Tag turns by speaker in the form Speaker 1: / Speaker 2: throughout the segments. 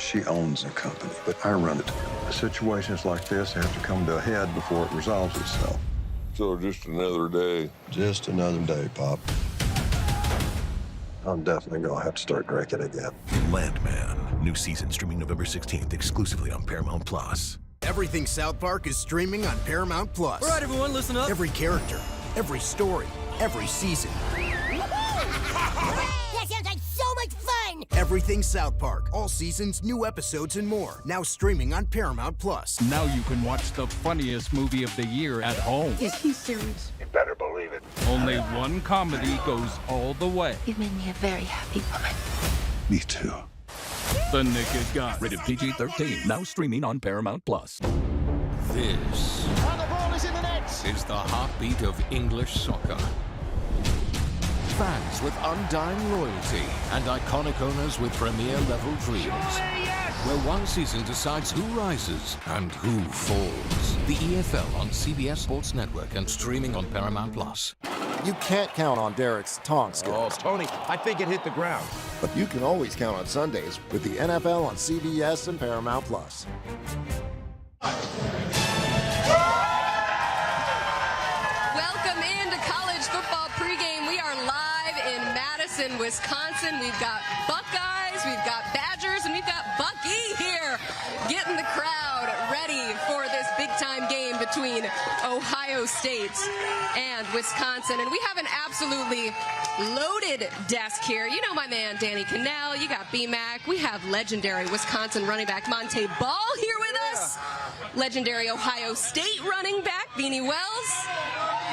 Speaker 1: She owns the company, but I run it. Situations like this have to come to a head before it resolves itself.
Speaker 2: So just another day.
Speaker 1: Just another day, Pop. I'm definitely going to have to start drinking again.
Speaker 3: Landman. New season streaming November 16th exclusively on Paramount+.
Speaker 4: Everything South Park is streaming on Paramount+.
Speaker 5: All right, everyone, listen up.
Speaker 4: Every character, every story, every season.
Speaker 6: That sounds like so much fun!
Speaker 4: Everything South Park. All seasons, new episodes, and more. Now streaming on Paramount+.
Speaker 7: Now you can watch the funniest movie of the year at home.
Speaker 6: Is he serious?
Speaker 1: You better believe it.
Speaker 7: Only one comedy goes all the way.
Speaker 6: You made me a very happy woman.
Speaker 1: Me too.
Speaker 7: The Naked Gun.
Speaker 3: Rated PG-13. Now streaming on Paramount+.
Speaker 8: This is the heartbeat of English soccer. Fans with undying loyalty and iconic owners with premier-level dreams. Where one season decides who rises and who falls. The EFL on CBS Sports Network and streaming on Paramount+.
Speaker 9: You can't count on Derek's tongue skills.
Speaker 10: Oh, Tony, I think it hit the ground.
Speaker 9: But you can always count on Sundays with the NFL on CBS and Paramount+.
Speaker 11: Welcome into college football pregame. We are live in Madison, Wisconsin. We've got Buckeyes, we've got Badgers, and we've got Buckeye here getting the crowd ready for this big-time game between Ohio State and Wisconsin. And we have an absolutely loaded desk here. You know my man, Danny Cannell. You got B-Mac. We have legendary Wisconsin running back Montee Ball here with us. Legendary Ohio State running back Beanie Wells.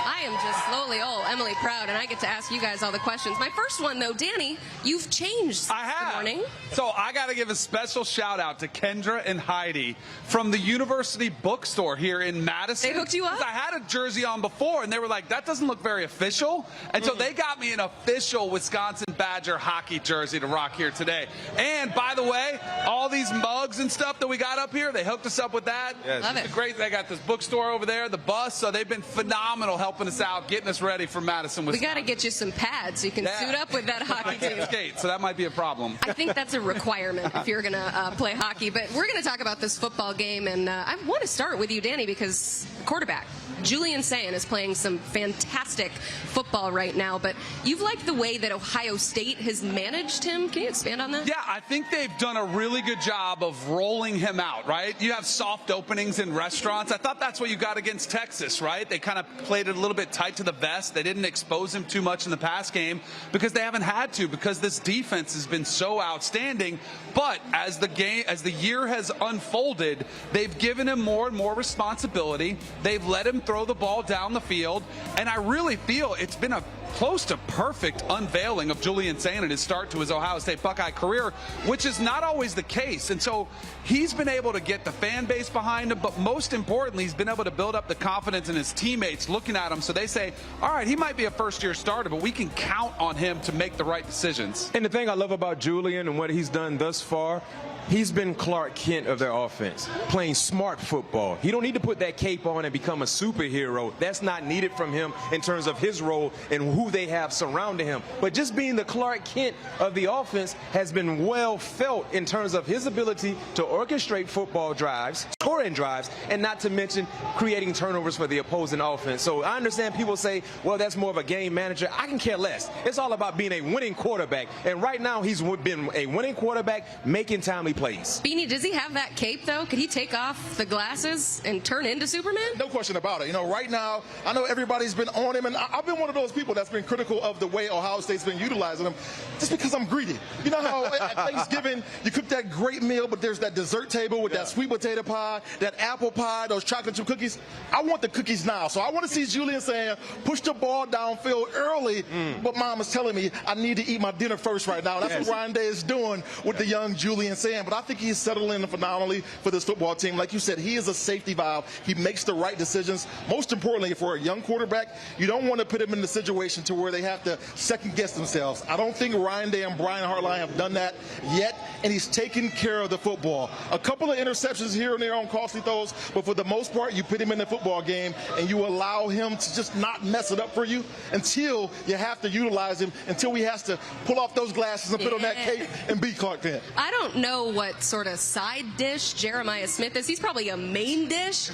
Speaker 11: I am just slowly Emily Proud, and I get to ask you guys all the questions. My first one, though, Danny, you've changed.
Speaker 12: I have.
Speaker 11: Good morning.
Speaker 12: So I got to give a special shout out to Kendra and Heidi from the University Bookstore here in Madison.
Speaker 11: They hooked you up?
Speaker 12: I had a jersey on before, and they were like, that doesn't look very official. And so they got me an official Wisconsin Badger hockey jersey to rock here today. And by the way, all these mugs and stuff that we got up here, they hooked us up with that.
Speaker 11: Yes. Love it.
Speaker 12: Great. They got this bookstore over there, the bus. So they've been phenomenal helping us out, getting us ready for Madison, Wisconsin.
Speaker 11: We got to get you some pads so you can suit up with that hockey team.
Speaker 12: I can't skate, so that might be a problem.
Speaker 11: I think that's a requirement if you're going to play hockey. But we're going to talk about this football game, and I want to start with you, Danny, because quarterback Julian Sayin is playing some fantastic football right now, but you've liked the way that Ohio State has managed him. Can you expand on that?
Speaker 12: Yeah, I think they've done a really good job of rolling him out, right? You have soft openings in restaurants. I thought that's what you got against Texas, right? They kind of played it a little bit tight to the vest. They didn't expose him too much in the pass game because they haven't had to, because this defense has been so outstanding. But as the year has unfolded, they've given him more and more responsibility. They've let him throw the ball down the field, and I really feel it's been a close to perfect unveiling of Julian Sayin and his start to his Ohio State Buckeye career, which is not always the case. And so he's been able to get the fan base behind him, but most importantly, he's been able to build up the confidence in his teammates looking at him. So they say, all right, he might be a first-year starter, but we can count on him to make the right decisions.
Speaker 10: And the thing I love about Julian and what he's done thus far, he's been Clark Kent of their offense, playing smart football. He don't need to put that cape on and become a superhero. That's not needed from him in terms of his role and who they have surrounding him. But just being the Clark Kent of the offense has been well felt in terms of his ability to orchestrate football drives, scoring drives, and not to mention creating turnovers for the opposing offense. So I understand people say, well, that's more of a game manager. I can care less. It's all about being a winning quarterback. And right now he's been a winning quarterback making timely plays.
Speaker 11: Beanie, does he have that cape, though? Could he take off the glasses and turn into Superman?
Speaker 13: No question about it. You know, right now, I know everybody's been on him, and I've been one of those people that's been critical of the way Ohio State's been utilizing him just because I'm greedy. You know how at Thanksgiving you cook that great meal, but there's that dessert table with that sweet potato pie, that apple pie, those chocolate chip cookies. I want the cookies now. So I want to see Julian saying, push the ball downfield early, but Mom is telling me I need to eat my dinner first right now. That's what Ryan Day is doing with the young Julian Sayin. But I think he's settling in phenomenally for this football team. Like you said, he is a safety valve. He makes the right decisions. Most importantly, for a young quarterback, you don't want to put him in the situation situation to where they have to second-guess themselves. I don't think Ryan Day and Brian Hartline have done that yet, and he's taken care of the football. A couple of interceptions here and there on costly throws, but for the most part, you put him in the football game, and you allow him to just not mess it up for you until you have to utilize him, until he has to pull off those glasses and put on that cape and beat Clark Kent.
Speaker 11: I don't know what sort of side dish Jeremiah Smith is. He's probably a main dish.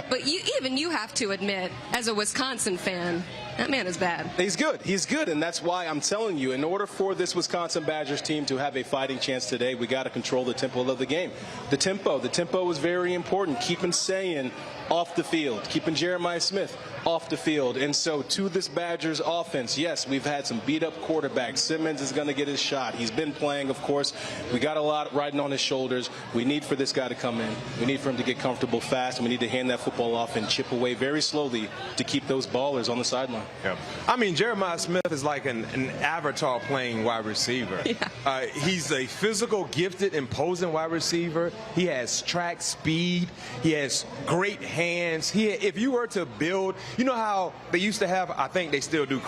Speaker 11: But even you have to admit, as a Wisconsin fan, that man is bad.
Speaker 5: He's good. He's good, and that's why I'm telling you, in order for this Wisconsin Badgers team to have a fighting chance today, we got to control the tempo of the game. The tempo is very important. Keeping Sayin off the field, keeping Jeremiah Smith off the field. And so to this Badgers offense, yes, we've had some beat-up quarterbacks. Simmons is going to get his shot. He's been playing, of course. We got a lot riding on his shoulders. We need for this guy to come in. We need for him to get comfortable fast, and we need to hand that football off and chip away very slowly to keep those ballers on the sideline.
Speaker 10: Yeah. I mean, Jeremiah Smith is like an avatar playing wide receiver. Yeah. He's a physical, gifted, imposing wide receiver. He has track speed. He has great hands. If you were to build, you know how they used to have, I think they still do,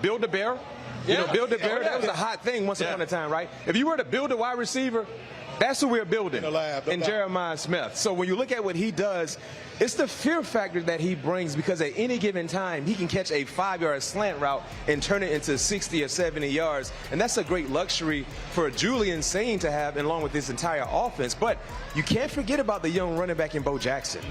Speaker 10: build a bear? You know, build a bear, that was a hot thing once upon a time, right? If you were to build a wide receiver, that's who we're building in Jeremiah Smith. So when you look at what he does, it's the fear factor that he brings, because at any given time, he can catch a 5-yard slant route and turn it into 60 or 70 yards. And that's a great luxury for Julian Sayin to have, along with this entire offense. But you can't forget about the young running back in Bo Jackson.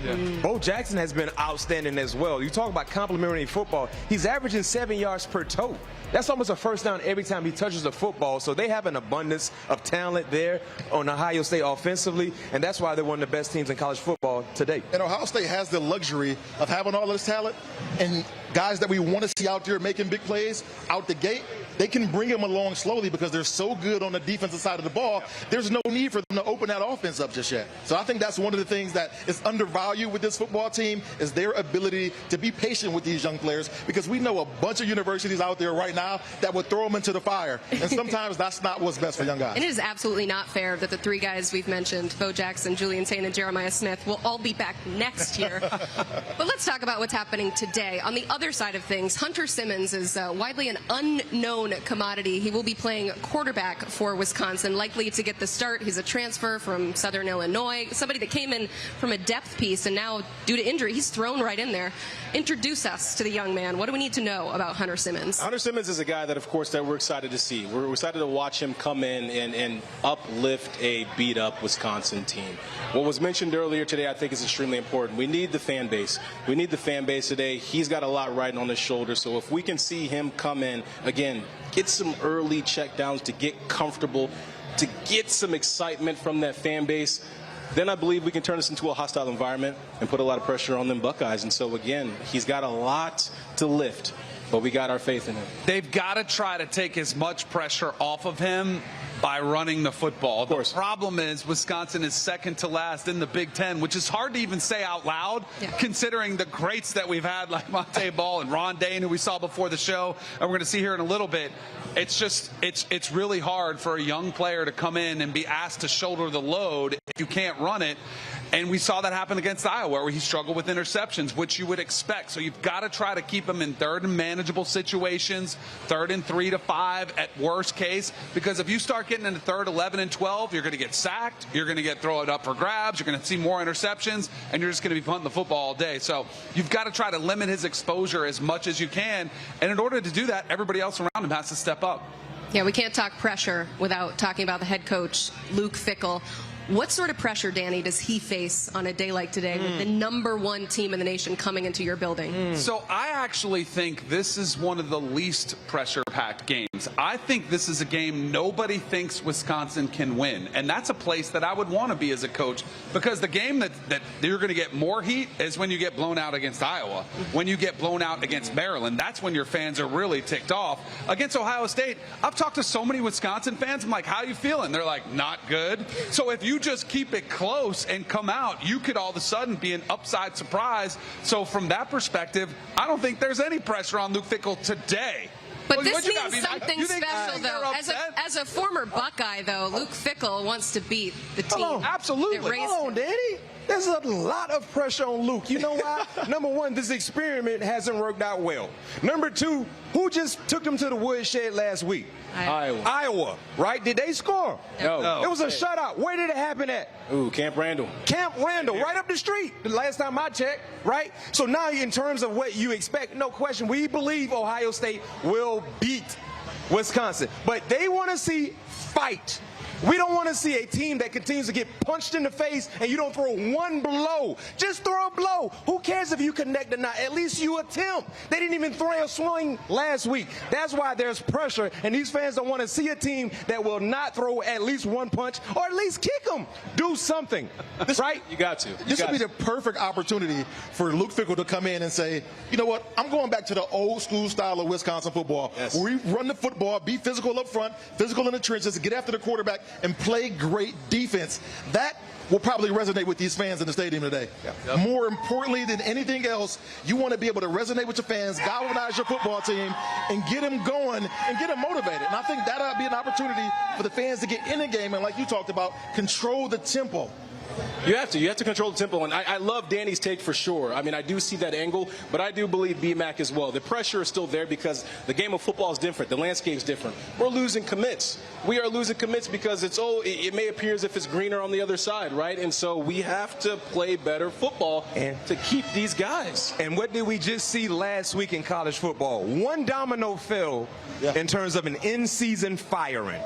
Speaker 10: Bo Jackson has been outstanding as well. You talk about complimentary football. He's averaging 7 yards per toe. That's almost a first down every time he touches the football. So they have an abundance of talent there on Ohio State offensively, and that's why they're one of the best teams in college football today.
Speaker 13: And Ohio State has the luxury of having all this talent, and guys that we want to see out there making big plays out the gate, they can bring them along slowly because they're so good on the defensive side of the ball. There's no need for them to open that offense up just yet. So I think that's one of the things that is undervalued with this football team, is their ability to be patient with these young players, because we know a bunch of universities out there right now that would throw them into the fire. And sometimes that's not what's best for young guys.
Speaker 11: And it is absolutely not fair that the three guys we've mentioned, Bo Jackson, Julian Sayin, and Jeremiah Smith, will all be back next year. But let's talk about what's happening today. On the other side of things, Hunter Simmons is widely an unknown commodity. He will be playing quarterback for Wisconsin, likely to get the start. He's a transfer from Southern Illinois, somebody that came in from a depth piece, and now, due to injury, he's thrown right in there. Introduce us to the young man. What do we need to know about Hunter Simmons?
Speaker 5: Hunter Simmons is a guy that, of course, that we're excited to see. We're excited to watch him come in and uplift a beat-up Wisconsin team. What was mentioned earlier today, I think, is extremely important. We need the fan base. We need the fan base today. He's got a lot riding on his shoulders, so if we can see him come in, again, get some early checkdowns to get comfortable, to get some excitement from that fan base, then I believe we can turn this into a hostile environment and put a lot of pressure on them Buckeyes. And so, again, he's got a lot to lift, but we got our faith in him.
Speaker 12: They've got to try to take as much pressure off of him by running the football. The problem is Wisconsin is second to last in the Big Ten, which is hard to even say out loud, considering the greats that we've had, like Montee Ball and Ron Dane, who we saw before the show, and we're going to see here in a little bit. It's just, it's really hard for a young player to come in and be asked to shoulder the load if you can't run it. And we saw that happen against Iowa, where he struggled with interceptions, which you would expect. So you've got to try to keep him in third and manageable situations, 3rd and 3 to 5 at worst case, because if you start getting into 3rd, 11, and 12, you're going to get sacked, you're going to get thrown up for grabs, you're going to see more interceptions, and you're just going to be punting the football all day. So you've got to try to limit his exposure as much as you can. And in order to do that, everybody else around him has to step up.
Speaker 11: Yeah, we can't talk pressure without talking about the head coach, Luke Fickell. What sort of pressure, Danny, does he face on a day like today with the #1 team in the nation coming into your building?
Speaker 12: So I actually think this is one of the least pressure-packed games. I think this is a game nobody thinks Wisconsin can win. And that's a place that I would want to be as a coach, because the game that you're going to get more heat is when you get blown out against Iowa. When you get blown out against Maryland, that's when your fans are really ticked off. Against Ohio State, I've talked to so many Wisconsin fans. I'm like, how you feeling? They're like, not good. So if you just keep it close and come out, you could all of a sudden be an upside surprise. So from that perspective, I don't think there's any pressure on Luke Fickell today.
Speaker 11: But this means something special, though. As a former Buckeye, though, Luke Fickell wants to beat the team.
Speaker 10: Absolutely.
Speaker 11: Hold on,
Speaker 10: Danny. There's a lot of pressure on Luke. You know why? Number one, this experiment hasn't worked out well. Number two, who just took them to the woodshed last week? Iowa, right? Did they score?
Speaker 5: No.
Speaker 10: It was a shutout. Where did it happen at?
Speaker 5: Ooh, Camp Randall.
Speaker 10: Camp Randall, right up the street. The last time I checked, right? So now in terms of what you expect, no question, we believe Ohio State will beat Wisconsin. But they want to see fight. We don't want to see a team that continues to get punched in the face and you don't throw one blow. Just throw a blow. Who cares if you connect or not? At least you attempt. They didn't even throw a swing last week. That's why there's pressure, and these fans don't want to see a team that will not throw at least one punch or at least kick them. Do something, right?
Speaker 5: You got to.
Speaker 13: This would be the perfect opportunity for Luke Fickell to come in and say, you know what, I'm going back to the old school style of Wisconsin football, where we run the football, be physical up front, physical in the trenches, get after the quarterback, and play great defense. That will probably resonate with these fans in the stadium today. More importantly than anything else, you want to be able to resonate with your fans, galvanize your football team, and get them going and get them motivated. And I think that'll be an opportunity for the fans to get in the game and, like you talked about, control the tempo.
Speaker 5: You have to control the tempo, and I love Danny's take for sure. I mean, I do see that angle, but I do believe BMAC as well. The pressure is still there because the game of football is different. The landscape is different. We're losing commits. We are losing commits because it may appear as if it's greener on the other side, right? And so we have to play better football to keep these guys.
Speaker 10: And what did we just see last week in college football? One domino fell in terms of an in-season firing.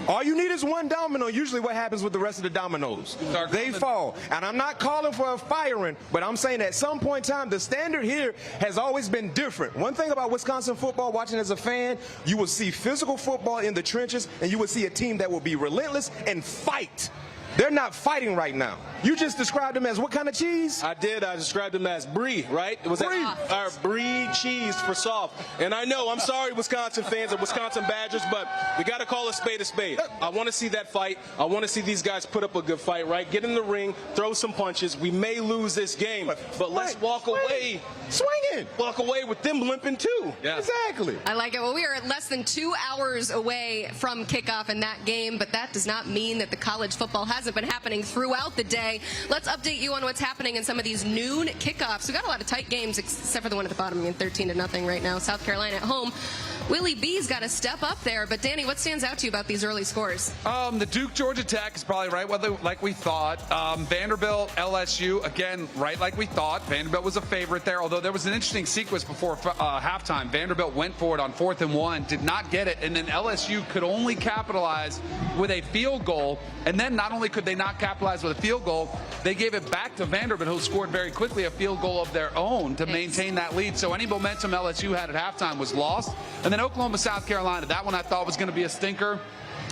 Speaker 10: All you need is one domino. Usually what happens with the rest of the dominoes? They fall. And I'm not calling for a firing, but I'm saying at some point in time, the standard here has always been different. One thing about Wisconsin football, watching as a fan, you will see physical football in the trenches, and you will see a team that will be relentless and fight. They're not fighting right now. You just described them as what kind of cheese?
Speaker 5: I did. I described them as brie, right? It was our brie cheese for soft. And I know, I'm sorry, Wisconsin fans or Wisconsin Badgers, but we got to call a spade a spade. I want to see that fight. I want to see these guys put up a good fight, right? Get in the ring, throw some punches. We may lose this game, but let's walk away.
Speaker 10: Swinging.
Speaker 5: Walk away with them limping too.
Speaker 10: Yeah. Exactly.
Speaker 11: I like it. Well, we are less than 2 hours away from kickoff in that game, but that does not mean that the college football hasn't been happening throughout the day. Let's update you on what's happening in some of these noon kickoffs. We got a lot of tight games, except for the one at the bottom. I mean, 13-0 right now. South Carolina at home. Willie B's got to step up there. But, Danny, what stands out to you about these early scores?
Speaker 12: The Duke-Georgia Tech is probably right like we thought. Vanderbilt, LSU, again, right like we thought. Vanderbilt was a favorite there, although there was an interesting sequence before halftime. Vanderbilt went for it on 4th and 1, did not get it, and then LSU could only capitalize with a field goal. And then not only could they not capitalize with a field goal, they gave it back to Vanderbilt, who scored very quickly a field goal of their own to maintain that lead. So any momentum LSU had at halftime was lost. And then Oklahoma, South Carolina, that one I thought was going to be a stinker.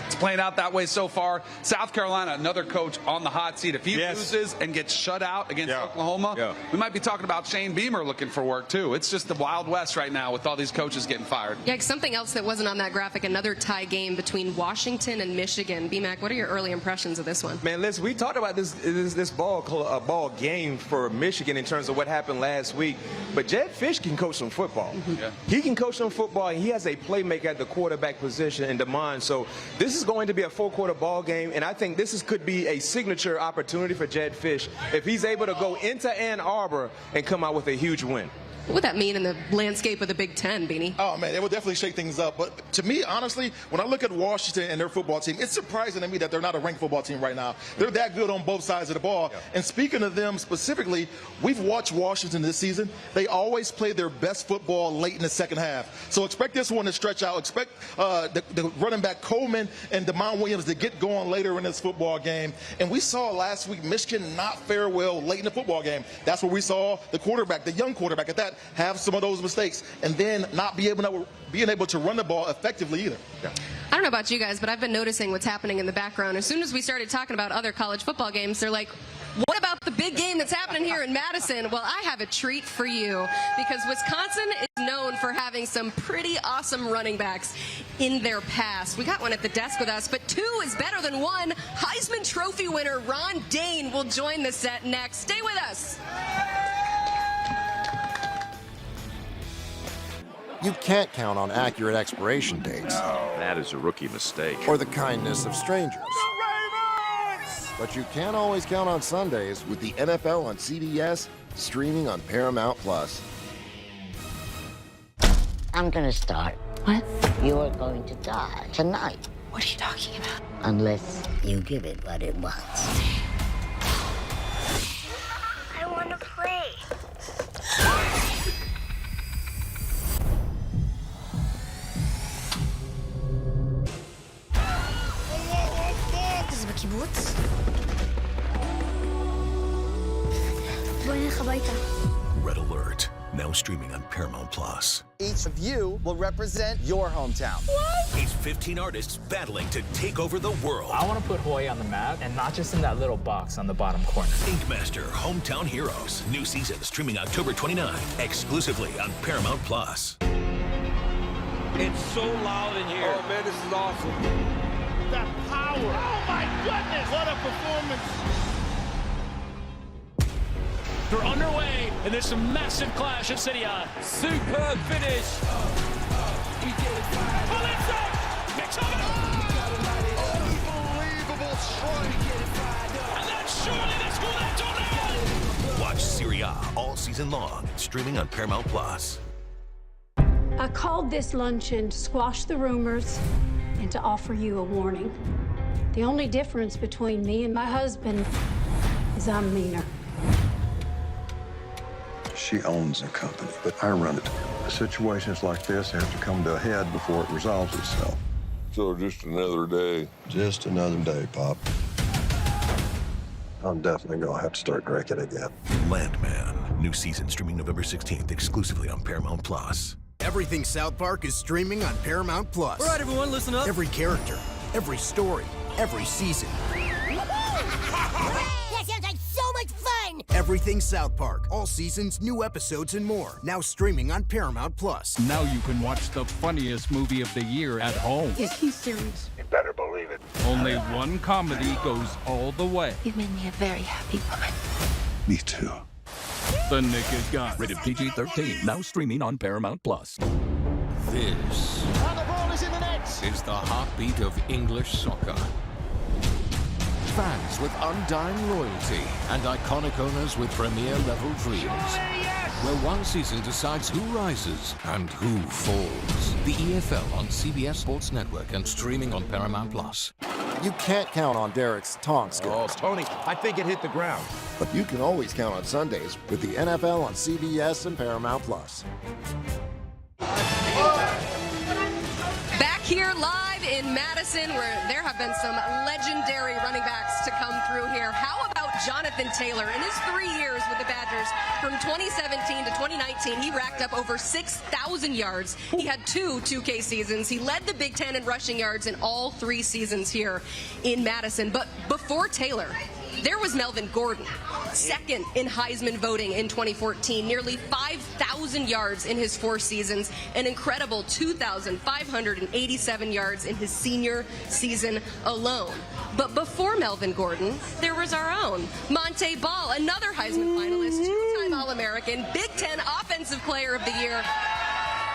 Speaker 12: It's playing out that way so far. South Carolina, another coach on the hot seat. If he loses and gets shut out against Oklahoma, we might be talking about Shane Beamer looking for work, too. It's just the Wild West right now with all these coaches getting fired.
Speaker 11: Yeah, something else that wasn't on that graphic, another tie game between Washington and Michigan. BMAC, what are your early impressions of this one?
Speaker 10: Man, listen, we talked about this ball game for Michigan in terms of what happened last week, but Jed Fish can coach some football. He can coach some football, and he has a playmaker at the quarterback position in DeMond. So this is going to be a 4-quarter ball game, and I think this could be a signature opportunity for Jed Fish if he's able to go into Ann Arbor and come out with a huge win.
Speaker 11: What would that mean in the landscape of the Big Ten, Beanie?
Speaker 13: Oh, man, it would definitely shake things up. But to me, honestly, when I look at Washington and their football team, it's surprising to me that they're not a ranked football team right now. They're that good on both sides of the ball. And speaking of them specifically, we've watched Washington this season. They always play their best football late in the second half. So expect this one to stretch out. Expect the running back Coleman and DeMond Williams to get going later in this football game. And we saw last week Michigan not fare well late in the football game. That's where we saw the quarterback, the young quarterback at that, have some of those mistakes and then not being able to run the ball effectively either.
Speaker 11: I don't know about you guys, but I've been noticing what's happening in the background. As soon as we started talking about other college football games, they're like, what about the big game that's happening here in Madison? Well, I have a treat for you because Wisconsin is known for having some pretty awesome running backs in their past. We got one at the desk with us, but 2 is better than 1. Heisman Trophy winner Ron Dane will join the set next. Stay with us.
Speaker 9: You can't count on accurate expiration dates.
Speaker 14: That is a rookie mistake.
Speaker 9: Or the kindness of strangers. But But you can't always count on Sundays with the NFL on CBS, streaming on Paramount Plus.
Speaker 14: I'm gonna start.
Speaker 6: What?
Speaker 14: You're going to die tonight.
Speaker 6: What are you talking about?
Speaker 14: Unless you give it what it wants.
Speaker 6: I want to play.
Speaker 15: זה בקיבוץ? בוא נלך הביתה.
Speaker 3: Red Alert, now streaming on Paramount Plus.
Speaker 16: Each of you will represent your hometown.
Speaker 3: What? These 15 artists battling to take over the world.
Speaker 17: I want to put Hawaii on the map, and not just in that little box on the bottom corner.
Speaker 3: Inkmaster, Hometown Heroes. New season streaming October 29, exclusively on Paramount Plus.
Speaker 18: It's so loud in here.
Speaker 2: Oh, man, this is awesome.
Speaker 18: The power. Oh, my goodness. What a performance.
Speaker 19: They're underway in this massive clash at City On.
Speaker 18: Superb finish.
Speaker 2: Unbelievable strike.
Speaker 19: And then surely they score that tornado.
Speaker 3: Watch Serie A all season long, streaming on Paramount Plus.
Speaker 20: I called this luncheon to squash the rumors and to offer you a warning. The only difference between me and my husband is I'm meaner.
Speaker 1: She owns the company, but I run it. Situations like this have to come to a head before it resolves itself.
Speaker 2: So just another day.
Speaker 1: Just another day, Pop. I'm definitely gonna have to start drinking again.
Speaker 3: Landman, new season streaming November 16th, exclusively on Paramount Plus.
Speaker 4: Everything South Park is streaming on Paramount Plus.
Speaker 21: All right, everyone, listen up.
Speaker 4: Every character, every story, every season.
Speaker 6: That sounds like so much fun!
Speaker 4: Everything South Park. All seasons, new episodes, and more. Now streaming on Paramount Plus.
Speaker 7: Now you can watch the funniest movie of the year at home.
Speaker 6: Is he serious?
Speaker 1: You better believe it.
Speaker 7: Only one comedy goes all the way.
Speaker 6: You've made me a very happy woman.
Speaker 1: Me too.
Speaker 7: The Naked Gun.
Speaker 3: Rated PG-13, now streaming on Paramount Plus.
Speaker 8: This
Speaker 18: And the ball is in the net.
Speaker 8: is the heartbeat of English soccer. Fans with undying loyalty and iconic owners with premier-level dreams. Where one season decides who rises and who falls. The EFL on CBS Sports Network and streaming on Paramount Plus.
Speaker 9: You can't count on Derek's tong skills.
Speaker 10: Oh, Tony, I think it hit the ground.
Speaker 9: But you can always count on Sundays with the NFL on CBS and Paramount Plus.
Speaker 11: Back here live in Madison, where there have been some legendary running backs to come through here. How about Jonathan Taylor? In his 3 years with the Badgers, from 2017 to 2019, he racked up over 6,000 yards. He had 2 2K seasons. He led the Big Ten in rushing yards in all 3 seasons here in Madison. But before Taylor, there was Melvin Gordon, second in Heisman voting in 2014, nearly 5,000 yards in his 4 seasons, an incredible 2,587 yards in his senior season alone. But before Melvin Gordon, there was our own Montee Ball, another Heisman finalist, 2-time All-American, Big Ten Offensive Player of the Year.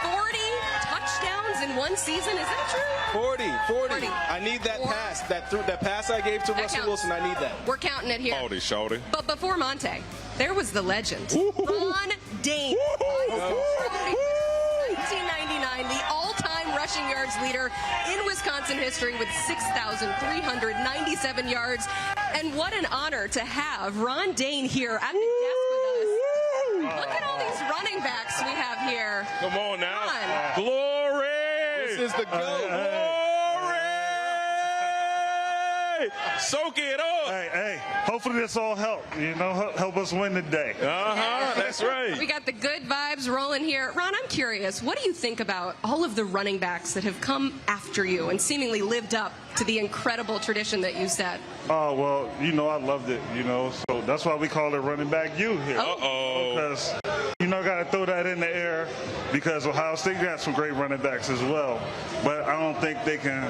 Speaker 11: 40 touchdowns in 1 season, is that true?
Speaker 5: 40. I need that pass. That pass I gave to Russell
Speaker 11: counts.
Speaker 5: Wilson, I need that.
Speaker 11: We're counting it here.
Speaker 2: Shorty.
Speaker 11: But before Montee, there was the legend, Ron Dane. 1999, the all-time rushing yards leader in Wisconsin history with 6,397 yards. And what an honor to have Ron Dane here at the desk with us. Look at all these running backs we have here.
Speaker 2: Come on now.
Speaker 11: Ron.
Speaker 2: Glory!
Speaker 5: This is the GOAT.
Speaker 2: Glory! Soak it up.
Speaker 22: Hey, hopefully this all help us win today.
Speaker 2: That's right.
Speaker 11: We got the good vibes rolling here. Ron, I'm curious, what do you think about all of the running backs that have come after you and seemingly lived up to the incredible tradition that you set?
Speaker 22: Oh, well, I loved it, so that's why we call it running back you here.
Speaker 2: Uh-oh.
Speaker 22: Because, I got to throw that in the air because Ohio State got some great running backs as well. But I don't think they can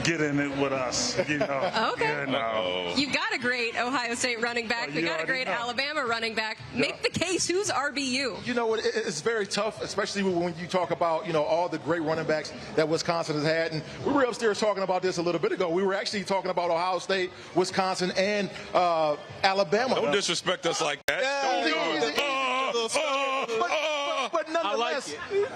Speaker 22: get in it with us,
Speaker 11: Okay.
Speaker 22: Yeah, no.
Speaker 11: You got a great Ohio State running back. We got a great Alabama running back. Make the case. Who's RBU?
Speaker 13: You know what? It's very tough, especially when you talk about, all the great running backs that Wisconsin has had. And we were upstairs talking about this a little bit ago. We were actually talking about Ohio State, Wisconsin, and Alabama.
Speaker 2: Don't disrespect us like that.
Speaker 13: But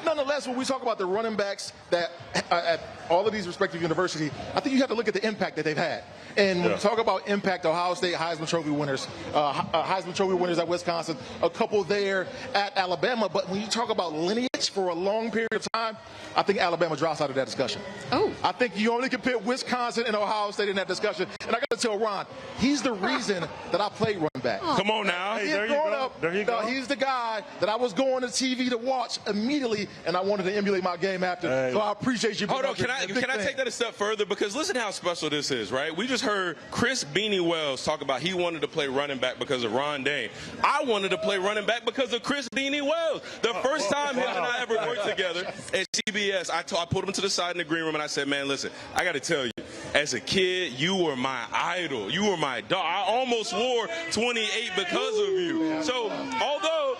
Speaker 13: nonetheless, when we talk about the running backs that at all of these respective universities, I think you have to look at the impact that they've had. And when you talk about impact, Ohio State Heisman Trophy winners, Heisman Trophy winners at Wisconsin, a couple there at Alabama. But when you talk about lineage for a long period of time, I think Alabama drops out of that discussion.
Speaker 11: Oh.
Speaker 13: I think you only can put Wisconsin and Ohio State in that discussion. And I got to tell Ron, he's the reason that I played running back.
Speaker 2: Come on now.
Speaker 22: Hey, there you go. There you go.
Speaker 13: He's the guy that I was going to TV to watch immediately, and I wanted to emulate my game after.
Speaker 22: Hey.
Speaker 13: So I appreciate you.
Speaker 2: Hold on, can I take that a step further? Because listen how special this is, right? We just heard Chris Beanie Wells talk about he wanted to play running back because of Ron Dane. I wanted to play running back because of Chris Beanie Wells. The first time him and I ever worked together at CBS, I pulled him to the side in the green room and I said, man, listen, I got to tell you, as a kid, you were my idol. You were my dog. I almost wore 28 because of you. So although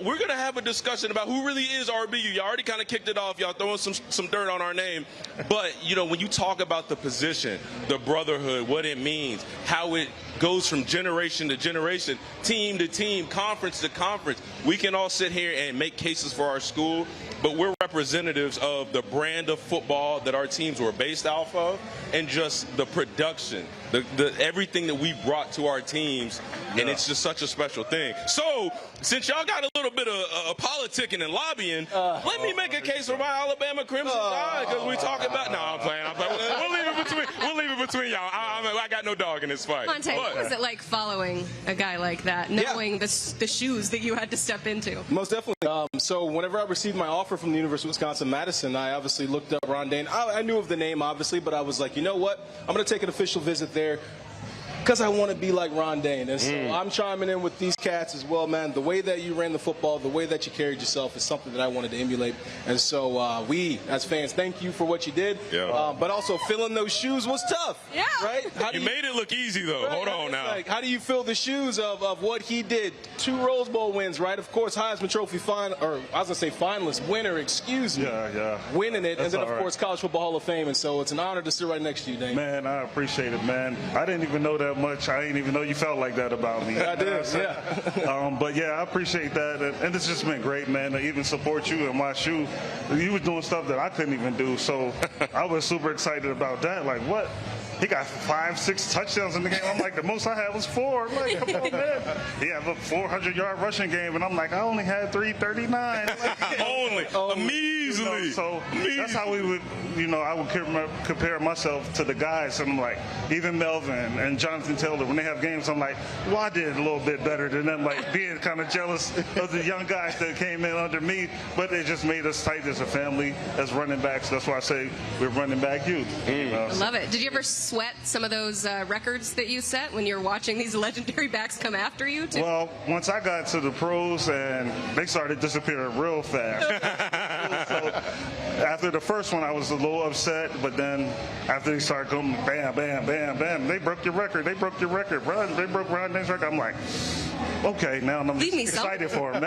Speaker 2: we're going to have a discussion about who really is RBU. You already kind of kicked it off. Y'all throwing some dirt on our name. But, when you talk about the position, the brotherhood, what it means, how it goes from generation to generation, team to team, conference to conference, we can all sit here and make cases for our school, but we're representatives of the brand of football that our teams were based off of and just the production, the everything that we brought to our teams, and it's just such a special thing. So, since y'all got a little bit of politicking and lobbying, let me make a case for my Alabama Crimson Tide, because we talking about... No, I'm playing. We'll leave it between y'all. I got no dog in this fight.
Speaker 11: Montee, what was it like following a guy like that, knowing the shoes that you had to step into?
Speaker 5: Most definitely. So whenever I received my offer from the University of Wisconsin Madison, I obviously looked up Ron Dane. I knew of the name, obviously, but I was like, you know what? I'm going to take an official visit there because I want to be like Ron Dane. And so I'm chiming in with these cats as well, man. The way that you ran the football, the way that you carried yourself is something that I wanted to emulate. And so we, as fans, thank you for what you did.
Speaker 2: Yeah.
Speaker 5: But also filling those shoes was tough.
Speaker 11: Yeah.
Speaker 5: Right?
Speaker 2: You made it look easy, though.
Speaker 5: Right,
Speaker 2: hold on now.
Speaker 5: How do you fill the shoes of what he did? 2 Rose Bowl wins, right? Of course, Heisman Trophy finalist, winner, excuse me.
Speaker 22: Yeah.
Speaker 5: Winning it.
Speaker 22: That's
Speaker 5: and then, of
Speaker 22: right.
Speaker 5: course, College Football Hall of Fame. And so it's an honor to sit right next to you, Dane.
Speaker 22: Man, I appreciate it, man. I didn't even know that much. I didn't even know you felt like that about me.
Speaker 5: I did, yeah.
Speaker 22: But yeah, I appreciate that, and it's just been great, man, to even support you and watch you. You was doing stuff that I couldn't even do, so I was super excited about that. Like, what? He got 5-6 touchdowns in the game. I'm like, the most I had was 4. I'm like, come on, man. He had a 400-yard rushing game, and I'm like, I only had 339.
Speaker 2: Only. A measly.
Speaker 22: So that's how we would, I would compare myself to the guys. And I'm like, even Melvin and Jonathan Taylor, when they have games, I'm like, well, I did a little bit better than them, like being kind of jealous of the young guys that came in under me. But it just made us tight as a family, as running backs. That's why I say we're running back youth.
Speaker 11: I love it. Did you ever sweat some of those records that you set when you're watching these legendary backs come after you?
Speaker 22: Well, once I got to the pros and they started disappearing real fast. So after the first one, I was a little upset, but then after they started going bam, bam, bam, bam, they broke your record. They broke They broke Ron Dane's record. I'm like, okay, now I'm excited for him.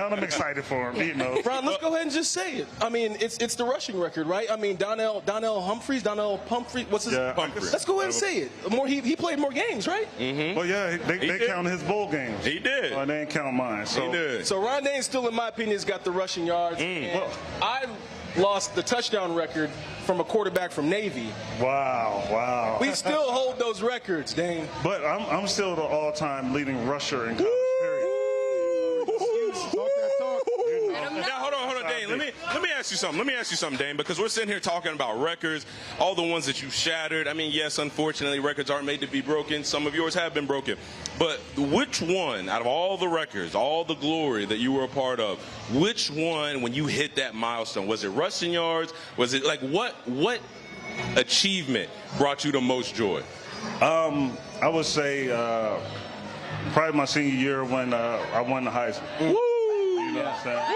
Speaker 5: Ron, let's go ahead and just say it. I mean, it's the rushing record, right? I mean, Donnell Pumphrey, what's his name? Let's go ahead and say it. He played more games, right?
Speaker 22: Mm-hmm. Well, yeah, they count his bowl games.
Speaker 2: He did.
Speaker 22: Well, they didn't count mine. So.
Speaker 2: He did.
Speaker 5: So Ron Dane still, in my opinion, has got the rushing yards. Well, I lost the touchdown record from a quarterback from Navy.
Speaker 22: Wow.
Speaker 5: We still hold those records, Dane.
Speaker 22: But I'm still the all-time leading rusher in college, period.
Speaker 2: Now, hold on, Dane. Let me ask you something, Dane, because we're sitting here talking about records, all the ones that you shattered. I mean, yes, unfortunately, records aren't made to be broken. Some of yours have been broken. But which one, out of all the records, all the glory that you were a part of, which one, when you hit that milestone, was it rushing yards? Was it like what achievement brought you the most joy?
Speaker 22: I would say probably my senior year when I won the Heisman.
Speaker 2: Woo!
Speaker 22: You know what I'm saying?
Speaker 2: Woo!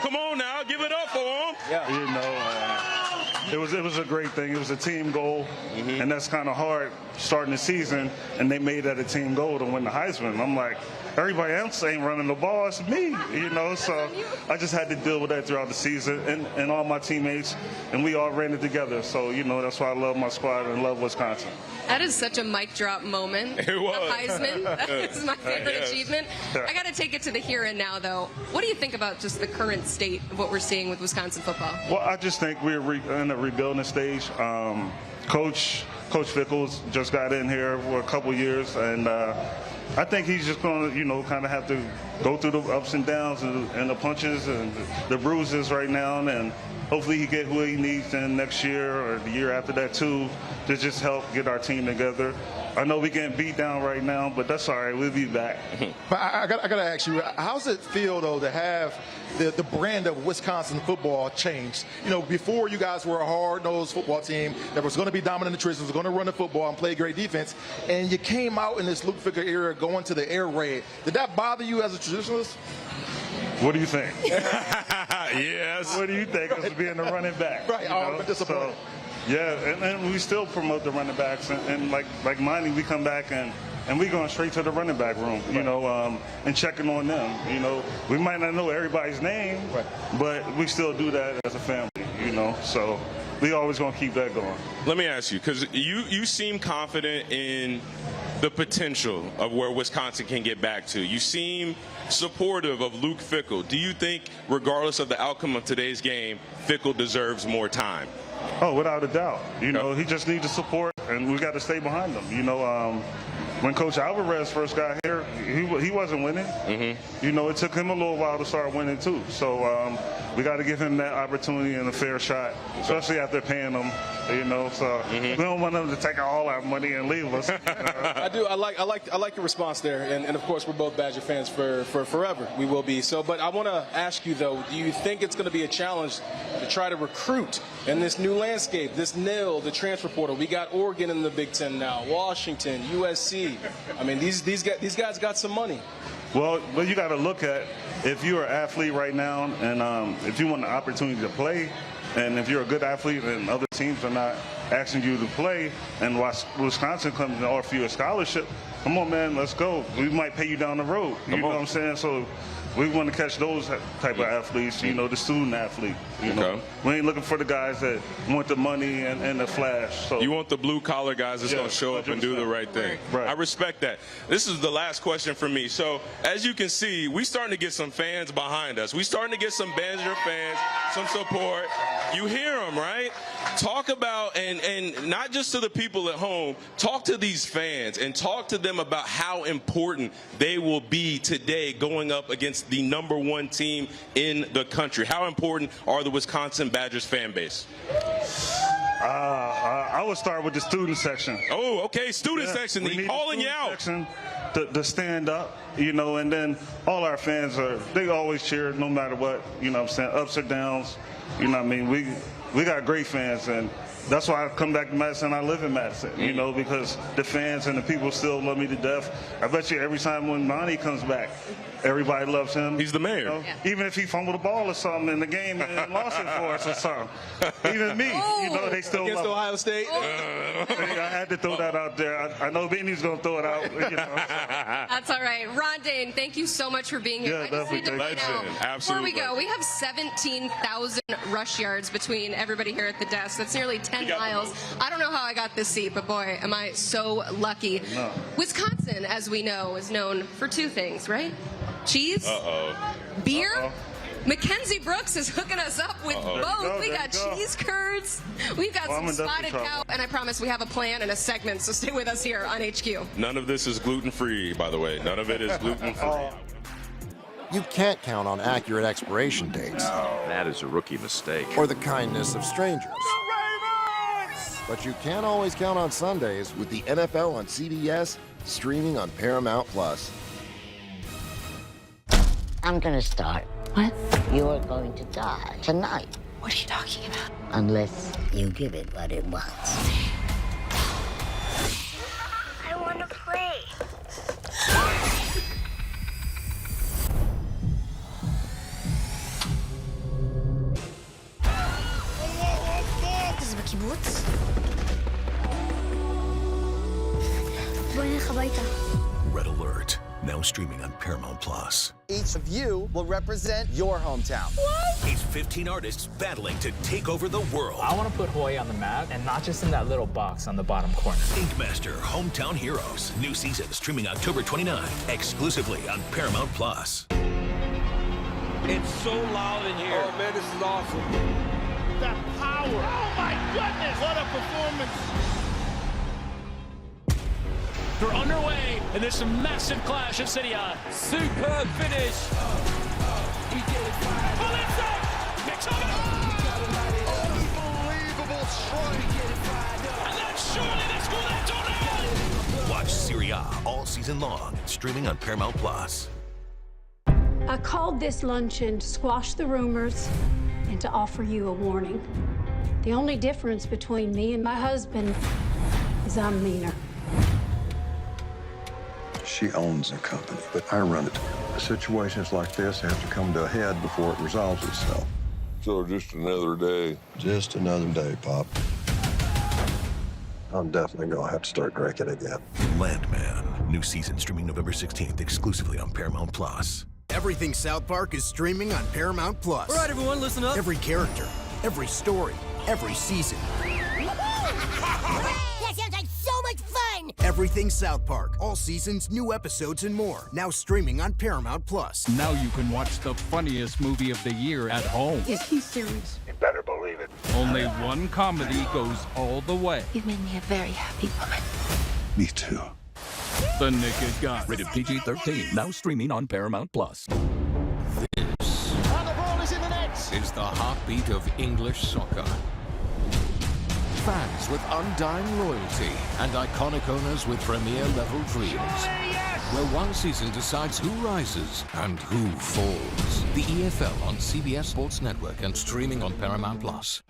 Speaker 2: Come on now, give it up for him.
Speaker 22: Yeah. You know, it was a great thing. It was a team goal, and that's kind of hard starting the season, and they made that a team goal to win the Heisman. I'm like, everybody else ain't running the ball, it's me, you know, so I just had to deal with that throughout the season, and all my teammates, and we all ran it together, so, you know, that's why I love my squad and love Wisconsin.
Speaker 11: That is such a mic drop moment.
Speaker 2: It was.
Speaker 11: The Heisman. That is my favorite achievement.
Speaker 22: Yeah.
Speaker 11: I got to take it to the here and now, though. What do you think about just the current state of what we're seeing with Wisconsin football?
Speaker 22: Well, I just think we're in a rebuilding stage. Coach Fickles just got in here for a couple years, and I think he's just going to, you know, kind of have to go through the ups and downs and the punches and the bruises right now, and hopefully he get who he needs in next year or the year after that too, to just help get our team together. I know we getting beat down right now, but that's all right. We'll be back.
Speaker 13: But I got to ask you, how's it feel, though, to have the brand of Wisconsin football changed? You know, before you guys were a hard-nosed football team that was going to be dominant in the trenches, was going to run the football and play great defense, and you came out in this Luke Fickell era going to the air raid. Did that bother you as a traditionalist?
Speaker 22: What do you think?
Speaker 2: Yes.
Speaker 22: What do you think of being the running back?
Speaker 13: Right, I'm disappointed.
Speaker 22: So, yeah, and we still promote the running backs, and like Monty, we come back and we going straight to the running back room, you know, and checking on them. You know, we might not know everybody's name, but we still do that as a family, you know. So we always going to keep that going.
Speaker 2: Let me ask you, because you seem confident in the potential of where Wisconsin can get back to. You seem supportive of Luke Fickell. Do you think, regardless of the outcome of today's game, Fickell deserves more time?
Speaker 22: Oh, without a doubt. You know, he just needs the support, and we got to stay behind him. You know, when Coach Alvarez first got here, he wasn't winning. You know, it took him a little while to start winning too. So we got to give him that opportunity and a fair shot, especially after paying him. You know, so we don't want them to take all our money and leave us.
Speaker 5: I do. I like your response there, and of course we're both Badger fans for forever. We will be. So, but I want to ask you though, do you think it's going to be a challenge to try to recruit in this new landscape, this NIL, the transfer portal? We got Oregon in the Big Ten now, Washington, USC. I mean, these guys got some money.
Speaker 22: Well, you got to look at, if you're an athlete right now, and if you want the opportunity to play, and if you're a good athlete and other teams are not asking you to play, and Wisconsin comes and offer you a scholarship, come on, man, let's go. We might pay you down the road. You know what I'm saying? So we want to catch those type of athletes, you know, the student athlete. You know, we ain't looking for the guys that want the money and the flash. So
Speaker 2: you want the blue-collar guys that's going to show up and do the right thing.
Speaker 22: Right.
Speaker 2: I respect that. This is the last question for me. So, as you can see, we starting to get some fans behind us. We starting to get some Badger fans, some support. You hear them, right? Talk about, and not just to the people at home, talk to these fans and talk to them about how important they will be today going up against the #1 team in the country. How important are the Wisconsin Badgers fan base?
Speaker 22: I would start with the student section.
Speaker 2: Oh, okay, student section. They calling you out.
Speaker 22: To stand up, you know, and then all our fans they always cheer no matter what, you know what I'm saying, ups or downs. You know what I mean? We got great fans, and that's why I come back to Madison. I live in Madison, you know, because the fans and the people still love me to death. I bet you every time when Montee comes back, everybody loves him.
Speaker 2: He's the mayor.
Speaker 22: You know? Even if he fumbled the ball or something in the game and lost it for us or something. Even me, you know, they still
Speaker 5: against
Speaker 22: love
Speaker 5: Ohio State.
Speaker 22: I had to throw that out there. I know Beanie's going to throw it out. You know.
Speaker 11: That's all right. Ron Dane, thank you so much for being here.
Speaker 22: Yeah,
Speaker 11: I just need to point out,
Speaker 2: absolutely.
Speaker 11: before we go, we have 17,000 rush yards between everybody here at the desk. That's nearly 10 miles. I don't know how I got this seat, but boy, am I so lucky.
Speaker 22: No.
Speaker 11: Wisconsin, as we know, is known for two things, right? Cheese, beer. Mackenzie Brooks is hooking us up with both. We got cheese curds. We've got some spotted cow. And I promise we have a plan and a segment, so stay with us here on HQ.
Speaker 2: None of this is gluten-free, by the way. None of it is gluten-free.
Speaker 9: You can't count on accurate expiration dates.
Speaker 12: That is a rookie mistake.
Speaker 9: Or the kindness of strangers. But you can always count on Sundays with the NFL on CBS, streaming on Paramount+.
Speaker 14: I'm gonna start.
Speaker 6: What?
Speaker 14: You're going to die tonight.
Speaker 6: What are you talking about?
Speaker 14: Unless you give it what it wants.
Speaker 6: I want to play.
Speaker 3: Red Alert, now streaming on Paramount Plus.
Speaker 16: Each of you will represent your hometown.
Speaker 3: It's 15 artists battling to take over the world.
Speaker 17: I want to put Hawaii on the map, and not just in that little box on the bottom corner.
Speaker 3: Inkmaster Hometown Heroes. New season streaming October 29, exclusively on Paramount Plus.
Speaker 18: It's so loud in here. Oh, man, this is awesome. That power. Oh, my goodness. What a performance.
Speaker 19: They're underway, and there's a massive clash at City On. Superb finish.
Speaker 18: Unbelievable strike.
Speaker 19: And then surely they score that touchdown.
Speaker 3: Watch Serie A all season long, streaming on Paramount Plus.
Speaker 20: I called this luncheon to squash the rumors and to offer you a warning. The only difference between me and my husband is I'm meaner.
Speaker 1: She owns the company, but I run it. Situations like this have to come to a head before it resolves itself.
Speaker 15: So just another day.
Speaker 1: Just another day, Pop. I'm definitely gonna have to start drinking again.
Speaker 3: Landman, new season streaming November 16th, exclusively on Paramount Plus.
Speaker 4: Everything South Park is streaming on Paramount Plus.
Speaker 21: All right, everyone, listen up.
Speaker 4: Every character, every story, every season.
Speaker 6: That sounds like so much fun!
Speaker 4: Everything South Park. All seasons, new episodes, and more. Now streaming on Paramount Plus.
Speaker 7: Now you can watch the funniest movie of the year at home.
Speaker 6: Is he serious?
Speaker 1: You better believe it.
Speaker 7: Only one comedy goes all the way.
Speaker 6: You've made me a very happy woman.
Speaker 1: Me too.
Speaker 7: The Naked Gun. Rated PG-13. Now streaming on Paramount Plus.
Speaker 8: This
Speaker 18: And the ball is in the net.
Speaker 8: is the heartbeat of English soccer. Fans with undying loyalty and iconic owners with premier-level dreams. Where one season decides who rises and who falls. The EFL on CBS Sports Network and streaming on Paramount Plus.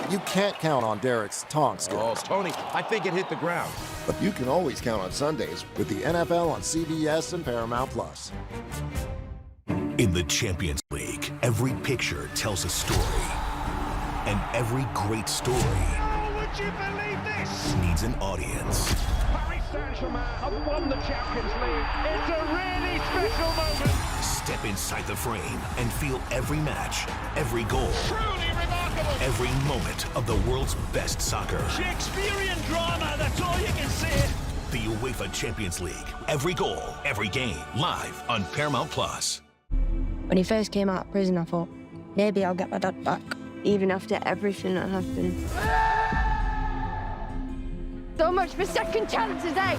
Speaker 9: You can't count on Derek's tongue skills.
Speaker 23: Oh, Tony, I think it hit the ground.
Speaker 9: But you can always count on Sundays with the NFL on CBS and Paramount Plus.
Speaker 3: In the Champions League, every picture tells a story. And every great story
Speaker 18: Would you believe this?
Speaker 3: needs an audience.
Speaker 18: Paris Saint-Germain have won the Champions League. It's a really special moment.
Speaker 3: Step inside the frame and feel every match, every goal,
Speaker 18: Truly remarkable.
Speaker 3: every moment of the world's best soccer.
Speaker 18: Shakespearean drama, that's all you can say.
Speaker 3: The UEFA Champions League. Every goal, every game, live on Paramount Plus.
Speaker 24: When he first came out of prison, I thought, maybe I'll get my dad back, even after everything that happened. So much for second chances, eh?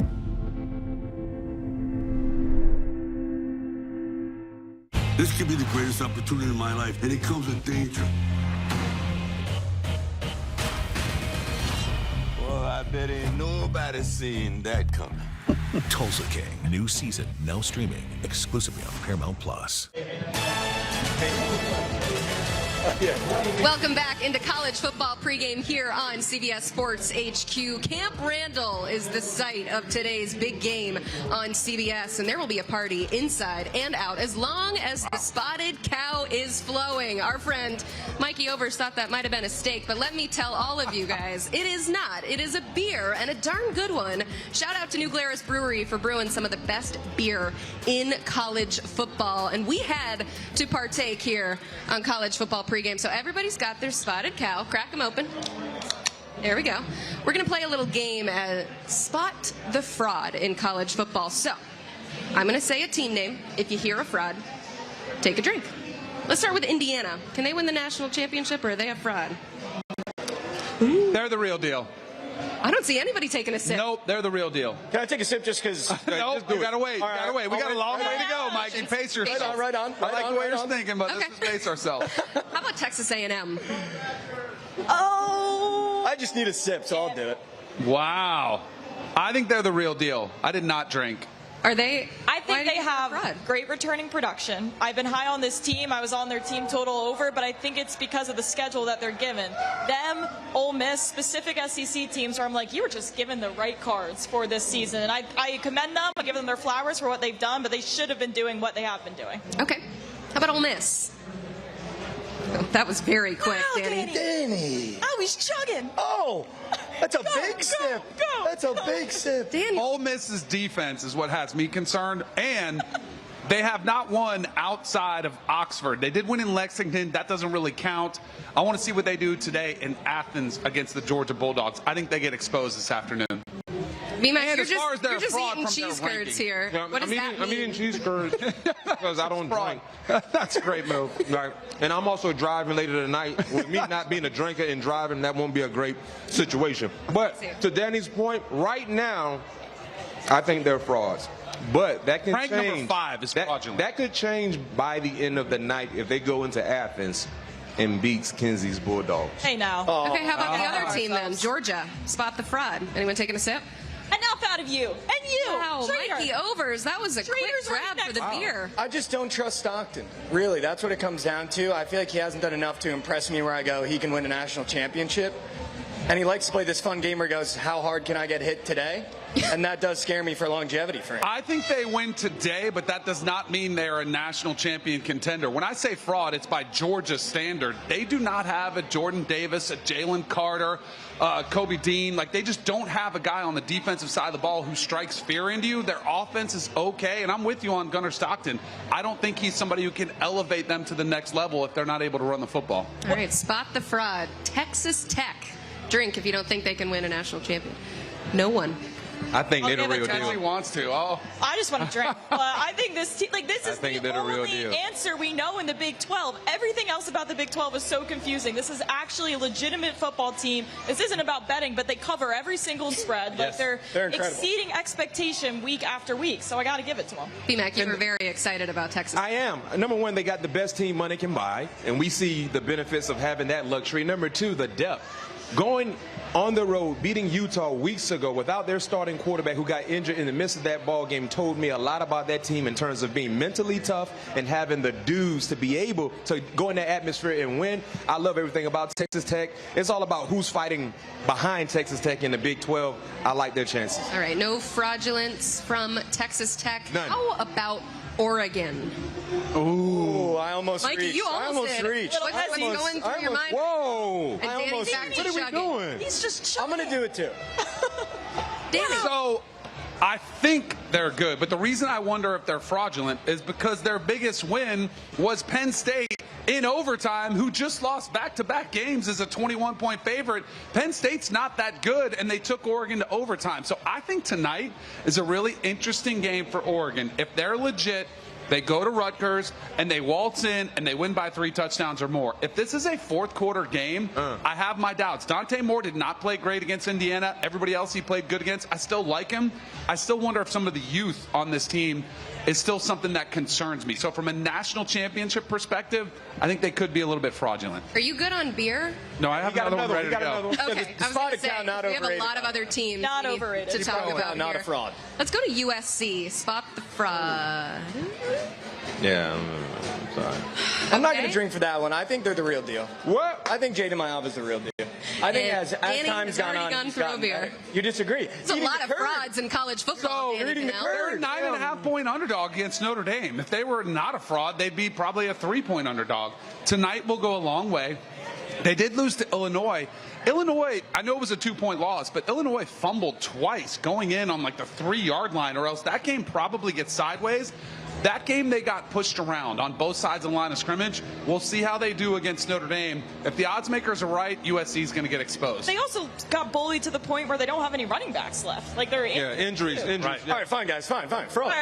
Speaker 25: This could be the greatest opportunity in my life, and it comes with danger.
Speaker 23: Well, I bet ain't nobody seen that coming.
Speaker 3: Tulsa King, new season, now streaming exclusively on Paramount Plus.
Speaker 11: Welcome back into college football pregame here on CBS Sports HQ. Camp Randall is the site of today's big game on CBS, and there will be a party inside and out as long as the spotted cow is flowing. Our friend Mikey Overs thought that might have been a steak, but let me tell all of you guys, it is not. It is a beer, and a darn good one. Shout out to New Glarus Brewery for brewing some of the best beer in college football, and we had to partake here on college football pregame. So everybody's got their spotted cow. Crack them open. There we go. We're going to play a little game at Spot the Fraud in college football. So I'm going to say a team name. If you hear a fraud, take a drink. Let's start with Indiana. Can they win the national championship, or are they a fraud?
Speaker 26: They're the real deal.
Speaker 11: I don't see anybody taking a sip.
Speaker 26: Nope, they're the real deal.
Speaker 5: Can I take a sip just because?
Speaker 26: No, we gotta wait.
Speaker 5: All right.
Speaker 26: Gotta wait. We got a long way to go, Mikey. Pace yourself.
Speaker 5: Right on.
Speaker 26: I like the way you're thinking, but let's just pace ourselves.
Speaker 11: How about Texas A&M?
Speaker 5: Oh! I just need a sip, so I'll do it.
Speaker 26: Wow. I think they're the real deal. I did not drink.
Speaker 11: Are they?
Speaker 27: I think they have great returning production. I've been high on this team. I was on their team total over, but I think it's because of the schedule that they're given. Them, Ole Miss, specific SEC teams where I'm like, you were just given the right cards for this season. And I commend them. I give them their flowers for what they've done, but they should have been doing what they have been doing.
Speaker 11: Okay. How about Ole Miss? Oh, that was very quick,
Speaker 27: Wow,
Speaker 11: Danny.
Speaker 5: Danny.
Speaker 27: Oh, he's chugging.
Speaker 5: Oh,
Speaker 2: That's a big sip. That's a big sip.
Speaker 26: Ole Miss's defense is what has me concerned, and they have not won outside of Oxford. They did win in Lexington. That doesn't really count. I want to see what they do today in Athens against the Georgia Bulldogs. I think they get exposed this afternoon.
Speaker 11: B-Mac,
Speaker 26: And
Speaker 11: you're just eating cheese curds here.
Speaker 10: Yeah,
Speaker 11: What does that mean?
Speaker 10: I'm eating cheese curds because I don't drink.
Speaker 26: That's a great move.
Speaker 10: Right. And I'm also driving later tonight. With me not being a drinker and driving, that won't be a great situation. But to Danny's point, right now, I think they're frauds. But that can
Speaker 26: Rank
Speaker 10: change.
Speaker 26: number 5 is fraudulent.
Speaker 10: That could change by the end of the night if they go into Athens and beats Kenzie's Bulldogs.
Speaker 11: Hey, now. Okay, how about the other team then? Georgia. Spot the fraud. Anyone taking a sip?
Speaker 27: Enough out of you. And you.
Speaker 11: Wow,
Speaker 27: Trader.
Speaker 11: Mikey Overs. That was a quick grab for the beer.
Speaker 2: I just don't trust Stockton. Really, that's what it comes down to. I feel like he hasn't done enough to impress me where I go, he can win a national championship. And he likes to play this fun game where he goes, how hard can I get hit today? And that does scare me for longevity for him.
Speaker 26: I think they win today, but that does not mean they're a national champion contender. When I say fraud, it's by Georgia standard. They do not have a Jordan Davis, a Jalen Carter, Kobe Dean. Like, they just don't have a guy on the defensive side of the ball who strikes fear into you. Their offense is okay, and I'm with you on Gunnar Stockton. I don't think he's somebody who can elevate them to the next level if they're not able to run the football.
Speaker 11: All right, spot the fraud. Texas Tech. Drink if you don't think they can win a national champion. No one.
Speaker 10: I think they're the real deal.
Speaker 26: He wants to. Oh.
Speaker 27: I just want to drink. I think this team, this is the only answer we know in the Big 12. Everything else about the Big 12 is so confusing. This is actually a legitimate football team. This isn't about betting, but they cover every single spread.
Speaker 2: Yes,
Speaker 27: they're
Speaker 2: incredible.
Speaker 27: exceeding expectation week after week. So I got to give it to them.
Speaker 11: B-Mac, you were very excited about Texas.
Speaker 10: I am. Number one, they got the best team money can buy, and we see the benefits of having that luxury. Number two, the depth. Going on the road, beating Utah weeks ago without their starting quarterback who got injured in the midst of that ball game told me a lot about that team in terms of being mentally tough and having the dues to be able to go in that atmosphere and win. I love everything about Texas Tech. It's all about who's fighting behind Texas Tech in the Big 12. I like their chances.
Speaker 11: All right, no fraudulence from Texas Tech.
Speaker 10: None.
Speaker 11: How about Oregon?
Speaker 2: Ooh, I almost
Speaker 11: Mikey,
Speaker 2: reached.
Speaker 11: you
Speaker 2: I
Speaker 11: almost did.
Speaker 2: reached.
Speaker 11: What's going through your mind?
Speaker 10: Whoa!
Speaker 11: And Danny's back to chugging.
Speaker 27: He's just
Speaker 2: I'm going to do it too.
Speaker 11: Danny.
Speaker 26: So I think they're good, but the reason I wonder if they're fraudulent is because their biggest win was Penn State in overtime, who just lost back-to-back games as a 21-point favorite. Penn State's not that good, and they took Oregon to overtime. So I think tonight is a really interesting game for Oregon. If they're legit, they go to Rutgers, and they waltz in, and they win by 3 touchdowns or more. If this is a fourth-quarter game, I have my doubts. Dante Moore did not play great against Indiana. Everybody else he played good against. I still like him. I still wonder if some of the youth on this team is still something that concerns me. So from a national championship perspective, I think they could be a little bit fraudulent.
Speaker 11: Are you good on beer?
Speaker 26: No, I have another one ready to go.
Speaker 11: Okay, I was going to say, we have a lot of other teams
Speaker 27: Not
Speaker 11: we need
Speaker 27: overrated.
Speaker 11: to talk about
Speaker 2: Not
Speaker 11: here.
Speaker 2: a fraud.
Speaker 11: Let's go to USC. Spot the fraud.
Speaker 10: Yeah, I'm sorry.
Speaker 2: I'm not going to drink for that one. I think they're the real deal.
Speaker 10: What?
Speaker 2: I think Jaden Mayav is the real deal. I think as
Speaker 11: Danny
Speaker 2: time's
Speaker 11: has
Speaker 2: gone
Speaker 11: already
Speaker 2: on,
Speaker 11: gone
Speaker 2: he's
Speaker 11: through a
Speaker 2: gotten
Speaker 11: beer.
Speaker 2: better. You disagree?
Speaker 11: There's a lot of frauds in college football.
Speaker 2: So, reading the
Speaker 26: They're a 9.5-point underdog against Notre Dame. If they were not a fraud, they'd be probably a 3-point underdog. Tonight will go a long way. They did lose to Illinois. Illinois, I know it was a 2-point loss, but Illinois fumbled twice going in on like the 3-yard line, or else that game probably gets sideways. That game, they got pushed around on both sides of the line of scrimmage. We'll see how they do against Notre Dame. If the odds makers are right, USC is going to get exposed.
Speaker 27: They also got bullied to the point where they don't have any running backs left. Like they're
Speaker 10: injuries.
Speaker 2: Right.
Speaker 10: Yeah.
Speaker 2: All right, fine, guys, fine. Fraud.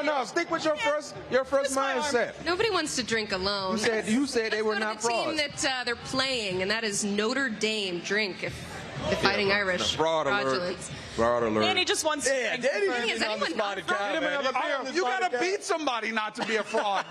Speaker 10: No, stick with your first mindset.
Speaker 11: Nobody wants to drink alone.
Speaker 10: You said they were not frauds.
Speaker 11: Team that they're playing, and that is Notre Dame. Drink if Fighting Irish.
Speaker 10: Fraud alert. Fraud alert.
Speaker 27: Danny just wants to.
Speaker 2: Yeah, Danny
Speaker 11: is anyone not fraud?
Speaker 26: You got to beat somebody not to be a fraud.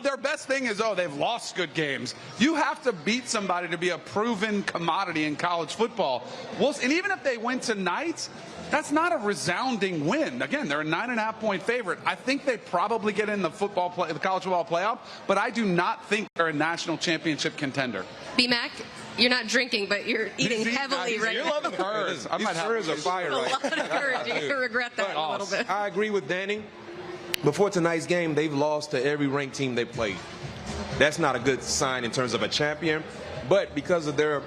Speaker 26: Their best thing is, they've lost good games. You have to beat somebody to be a proven commodity in college football. And even if they win tonight, that's not a resounding win. Again, they're a 9.5-point favorite. I think they probably get in the college football playoff, but I do not think they're a national championship contender.
Speaker 11: B-Mac, you're not drinking, but you're eating heavily right now.
Speaker 10: You're loving the courage. I might have a fire right.
Speaker 11: A lot of courage. You're going to regret that a little bit.
Speaker 10: I agree with Danny. Before tonight's game, they've lost to every ranked team they played. That's not a good sign in terms of a champion. But because of their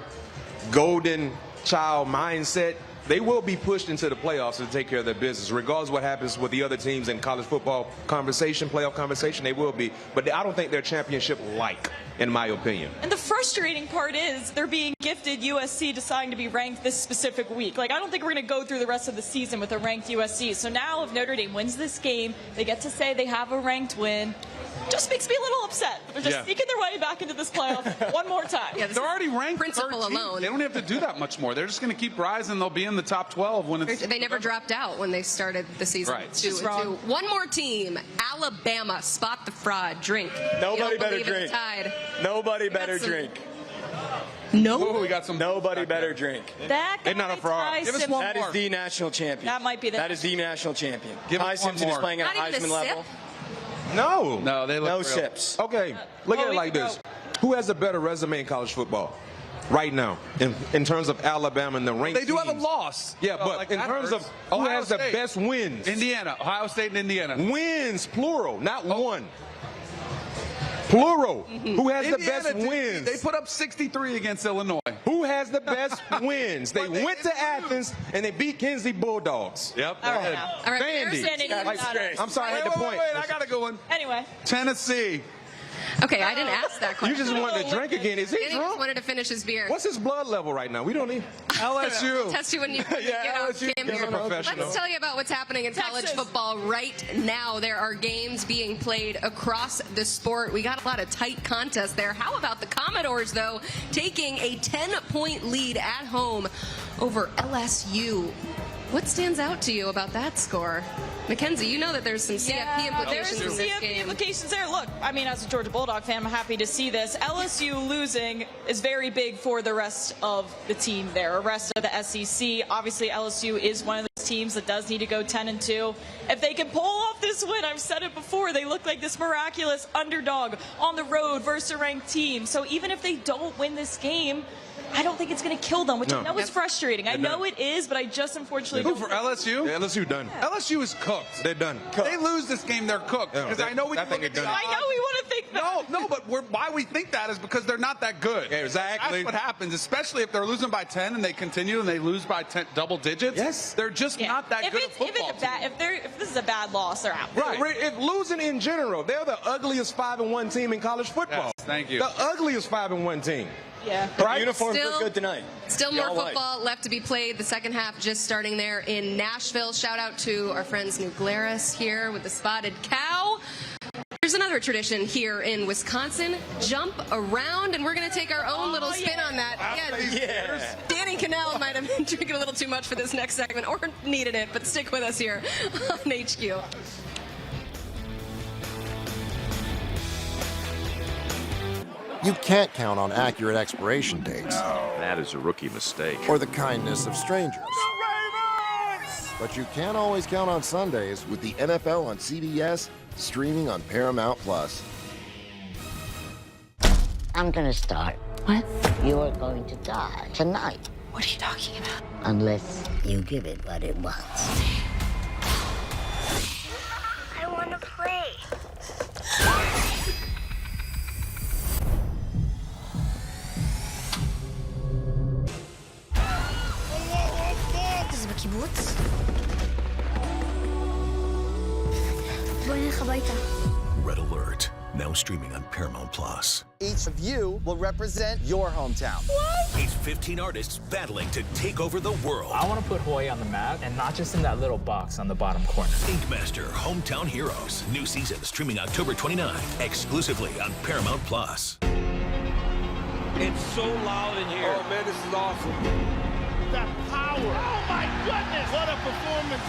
Speaker 10: golden child mindset, they will be pushed into the playoffs to take care of their business. Regardless of what happens with the other teams in college football conversation, playoff conversation, they will be. But I don't think they're championship-like, in my opinion.
Speaker 27: And the frustrating part is they're being gifted USC deciding to be ranked this specific week. Like, I don't think we're going to go through the rest of the season with a ranked USC. So now if Notre Dame wins this game, they get to say they have a ranked win. Just makes me a little upset. They're just sneaking their way back into this playoff one more time.
Speaker 26: They're already ranked
Speaker 11: principle
Speaker 26: 13th.
Speaker 11: alone.
Speaker 26: They don't have to do that much more. They're just going to keep rising. They'll be in the top 12 when it's...
Speaker 11: They never dropped out when they started the season.
Speaker 26: Right.
Speaker 11: 2-2. One more team, Alabama. Spot the fraud. Drink.
Speaker 2: Nobody better
Speaker 11: drink.
Speaker 2: drink. Nobody better drink.
Speaker 11: No.
Speaker 26: Ooh, we got some.
Speaker 2: Nobody better drink.
Speaker 27: That
Speaker 10: They're not a fraud.
Speaker 26: Give us one
Speaker 2: That
Speaker 26: more.
Speaker 2: is the national champion.
Speaker 27: That might be the.
Speaker 2: That is the national champion.
Speaker 26: Give
Speaker 2: Ty
Speaker 26: us one
Speaker 2: Simpson
Speaker 26: more.
Speaker 2: is playing at
Speaker 11: Not even a
Speaker 2: Heisman level.
Speaker 11: sip?
Speaker 10: No.
Speaker 26: They look
Speaker 2: No
Speaker 26: real.
Speaker 2: sips.
Speaker 10: Okay, look at it like this. Who has a better resume in college football right now in terms of Alabama and the ranked
Speaker 26: They do have a
Speaker 10: teams?
Speaker 26: loss.
Speaker 10: Yeah,
Speaker 26: So,
Speaker 10: but
Speaker 26: like,
Speaker 10: in
Speaker 26: that
Speaker 10: terms
Speaker 26: hurts.
Speaker 10: of who
Speaker 26: Ohio
Speaker 10: has the
Speaker 26: State.
Speaker 10: best wins?
Speaker 26: Indiana. Ohio State and Indiana.
Speaker 10: Wins, plural, not one. Plural. Who has the
Speaker 26: Indiana,
Speaker 10: best wins?
Speaker 26: They put up 63 against Illinois.
Speaker 10: Who has the best wins? They went to Athens and they beat Kenzie Bulldogs.
Speaker 26: Yep.
Speaker 27: All right, now.
Speaker 11: All right,
Speaker 10: Vandy.
Speaker 27: Standing
Speaker 10: I'm sorry, I had to point.
Speaker 26: Wait, I got to go in.
Speaker 27: Anyway.
Speaker 26: Tennessee.
Speaker 11: Okay, I didn't ask that question.
Speaker 10: You just wanted to drink again. Is he
Speaker 11: Danny just
Speaker 10: drunk?
Speaker 11: wanted to finish his beer.
Speaker 10: What's his blood level right now? We don't need
Speaker 26: LSU.
Speaker 11: Test you when you get off
Speaker 10: LSU
Speaker 11: Kim
Speaker 10: is a
Speaker 11: here.
Speaker 10: professional.
Speaker 11: Let's tell you about what's happening in college football right now. There are games being played across the sport. We got a lot of tight contests there. How about the Commodores, though, taking a 10-point lead at home over LSU? What stands out to you about that score? Mackenzie, you know that there's some CFP implications
Speaker 27: There's
Speaker 11: in
Speaker 27: some
Speaker 11: this
Speaker 27: CFP
Speaker 11: game.
Speaker 27: implications there. Look, I mean, as a Georgia Bulldog fan, I'm happy to see this. LSU losing is very big for the rest of the team there, the rest of the SEC. Obviously, LSU is one of those teams that does need to go 10-2. If they can pull off this win, I've said it before, they look like this miraculous underdog on the road versus a ranked team. So even if they don't win this game, I don't think it's going to kill them, which I know is frustrating. I know it is, but I just unfortunately
Speaker 26: Who,
Speaker 27: don't.
Speaker 26: for LSU?
Speaker 10: Yeah, LSU done.
Speaker 26: LSU is cooked.
Speaker 10: They're done.
Speaker 26: They lose this game, they're cooked. Because I know we can look at the odds.
Speaker 27: I know we want to think that.
Speaker 26: No, but why we think that is because they're not that good.
Speaker 10: Yeah, exactly.
Speaker 26: That's what happens, especially if they're losing by 10 and they continue and they lose by 10, double digits.
Speaker 10: Yes.
Speaker 26: They're just not that good at football.
Speaker 27: If this is a bad loss, they're out.
Speaker 10: Right. If losing in general, they're the ugliest 5-1 team in college football.
Speaker 26: Yes, thank you.
Speaker 10: The ugliest 5-1 team.
Speaker 27: Yeah.
Speaker 2: Right? Uniforms look good tonight.
Speaker 11: Still more
Speaker 2: Y'all
Speaker 11: football left to be played. The second half just starting there in Nashville. Shout out to our friends New Glarus here with the spotted cow. There's another tradition here in Wisconsin. Jump around, and we're going to take our own little spin on that. Yeah. Danny Cannell might have been drinking a little too much for this next segment or needed it, but stick with us here on HQ.
Speaker 9: You can't count on accurate expiration dates.
Speaker 12: That is a rookie mistake.
Speaker 9: Or the kindness of strangers. But you can always count on Sundays with the NFL on CBS, streaming on Paramount Plus.
Speaker 6: I'm gonna start. What? You're going to die tonight.
Speaker 11: What are you talking about?
Speaker 6: Unless you give it what it wants.
Speaker 13: I want to play.
Speaker 6: זה בקיבוץ? בואי נלך הביתה.
Speaker 3: Red Alert, now streaming on Paramount Plus.
Speaker 14: Each of you will represent your hometown.
Speaker 3: These 15 artists battling to take over the world.
Speaker 16: I want to put Hawaii on the map, and not just in that little box on the bottom corner.
Speaker 3: Inkmaster, Hometown Heroes. New season streaming October 29, exclusively on Paramount Plus.
Speaker 18: It's so loud in here. Oh, man, this is awesome.
Speaker 19: That power. Oh, my goodness. What a performance.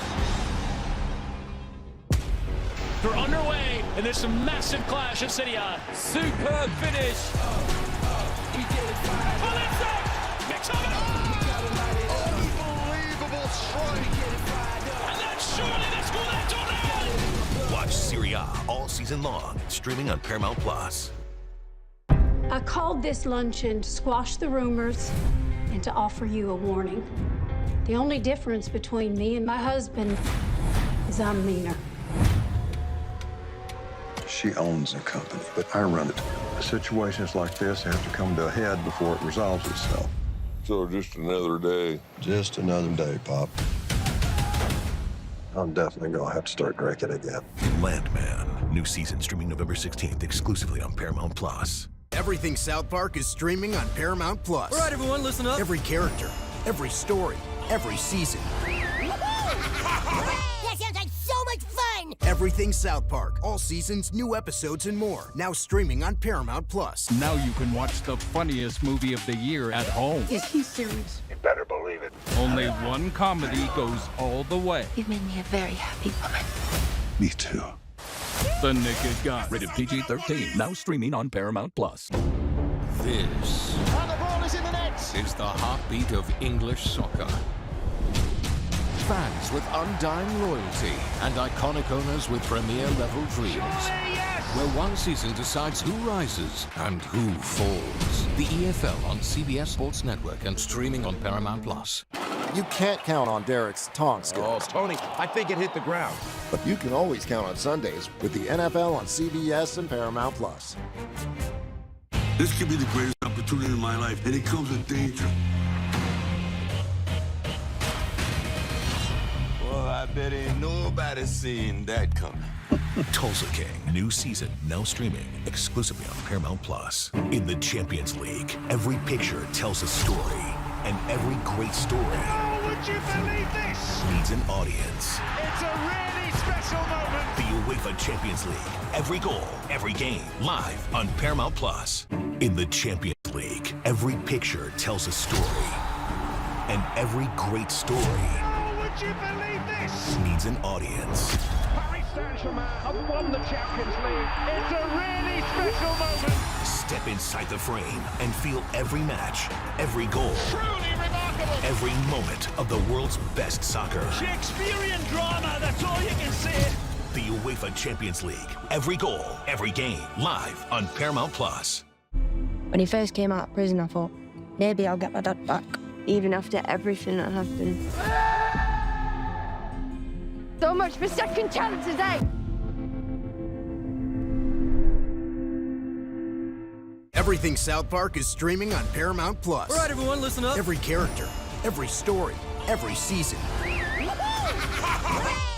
Speaker 19: They're underway, and there's a massive clash at City On. Superb finish.
Speaker 18: Unbelievable strike.
Speaker 19: And then surely they score that tornado.
Speaker 3: Watch Serie A all season long, streaming on Paramount Plus.
Speaker 20: I called this luncheon to squash the rumors and to offer you a warning. The only difference between me and my husband is I'm meaner.
Speaker 1: She owns the company, but I run it. Situations like this have to come to a head before it resolves itself.
Speaker 25: So just another day.
Speaker 1: Just another day, Pop. I'm definitely going to have to start drinking again.
Speaker 3: Landman. New season streaming November 16th exclusively on Paramount Plus.
Speaker 4: Everything South Park is streaming on Paramount Plus.
Speaker 7: All right, everyone, listen up.
Speaker 4: Every character, every story, every season.
Speaker 13: That sounds like so much fun!
Speaker 4: Everything South Park. All seasons, new episodes, and more. Now streaming on Paramount Plus.
Speaker 8: Now you can watch the funniest movie of the year at home.
Speaker 13: Is he serious?
Speaker 1: You better believe it.
Speaker 8: Only one comedy goes all the way.
Speaker 13: You made me a very happy woman.
Speaker 1: Me too.
Speaker 8: The Naked Gun. Rated PG-13. Now streaming on Paramount Plus.
Speaker 15: This
Speaker 18: And the ball is in the net.
Speaker 15: is the heartbeat of English soccer. Fans with undying loyalty and iconic owners with premier-level dreams. Where one season decides who rises and who falls. The EFL on CBS Sports Network and streaming on Paramount Plus.
Speaker 9: You can't count on Derek's tong skills.
Speaker 10: Oh, Tony, I think it hit the ground.
Speaker 9: But you can always count on Sundays with the NFL on CBS and Paramount Plus.
Speaker 25: This could be the greatest opportunity in my life, and it comes with danger.
Speaker 23: Well, I bet ain't nobody seen that coming.
Speaker 3: Tulsa King. New season now streaming exclusively on Paramount Plus. In the Champions League, every picture tells a story, and every great story
Speaker 18: Would you believe this?
Speaker 3: needs an audience.
Speaker 18: It's a really special moment.
Speaker 3: The UEFA Champions League. Every goal, every game, live on Paramount Plus. In the Champions League, every picture tells a story, and every great story
Speaker 18: Would you believe this?
Speaker 3: needs an audience.
Speaker 18: Paris Saint-Germain have won the Champions League. It's a really special moment.
Speaker 3: Step inside the frame and feel every match, every goal,
Speaker 18: Truly remarkable.
Speaker 3: every moment of the world's best soccer.
Speaker 18: Shakespearean drama, that's all you can say.
Speaker 3: The UEFA Champions League. Every goal, every game, live on Paramount Plus.
Speaker 24: When he first came out of prison, I thought, maybe I'll get my dad back, even after everything that happened. So much for second chances, eh?
Speaker 4: Everything South Park is streaming on Paramount Plus.
Speaker 7: All right, everyone, listen up.
Speaker 4: Every character, every story, every season.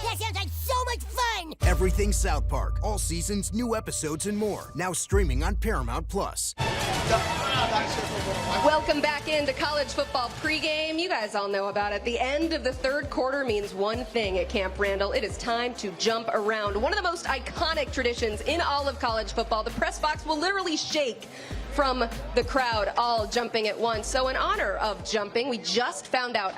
Speaker 13: That sounds like so much fun!
Speaker 4: Everything South Park. All seasons, new episodes, and more. Now streaming on Paramount Plus.
Speaker 11: Welcome back into college football pregame. You guys all know about it. The end of the third quarter means one thing at Camp Randall. It is time to jump around. One of the most iconic traditions in all of college football. The press box will literally shake from the crowd all jumping at once. So in honor of jumping, we just found out,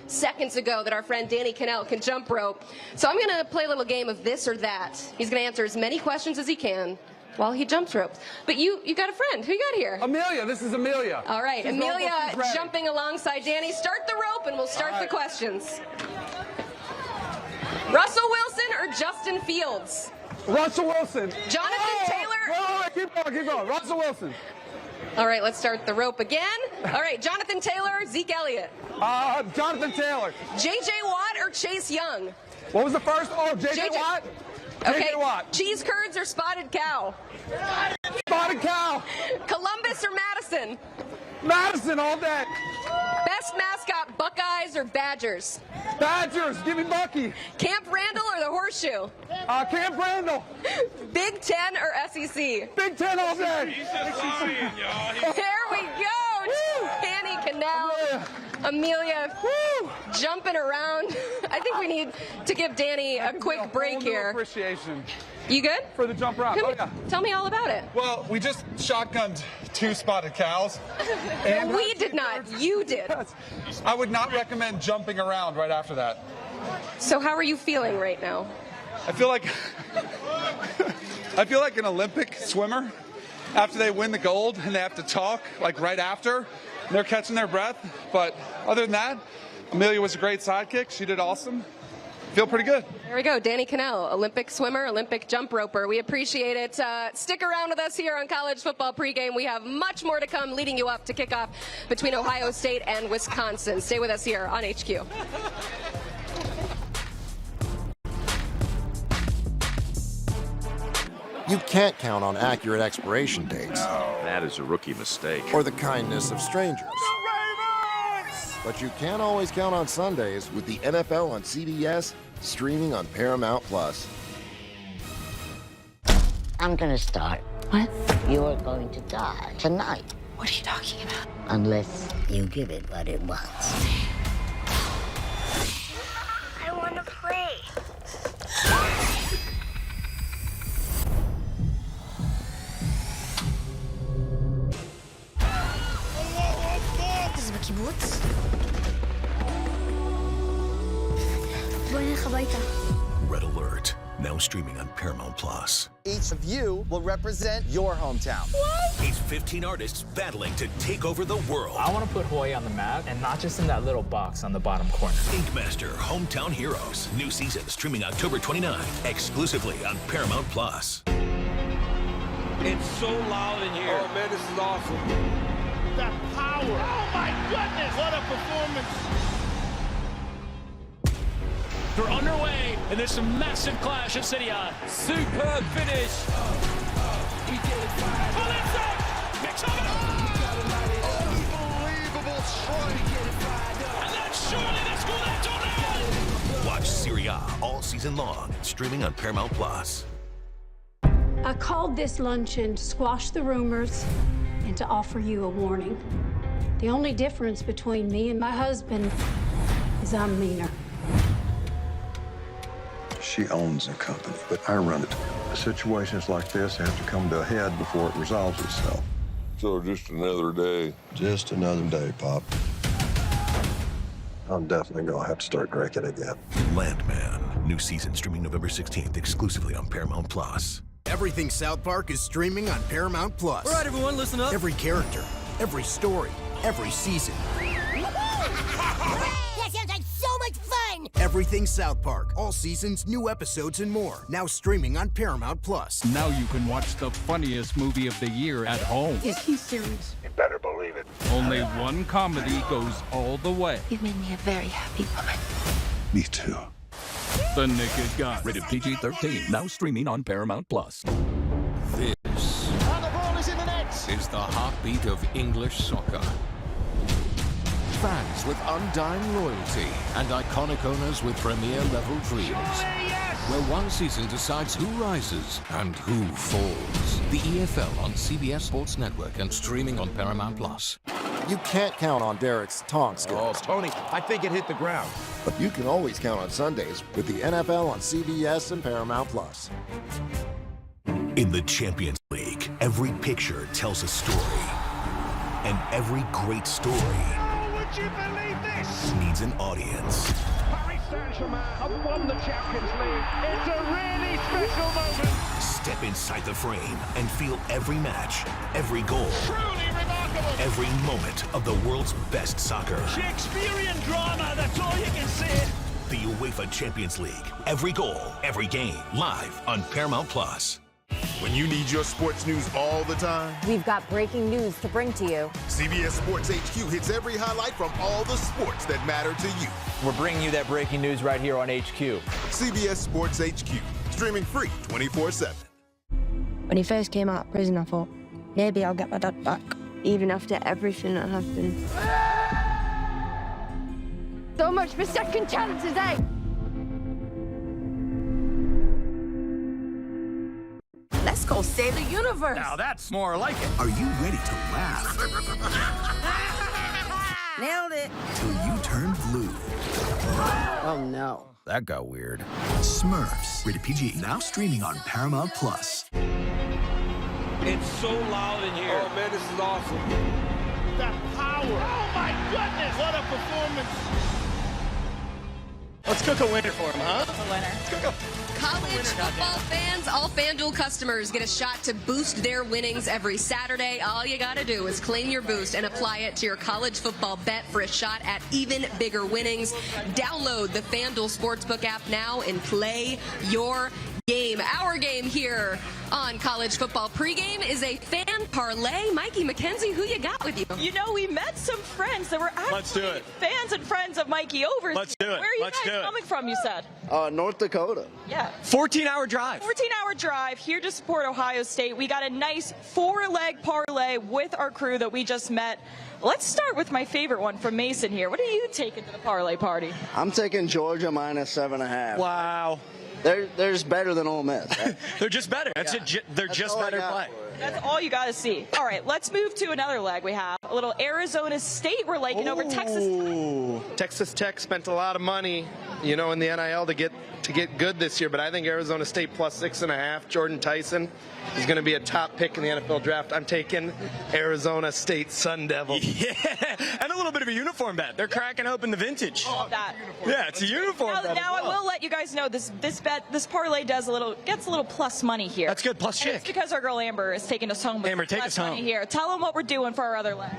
Speaker 11: seconds ago, that our friend Danny Cannell can jump rope. So I'm going to play a little game of this or that. He's going to answer as many questions as he can while he jumps ropes. But you got a friend. Who you got here?
Speaker 26: Amelia, this is Amelia.
Speaker 11: All right,
Speaker 26: She's
Speaker 11: Amelia
Speaker 26: ready.
Speaker 11: jumping alongside Danny. Start the rope and we'll start the questions. Russell Wilson or Justin Fields?
Speaker 26: Russell Wilson.
Speaker 11: Jonathan Taylor?
Speaker 26: Wait, keep going. Russell Wilson.
Speaker 11: All right, let's start the rope again. All right, Jonathan Taylor, Zeke Elliott.
Speaker 26: Jonathan Taylor.
Speaker 11: J.J. Watt or Chase Young?
Speaker 26: What was the first? Oh, J.J. Watt.
Speaker 11: Okay,
Speaker 26: J.J. Watt.
Speaker 11: Cheese curds or spotted cow?
Speaker 26: Spotted cow.
Speaker 11: Columbus or Madison?
Speaker 26: Madison all day.
Speaker 11: Best mascot, Buckeyes or Badgers?
Speaker 26: Badgers. Give me Bucky.
Speaker 11: Camp Randall or the Horseshoe?
Speaker 26: Camp Randall.
Speaker 11: Big Ten or SEC?
Speaker 26: Big Ten all day.
Speaker 11: There we go. Danny Cannell. Amelia, jumping around. I think we need to give Danny a quick break here.
Speaker 26: Appreciation.
Speaker 11: You good?
Speaker 26: For the jump around.
Speaker 11: Tell me all about it.
Speaker 26: Well, we just shotgunned 2 spotted cows.
Speaker 11: And we did not. You did.
Speaker 26: I would not recommend jumping around right after that.
Speaker 11: So how are you feeling right now?
Speaker 26: I feel like an Olympic swimmer after they win the gold and they have to talk like right after. And they're catching their breath. But other than that, Amelia was a great sidekick. She did awesome. Feel pretty good.
Speaker 11: There we go. Danny Cannell, Olympic swimmer, Olympic jump roper. We appreciate it. Stick around with us here on College Football Pregame. We have much more to come leading you up to kickoff between Ohio State and Wisconsin. Stay with us here on HQ.
Speaker 9: You can't count on accurate expiration dates.
Speaker 12: That is a rookie mistake.
Speaker 9: Or the kindness of strangers. But you can't always count on Sundays with the NFL on CBS, streaming on Paramount Plus.
Speaker 6: I'm gonna start.
Speaker 24: What?
Speaker 6: You're going to die tonight.
Speaker 24: What are you talking about?
Speaker 6: Unless you give it what it wants.
Speaker 13: I want to play.
Speaker 2: بكيبوت بوينك بيتا.
Speaker 3: Red Alert, now streaming on Paramount Plus.
Speaker 14: Each of you will represent your hometown.
Speaker 3: These 15 artists battling to take over the world.
Speaker 16: I want to put Hawaii on the map, and not just in that little box on the bottom corner.
Speaker 3: Ink Master Hometown Heroes. New season streaming October 29, exclusively on Paramount Plus.
Speaker 18: It's so loud in here. Oh, man, this is awesome. That power. Oh, my goodness. What a performance.
Speaker 19: They're underway, and there's some massive clash at City On. Superb finish. Picks up it.
Speaker 18: Unbelievable strike.
Speaker 19: And that's surely the Scudetto now.
Speaker 3: Watch Serie A all season long, streaming on Paramount Plus.
Speaker 20: I called this luncheon to squash the rumors and to offer you a warning. The only difference between me and my husband is I'm meaner.
Speaker 1: She owns a company, but I run it. Situations like this have to come to a head before it resolves itself.
Speaker 25: So just another day.
Speaker 1: Just another day, Pop. I'm definitely gonna have to start drinking again.
Speaker 3: Landman, new season streaming November 16th, exclusively on Paramount Plus.
Speaker 4: Everything South Park is streaming on Paramount Plus.
Speaker 14: All right, everyone, listen up.
Speaker 4: Every character, every story, every season.
Speaker 13: That sounds like so much fun!
Speaker 4: Everything South Park. All seasons, new episodes, and more. Now streaming on Paramount Plus.
Speaker 8: Now you can watch the funniest movie of the year at home.
Speaker 13: Is he serious?
Speaker 1: You better believe it.
Speaker 8: Only one comedy goes all the way.
Speaker 13: You've made me a very happy woman.
Speaker 1: Me too.
Speaker 8: The Naked Gun. Rated PG-13. Now streaming on Paramount Plus.
Speaker 15: This
Speaker 18: And the ball is in the net.
Speaker 15: is the heartbeat of English soccer. Fans with undying loyalty and iconic owners with premier-level dreams. Where one season decides who rises and who falls. The EFL on CBS Sports Network and streaming on Paramount Plus.
Speaker 9: You can't count on Derek's taunt skills.
Speaker 18: Oh, Tony, I think it hit the ground.
Speaker 9: But you can always count on Sundays with the NFL on CBS and Paramount Plus.
Speaker 3: In the Champions League, every picture tells a story. And every great story
Speaker 18: Would you believe this?
Speaker 3: needs an audience.
Speaker 18: Paris Saint-Germain have won the Champions League. It's a really special moment.
Speaker 3: Step inside the frame and feel every match, every goal,
Speaker 18: Truly remarkable.
Speaker 3: every moment of the world's best soccer.
Speaker 18: Shakespearean drama, that's all you can see.
Speaker 3: The UEFA Champions League. Every goal, every game, live on Paramount Plus.
Speaker 5: When you need your sports news all the time,
Speaker 7: we've got breaking news to bring to you.
Speaker 5: CBS Sports HQ hits every highlight from all the sports that matter to you.
Speaker 14: We're bringing you that breaking news right here on HQ.
Speaker 5: CBS Sports HQ, streaming free 24/7.
Speaker 24: When he first came out of prison, I thought, maybe I'll get my dad back, even after everything that happened. So much for second chances, eh?
Speaker 7: Let's go save the universe.
Speaker 18: Now that's more like it.
Speaker 3: Are you ready to laugh
Speaker 7: Nailed it.
Speaker 3: till you turn blue?
Speaker 7: Oh, no.
Speaker 3: That got weird. Smurfs. Rated PG. Now streaming on Paramount Plus.
Speaker 18: It's so loud in here. Oh, man, this is awesome. That power. Oh, my goodness. What a performance.
Speaker 14: Let's cook a winner for him, huh?
Speaker 7: A winner.
Speaker 14: Let's cook a...
Speaker 11: College football fans, all FanDuel customers get a shot to boost their winnings every Saturday. All you got to do is claim your boost and apply it to your college football bet for a shot at even bigger winnings. Download the FanDuel Sportsbook app now and play your game. Our game here on College Football Pregame is a fan parlay. Mikey McKenzie, who you got with you?
Speaker 2: You know, we met some friends that were actually fans and friends of Mikey over.
Speaker 14: Let's do it.
Speaker 2: Where are you guys coming from, you said?
Speaker 10: North Dakota.
Speaker 2: Yeah.
Speaker 14: 14-hour drive.
Speaker 2: 14-hour drive here to support Ohio State. We got a nice 4-leg parlay with our crew that we just met. Let's start with my favorite one from Mason here. What are you taking to the parlay party?
Speaker 10: I'm taking Georgia minus 7.5.
Speaker 14: Wow.
Speaker 10: There's better than Ole Miss.
Speaker 14: They're just better. They're just better play.
Speaker 2: That's all you got to see. All right, let's move to another leg. We have a little Arizona State. We're liking over Texas Tech.
Speaker 17: Texas Tech spent a lot of money, you know, in the NIL to get good this year, but I think Arizona State plus 6.5. Jordan Tyson is going to be a top pick in the NFL draft. I'm taking Arizona State Sun Devils.
Speaker 14: Yeah, and a little bit of a uniform bet. They're cracking open the vintage.
Speaker 2: Love that.
Speaker 14: Yeah, it's a uniform bet.
Speaker 2: Now I will let you guys know this parlay gets a little plus money here.
Speaker 14: That's good, plus chick.
Speaker 2: It's because our girl Amber is taking us home with
Speaker 14: Amber, take us home
Speaker 2: money here. Tell them what we're doing for our other leg.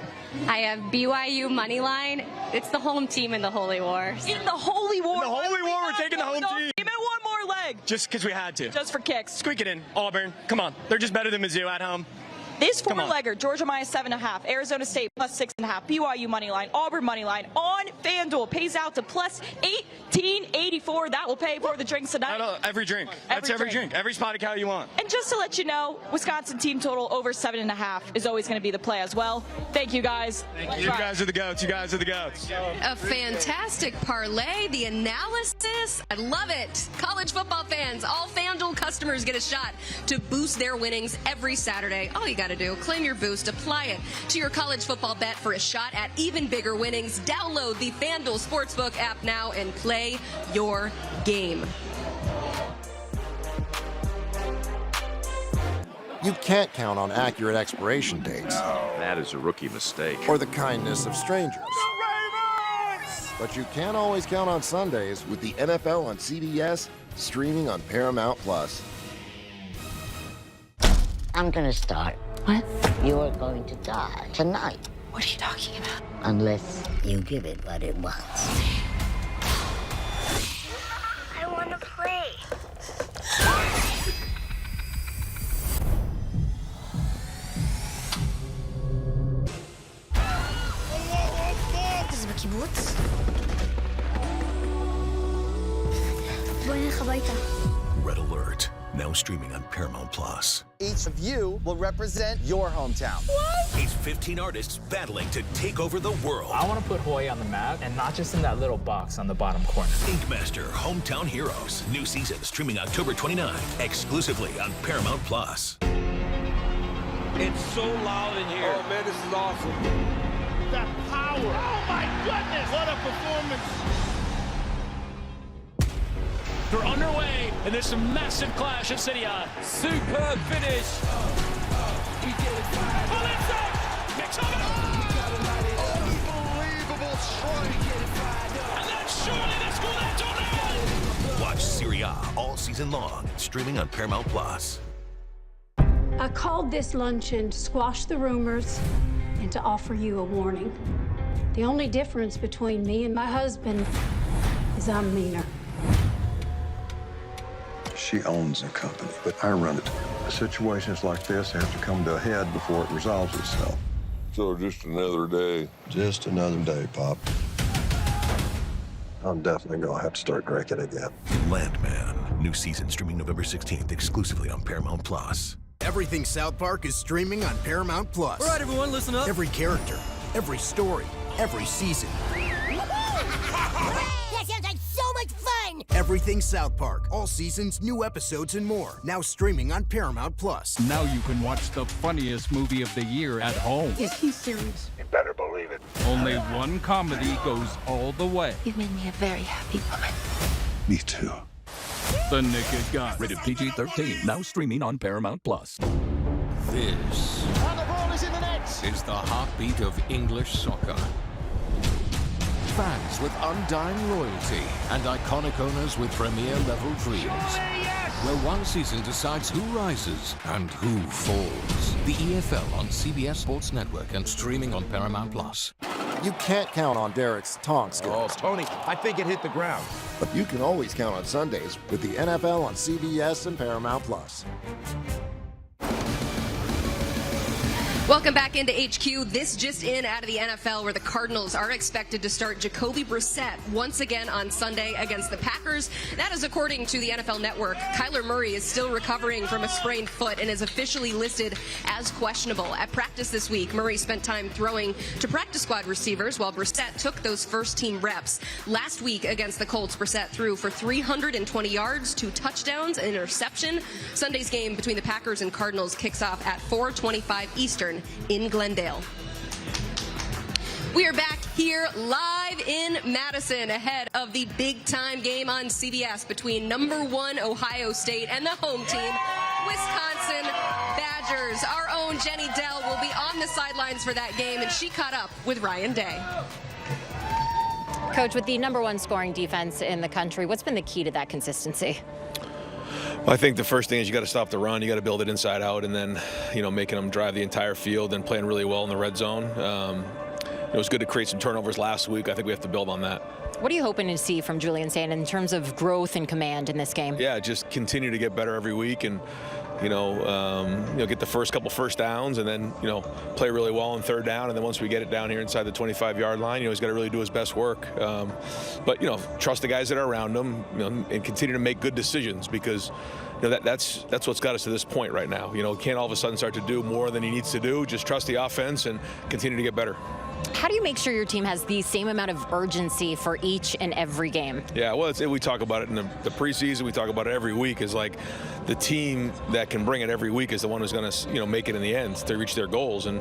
Speaker 11: I have BYU money line. It's the home team in the Holy War.
Speaker 2: In the Holy War.
Speaker 14: In the Holy War, we're taking the home team.
Speaker 2: Give it one more leg.
Speaker 14: Just because we had to.
Speaker 2: Just for kicks.
Speaker 14: Squeak it in. Auburn. Come on. They're just better than Mizzou at home.
Speaker 2: This 4-legger, Georgia minus 7.5, Arizona State plus 6.5, BYU money line, Auburn money line on FanDuel pays out to plus 1884. That will pay for the drinks tonight.
Speaker 14: No, every drink. That's every drink. Every spotted cow you want.
Speaker 2: And just to let you know, Wisconsin team total over 7.5 is always going to be the play as well. Thank you guys.
Speaker 14: Thank you. You guys are the goats. You guys are the goats.
Speaker 11: A fantastic parlay. The analysis, I love it. College football fans, all FanDuel customers get a shot to boost their winnings every Saturday. All you got to do, claim your boost, apply it to your college football bet for a shot at even bigger winnings. Download the FanDuel Sportsbook app now and play your game.
Speaker 9: You can't count on accurate expiration dates.
Speaker 12: That is a rookie mistake.
Speaker 9: Or the kindness of strangers. But you can always count on Sundays with the NFL on CBS, streaming on Paramount Plus.
Speaker 6: I'm gonna start.
Speaker 7: What?
Speaker 6: You're going to die tonight.
Speaker 7: What are you talking about?
Speaker 6: Unless you give it what it wants.
Speaker 13: I want to play. זה בקיבוץ? בוא נלך הביתה.
Speaker 3: Red Alert, now streaming on Paramount Plus.
Speaker 14: Each of you will represent your hometown.
Speaker 3: What? It's 15 artists battling to take over the world.
Speaker 16: I want to put Hawaii on the map, and not just in that little box on the bottom corner.
Speaker 3: Inkmaster, Hometown Heroes. New season streaming October 29th, exclusively on Paramount Plus.
Speaker 18: It's so loud in here. Oh, man, this is awesome. That power. Oh, my goodness. What a performance.
Speaker 19: They're underway, and there's some massive clash at City On. Superb finish. Oh, that's it. Picks up.
Speaker 18: Unbelievable strike.
Speaker 19: And then surely they score that touchdown.
Speaker 3: Watch Serie A all season long, streaming on Paramount Plus.
Speaker 20: I called this luncheon to squash the rumors and to offer you a warning. The only difference between me and my husband is I'm meaner.
Speaker 1: She owns the company, but I run it. Situations like this have to come to a head before it resolves itself.
Speaker 25: So just another day.
Speaker 1: Just another day, Pop. I'm definitely gonna have to start drinking again.
Speaker 3: Landman, new season streaming November 16th, exclusively on Paramount Plus.
Speaker 4: Everything South Park is streaming on Paramount Plus.
Speaker 14: All right, everyone, listen up.
Speaker 4: Every character, every story, every season.
Speaker 13: That sounds like so much fun!
Speaker 4: Everything South Park, all seasons, new episodes, and more. Now streaming on Paramount Plus.
Speaker 8: Now you can watch the funniest movie of the year at home.
Speaker 7: Is he serious?
Speaker 25: You better believe it.
Speaker 8: Only one comedy goes all the way.
Speaker 7: You've made me a very happy woman.
Speaker 1: Me too.
Speaker 8: The Naked Gun. Rated PG-13. Now streaming on Paramount Plus.
Speaker 15: This
Speaker 18: And the ball is in the net.
Speaker 15: is the heartbeat of English soccer. Fans with undying loyalty and iconic owners with premier-level dreams. Where one season decides who rises and who falls. The EFL on CBS Sports Network and streaming on Paramount Plus.
Speaker 9: You can't count on Derek's taunt skills.
Speaker 21: Oh, Tony, I think it hit the ground.
Speaker 9: But you can always count on Sundays with the NFL on CBS and Paramount Plus.
Speaker 11: Welcome back into HQ. This just in out of the NFL, where the Cardinals are expected to start Jacoby Brissett once again on Sunday against the Packers. That is according to the NFL Network. Kyler Murray is still recovering from a sprained foot and is officially listed as questionable. At practice this week, Murray spent time throwing to practice squad receivers while Brissett took those first-team reps. Last week against the Colts, Brissett threw for 320 yards, 2 touchdowns, an interception. Sunday's game between the Packers and Cardinals kicks off at 4:25 Eastern in Glendale. We are back here live in Madison ahead of the big-time game on CBS between #1 Ohio State and the home team, Wisconsin Badgers. Our own Jenny Dell will be on the sidelines for that game, and she caught up with Ryan Day.
Speaker 5: Coach, with the #1 scoring defense in the country, what's been the key to that consistency?
Speaker 21: I think the first thing is you got to stop the run. You got to build it inside out, and then, making them drive the entire field and playing really well in the red zone. It was good to create some turnovers last week. I think we have to build on that.
Speaker 5: What are you hoping to see from Julian Sand in terms of growth and command in this game?
Speaker 21: Yeah, just continue to get better every week, and get the first couple first downs, and then play really well on third down, and then once we get it down here inside the 25-yard line, he's got to really do his best work. But trust the guys that are around him, and continue to make good decisions, because that's what's got us to this point right now. Can't all of a sudden start to do more than he needs to do. Just trust the offense and continue to get better.
Speaker 5: How do you make sure your team has the same amount of urgency for each and every game?
Speaker 21: Yeah, well, we talk about it in the preseason. We talk about it every week. Is like the team that can bring it every week is the one who's going to make it in the end to reach their goals. And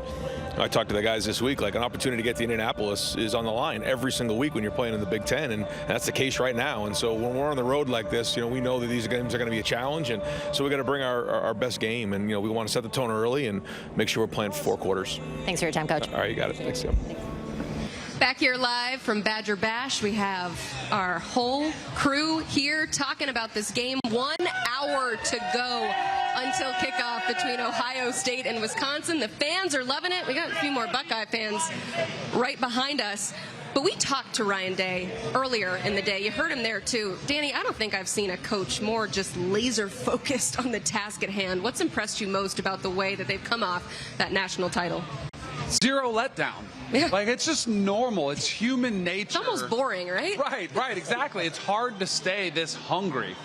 Speaker 21: I talked to the guys this week, like an opportunity to get to Indianapolis is on the line every single week when you're playing in the Big Ten, and that's the case right now. And so when we're on the road like this, we know that these games are going to be a challenge, and so we got to bring our best game, and we want to set the tone early and make sure we're playing 4 quarters.
Speaker 5: Thanks for your time, Coach.
Speaker 21: All right, you got it. Thanks, Tim.
Speaker 11: Back here live from Badger Bash, we have our whole crew here talking about this game. 1 hour to go until kickoff between Ohio State and Wisconsin. The fans are loving it. We got a few more Buckeye fans right behind us. But we talked to Ryan Day earlier in the day. You heard him there, too. Danny, I don't think I've seen a coach more just laser-focused on the task at hand. What's impressed you most about the way that they've come off that national title?
Speaker 22: Zero letdown.
Speaker 11: Yeah.
Speaker 22: Like, it's just normal. It's human nature.
Speaker 11: It's almost boring, right?
Speaker 22: Right, exactly. It's hard to stay this hungry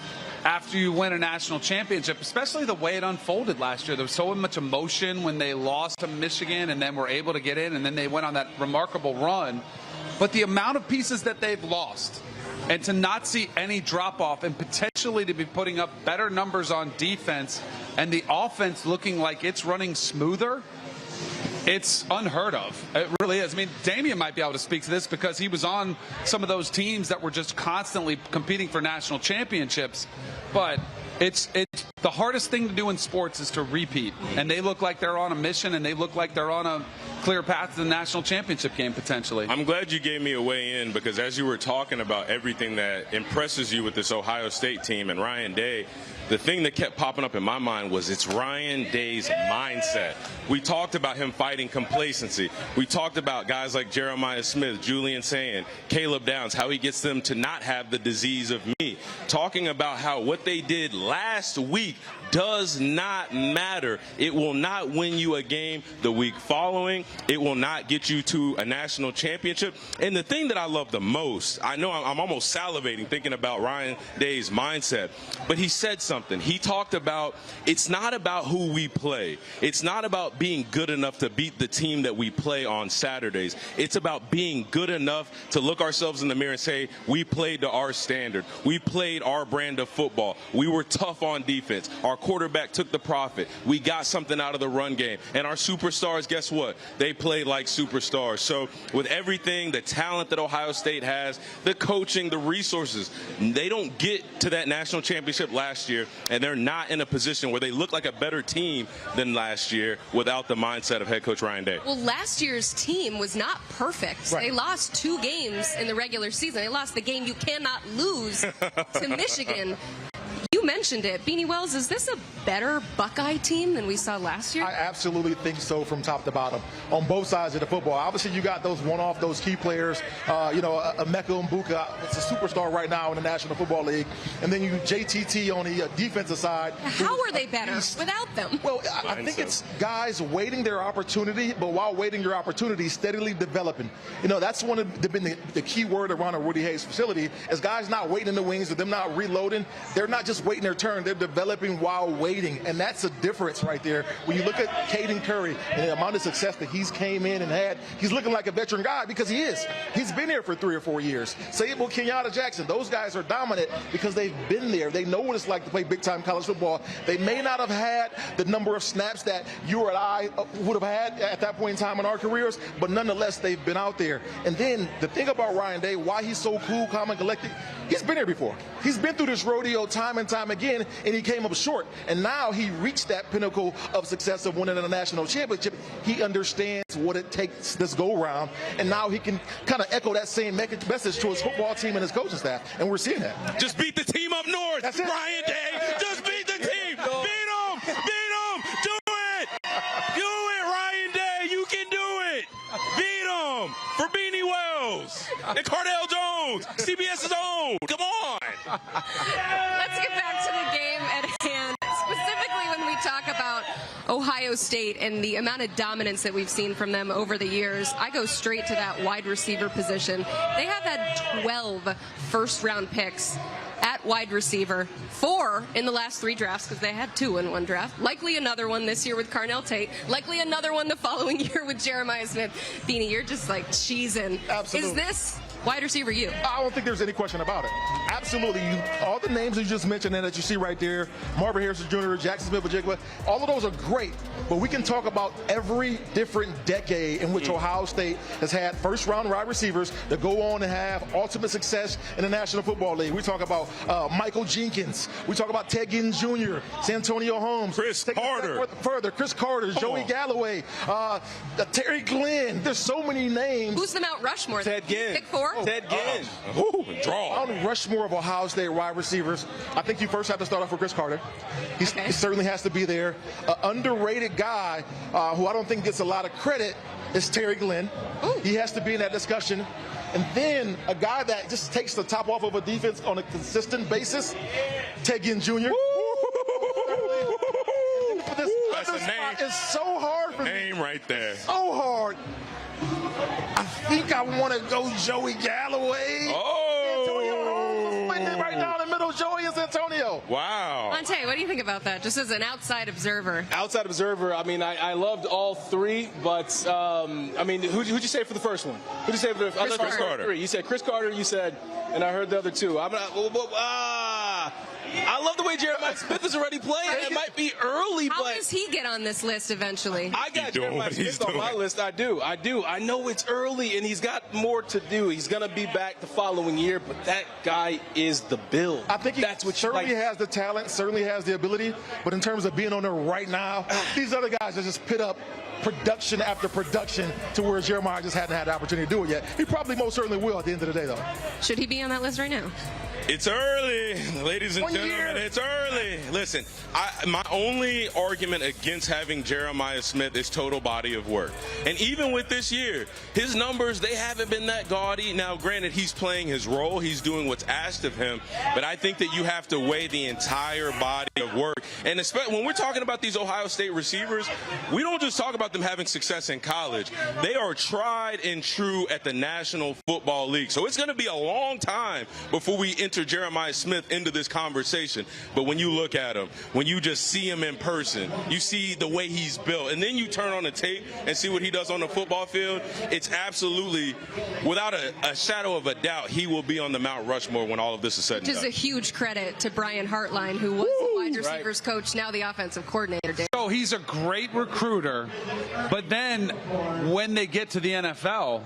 Speaker 22: after you win a national championship, especially the way it unfolded last year. There was so much emotion when they lost to Michigan and then were able to get in, and then they went on that remarkable run. But the amount of pieces that they've lost, and to not see any drop-off, and potentially to be putting up better numbers on defense, and the offense looking like it's running smoother, it's unheard of. It really is. I mean, Damian might be able to speak to this because he was on some of those teams that were just constantly competing for national championships. But it's the hardest thing to do in sports is to repeat. And they look like they're on a mission, and they look like they're on a clear path to the national championship game potentially.
Speaker 23: I'm glad you gave me a way in, because as you were talking about everything that impresses you with this Ohio State team and Ryan Day, the thing that kept popping up in my mind was it's Ryan Day's mindset. We talked about him fighting complacency. We talked about guys like Jeremiah Smith, Julian Sand, Caleb Downs, how he gets them to not have the disease of me. Talking about how what they did last week does not matter. It will not win you a game the week following. It will not get you to a national championship. And the thing that I love the most, I know I'm almost salivating thinking about Ryan Day's mindset, but he said something. He talked about it's not about who we play. It's not about being good enough to beat the team that we play on Saturdays. It's about being good enough to look ourselves in the mirror and say, we played to our standard. We played our brand of football. We were tough on defense. Our quarterback took the profit. We got something out of the run game. And our superstars, guess what? They played like superstars. So with everything, the talent that Ohio State has, the coaching, the resources, they don't get to that national championship last year, and they're not in a position where they look like a better team than last year without the mindset of head coach Ryan Day.
Speaker 11: Well, last year's team was not perfect. Right. They lost 2 games in the regular season. They lost the game you cannot lose to Michigan. You You mentioned it. Beanie Wells, is this a better Buckeye team than we saw last year?
Speaker 2: I absolutely think so from top to bottom on both sides of the football. Obviously, you got those one-off, those key players. Emeka Mbuka is a superstar right now in the National Football League. And then you JTT on the defensive side.
Speaker 11: How are they better without them?
Speaker 2: Well, I think it's guys waiting their opportunity, but while waiting your opportunity, steadily developing. That's one of the key word around a Woody Hayes facility is guys not waiting in the wings or them not reloading. They're not just waiting their turn. They're developing while waiting. And that's a difference right there. When you look at Caden Curry and the amount of success that he's came in and had, he's looking like a veteran guy because he is. He's been here for 3 or 4 years. Same with Kenyatta Jackson. Those guys are dominant because they've been there. They know what it's like to play big-time college football. They may not have had the number of snaps that you or I would have had at that point in time in our careers, but nonetheless, they've been out there. And then the thing about Ryan Day, why he's so cool, calm, and collected, he's been here before. He's been through this rodeo time and time again, and he came up short. And now he reached that pinnacle of success of winning a national championship. He understands what it takes this go-round, and now he can kind of echo that same message to his football team and his coaching staff, and we're seeing that.
Speaker 23: Just beat the team up north.
Speaker 2: That's it.
Speaker 23: Ryan Day. Just beat the team. Beat them. Beat them. Do it. Do it, Ryan Day. You can do it. Beat them for Beanie Wells and Cardell Jones, CBS's own. Come on.
Speaker 11: Let's get back to the game at hand. Specifically when we talk about Ohio State and the amount of dominance that we've seen from them over the years, I go straight to that wide receiver position. They have had 12 first-round picks at wide receiver, 4 in the last 3 drafts because they had 2 in one draft. Likely another one this year with Carnell Tate. Likely another one the following year with Jeremiah Smith. Beanie, you're just like cheesing.
Speaker 2: Absolutely.
Speaker 11: Is this wide receiver you?
Speaker 2: I don't think there's any question about it. Absolutely. All the names you just mentioned and that you see right there, Marvin Harrison Jr., Jackson Smith-Njigba, all of those are great. But we can talk about every different decade in which Ohio State has had first-round wide receivers that go on to have ultimate success in the National Football League. We talk about Michael Jenkins. We talk about Ted Ginn Jr., Santonio Holmes.
Speaker 23: Chris Carter.
Speaker 2: Chris Carter, Joey Galloway, Terry Glenn. There's so many names.
Speaker 11: Who's the Mount Rushmore?
Speaker 14: Ted Ginn.
Speaker 11: Pick 4?
Speaker 14: Ted Ginn.
Speaker 23: Draw.
Speaker 2: Mount Rushmore of Ohio State wide receivers. I think you first have to start off with Chris Carter. He certainly has to be there. Underrated guy who I don't think gets a lot of credit is Terry Glenn.
Speaker 11: Ooh.
Speaker 2: He has to be in that discussion. And then a guy that just takes the top off of a defense on a consistent basis, Ted Ginn Jr.
Speaker 23: That's a name.
Speaker 2: It's so hard for me.
Speaker 23: Name right there.
Speaker 2: So hard. I think I want to go Joey Galloway. Antonio Holmes right down the middle, Joey and Antonio.
Speaker 23: Wow.
Speaker 11: Montee, what do you think about that, just as an outside observer?
Speaker 14: Outside observer, I mean, I loved all 3, but, I mean, who'd you say for the first one? Who'd you say for the first one?
Speaker 23: Chris Carter.
Speaker 14: 3. You said Chris Carter, you said, and I heard the other 2. I love the way Jeremiah Smith is already playing. It might be early,
Speaker 11: How
Speaker 14: but
Speaker 11: does he get on this list eventually?
Speaker 14: I got Jeremiah Smith on my list. I do. I know it's early, and he's got more to do. He's going to be back the following year, but that guy is the build.
Speaker 2: I think
Speaker 14: that's what
Speaker 2: certainly has the talent, certainly has the ability, but in terms of being on there right now, these other guys that just pit up production after production to where Jeremiah just hadn't had the opportunity to do it yet. He probably most certainly will at the end of the day, though.
Speaker 11: Should he be on that list right now?
Speaker 23: It's early, ladies and gentlemen. It's early. Listen, my only argument against having Jeremiah Smith is total body of work. And even with this year, his numbers, they haven't been that gaudy. Now, granted, he's playing his role. He's doing what's asked of him. But I think that you have to weigh the entire body of work. And especially when we're talking about these Ohio State receivers, we don't just talk about them having success in college. They are tried and true at the National Football League. So it's going to be a long time before we enter Jeremiah Smith into this conversation. But when you look at him, when you just see him in person, you see the way he's built, and then you turn on the tape and see what he does on the football field, it's absolutely, without a shadow of a doubt, he will be on the Mount Rushmore when all of this is said and done.
Speaker 11: Which is a huge credit to Brian Hartline, who was the wide receivers coach, now the offensive coordinator.
Speaker 22: So he's a great recruiter, but then when they get to the NFL,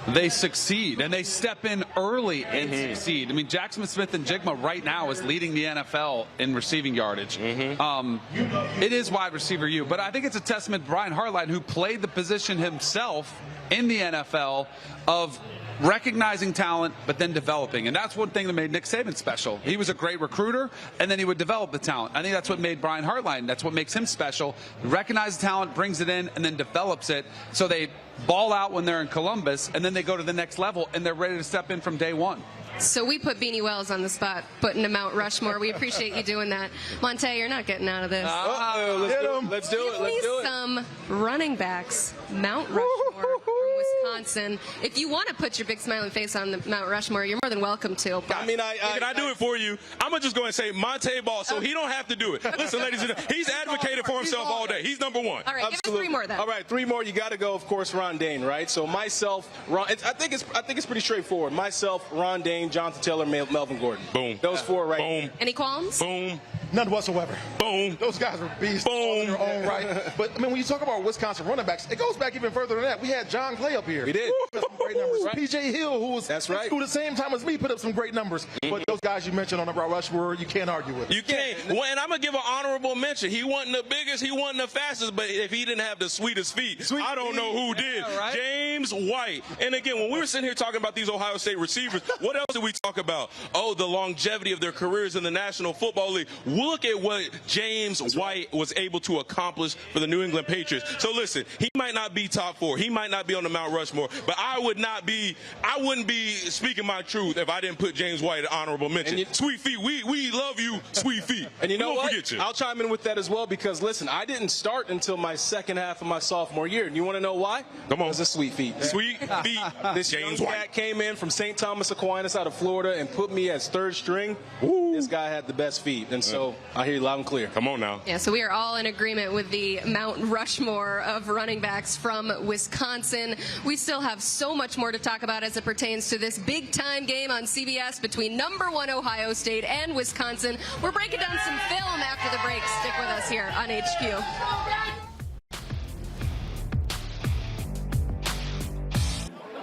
Speaker 22: they succeed, and they step in early and succeed. I mean, Jackson Smith-Njigba right now is leading the NFL in receiving yardage. It is wide receiver U, but I think it's a testament to Brian Hartline, who played the position himself in the NFL of recognizing talent, but then developing. And that's one thing that made Nick Saban special. He was a great recruiter, and then he would develop the talent. I think that's what made Brian Hartline. That's what makes him special. Recognize the talent, brings it in, and then develops it. So they ball out when they're in Columbus, and then they go to the next level, and they're ready to step in from day one.
Speaker 11: So we put Beanie Wells on the spot, putting a Mount Rushmore. We appreciate you doing that. Montee, you're not getting out of this.
Speaker 14: Let's do it.
Speaker 11: Give me some running backs, Mount Rushmore from Wisconsin. If you want to put your big smiling face on the Mount Rushmore, you're more than welcome to.
Speaker 23: I mean, can I do it for you? I'm going to just go and say Montee Ball, so he don't have to do it. Listen, ladies and gentlemen, he's advocated for himself all day. He's number one.
Speaker 11: All right, give us 3 more then.
Speaker 14: All right, 3 more. You got to go, of course, Ron Dane, right? So myself, Ron. I think it's pretty straightforward. Myself, Ron Dane, Jonathan Taylor, Melvin Gordon.
Speaker 23: Boom.
Speaker 14: Those 4 right.
Speaker 23: Boom.
Speaker 11: Any qualms?
Speaker 23: Boom.
Speaker 2: None whatsoever.
Speaker 23: Boom.
Speaker 2: Those guys are beasts
Speaker 23: Boom.
Speaker 2: in their own right. But, I mean, when you talk about Wisconsin running backs, it goes back even further than that. We had John Clay up here.
Speaker 14: We did.
Speaker 2: Some great numbers.
Speaker 14: Right.
Speaker 2: P.J. Hill, who was
Speaker 14: That's right.
Speaker 2: who the same time as me, put up some great numbers. But those guys you mentioned on the Mount Rushmore, you can't argue with.
Speaker 23: You can't. Well, and I'm going to give an honorable mention. He wasn't the biggest, he wasn't the fastest, but if he didn't have the sweetest feet, I don't know who did.
Speaker 14: Right?
Speaker 23: James White. And again, when we were sitting here talking about these Ohio State receivers, what else did we talk about? Oh, the longevity of their careers in the National Football League. Look at what James White was able to accomplish for the New England Patriots. So listen, he might not be top 4. He might not be on the Mount Rushmore, but I wouldn't be speaking my truth if I didn't put James White an honorable mention. Sweet feet, we love you, Sweet feet.
Speaker 14: And you know
Speaker 23: we won't
Speaker 14: what?
Speaker 23: Forget you.
Speaker 14: I'll chime in with that as well because, listen, I didn't start until my second half of my sophomore year. And you want to know why?
Speaker 23: Come on.
Speaker 14: Because of Sweet Feet.
Speaker 23: Sweet feet,
Speaker 14: This
Speaker 23: James
Speaker 14: young
Speaker 23: White.
Speaker 14: cat came in from St. Thomas Aquinas out of Florida and put me as 3rd string.
Speaker 23: Ooh.
Speaker 14: This guy had the best feet. And so I hear you loud and clear.
Speaker 23: Come on now.
Speaker 11: Yeah, so we are all in agreement with the Mount Rushmore of running backs from Wisconsin. We still have so much more to talk about as it pertains to this big-time game on CBS between #1 Ohio State and Wisconsin. We're breaking down some film after the break. Stick with us here on HQ.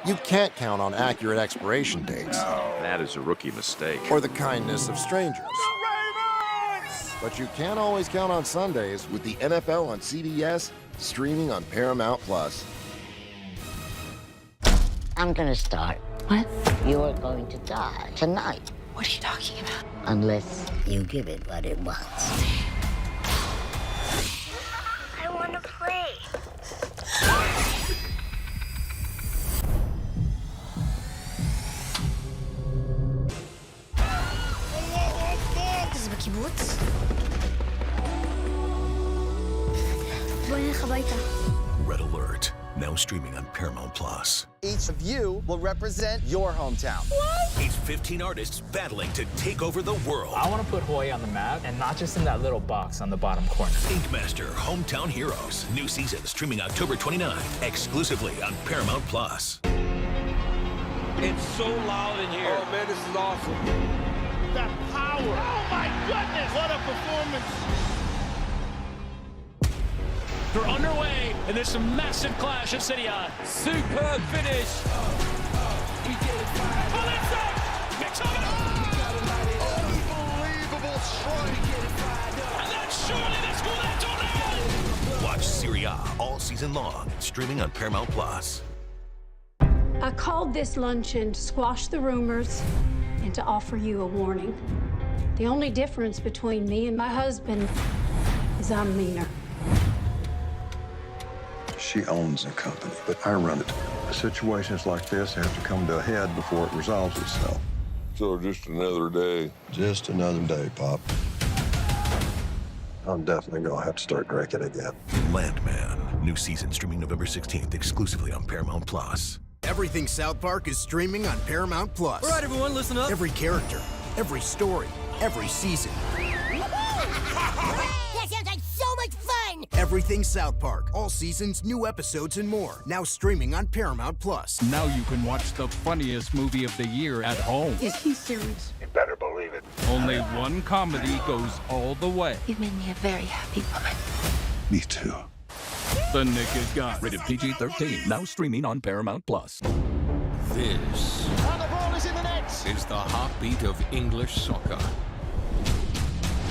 Speaker 9: You can't count on accurate expiration dates.
Speaker 6: That is a rookie mistake.
Speaker 9: Or the kindness of strangers. But you can always count on Sundays with the NFL on CBS, streaming on Paramount Plus.
Speaker 10: I'm gonna start.
Speaker 7: What?
Speaker 10: You're going to die tonight.
Speaker 7: What are you talking about?
Speaker 10: Unless you give it what it wants.
Speaker 13: I want to play. בקיבוץ? בוא נלך הביתה.
Speaker 3: Red Alert, now streaming on Paramount Plus.
Speaker 12: Each of you will represent your hometown.
Speaker 3: What? It's 15 artists battling to take over the world.
Speaker 16: I want to put Hawaii on the map, and not just in that little box on the bottom corner.
Speaker 3: Ink Master, Hometown Heroes. New season streaming October 29th, exclusively on Paramount Plus.
Speaker 18: It's so loud in here. Oh, man, this is awesome. That power. Oh, my goodness. What a performance.
Speaker 19: They're underway, and there's a massive clash of City on. Superb finish. Oh, that's it! Mix of it.
Speaker 2: Unbelievable strike.
Speaker 19: And then surely they score that touchdown.
Speaker 3: Watch Serie A all season long, streaming on Paramount Plus.
Speaker 20: I called this luncheon to squash the rumors and to offer you a warning. The only difference between me and my husband is I'm meaner.
Speaker 1: She owns the company, but I run it. Situations like this have to come to a head before it resolves itself.
Speaker 25: So just another day.
Speaker 1: Just another day, Pop. I'm definitely gonna have to start drinking again.
Speaker 3: Landman, new season streaming November 16th, exclusively on Paramount Plus.
Speaker 4: Everything South Park is streaming on Paramount Plus.
Speaker 17: All right, everyone, listen up.
Speaker 4: Every character, every story, every season.
Speaker 13: That sounds like so much fun!
Speaker 4: Everything South Park. All seasons, new episodes, and more. Now streaming on Paramount Plus.
Speaker 8: Now you can watch the funniest movie of the year at home.
Speaker 7: Is he serious?
Speaker 1: You better believe it.
Speaker 8: Only one comedy goes all the way.
Speaker 7: You've made me a very happy woman.
Speaker 1: Me too.
Speaker 8: The Naked Gun. Rated PG-13. Now streaming on Paramount Plus.
Speaker 15: This
Speaker 18: And the ball is in the net.
Speaker 15: is the heartbeat of English soccer.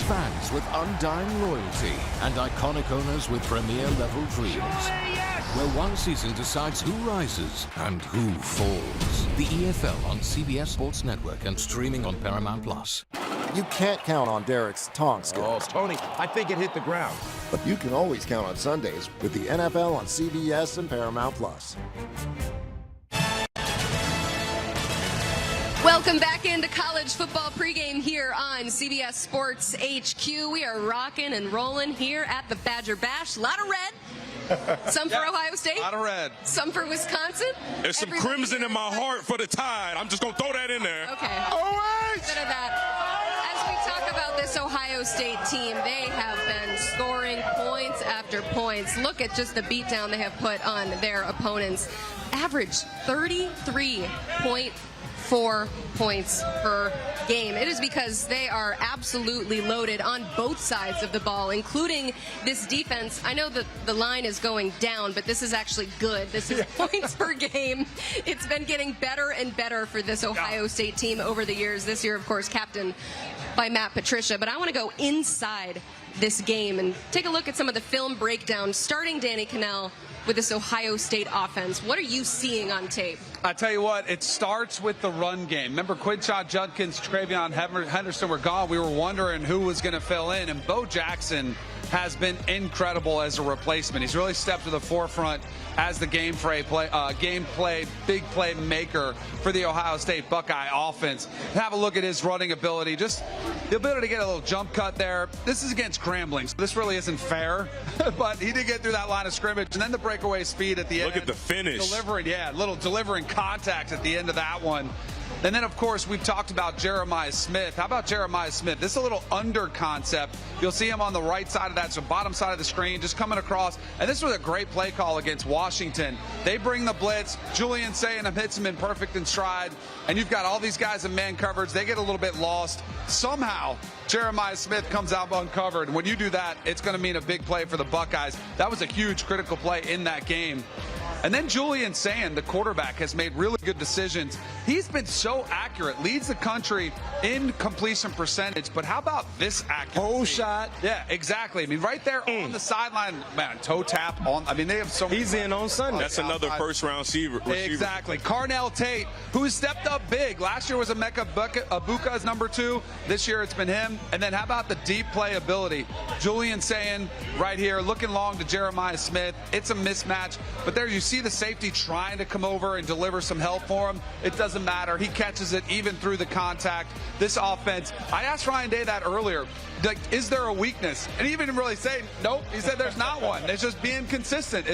Speaker 15: Fans with undying loyalty and iconic owners with premier level dreams.
Speaker 18: Yes.
Speaker 15: where one season decides who rises and who falls. The EFL on CBS Sports Network and streaming on Paramount Plus.
Speaker 9: You can't count on Derek's tong skills.
Speaker 5: Oh, Tony, I think it hit the ground.
Speaker 9: But you can always count on Sundays with the NFL on CBS and Paramount Plus.
Speaker 11: Welcome back into college football pregame here on CBS Sports HQ. We are rocking and rolling here at the Badger Bash. A lot of red. Some for Ohio State.
Speaker 23: A lot of red.
Speaker 11: Some for Wisconsin.
Speaker 23: There's some crimson in my heart for the Tide. I'm just going to throw that in there.
Speaker 11: Okay.
Speaker 23: Always.
Speaker 11: Consider that. As we talk about this Ohio State team, they have been scoring points after points. Look at just the beatdown they have put on their opponents. Average 33.4 points per game. It is because they are absolutely loaded on both sides of the ball, including this defense. I know that the line is going down, but this is actually good. This is points per game. It's been getting better and better for this Ohio State team over the years. This year, of course, captained by Matt Patricia. But I want to go inside this game and take a look at some of the film breakdown, starting Danny Cannell with this Ohio State offense. What are you seeing on tape?
Speaker 17: I tell you what, it starts with the run game. Remember, Quinshon Judkins, Travion Henderson were gone. We were wondering who was going to fill in, and Bo Jackson has been incredible as a replacement. He's really stepped to the forefront as the big play maker for the Ohio State Buckeye offense. Have a look at his running ability, just the ability to get a little jump cut there. This is against Grambling, so this really isn't fair, but he did get through that line of scrimmage, and then the breakaway speed at the end.
Speaker 23: Look at the finish.
Speaker 17: Delivering contact at the end of that one. And then, of course, we've talked about Jeremiah Smith. How about Jeremiah Smith? This is a little under concept. You'll see him on the right side of that, so bottom side of the screen, just coming across. And this was a great play call against Washington. They bring the blitz. Julian Sayin hits him in perfect in stride. And you've got all these guys in man coverage. They get a little bit lost. Somehow, Jeremiah Smith comes out uncovered. And when you do that, it's going to mean a big play for the Buckeyes. That was a huge critical play in that game. And then Julian Sayin, the quarterback, has made really good decisions. He's been so accurate, leads the country in completion percentage. But how about this accuracy?
Speaker 5: Whole shot.
Speaker 17: Yeah, exactly. I mean, right there on the sideline, man, toe tap on. I mean, they have so many.
Speaker 5: He's in on Sunday.
Speaker 23: That's another first-round receiver.
Speaker 17: Exactly. Carnell Tate, who stepped up big. Last year was Emeka Abuka's number 2. This year it's been him. And then how about the deep play ability? Julian Sayin right here, looking long to Jeremiah Smith. It's a mismatch. But there you see the safety trying to come over and deliver some help for him. It doesn't matter. He catches it even through the contact. This offense, I asked Ryan Day that earlier. Like, is there a weakness? And he didn't really say, nope. He said there's not one. It's just being consistent.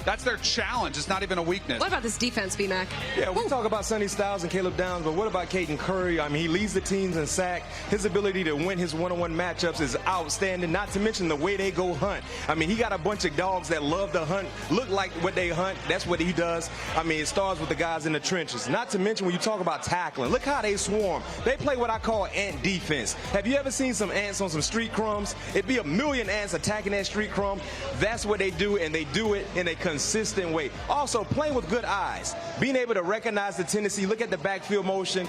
Speaker 17: That's their challenge. It's not even a weakness.
Speaker 11: What about this defense, B-Mac?
Speaker 5: Yeah, we talk about Sonny Styles and Caleb Downs, but what about Caden Curry? I mean, he leads the teams in sack. His ability to win his one-on-one matchups is outstanding, not to mention the way they go hunt. I mean, he got a bunch of dogs that love to hunt, look like what they hunt. That's what he does. I mean, it starts with the guys in the trenches. Not to mention when you talk about tackling, look how they swarm. They play what I call ant defense. Have you ever seen some ants on some street crumbs? It'd be a million ants attacking that street crumb. That's what they do, and they do it in a consistent way. Also, playing with good eyes, being able to recognize the tendency, look at the backfield motion.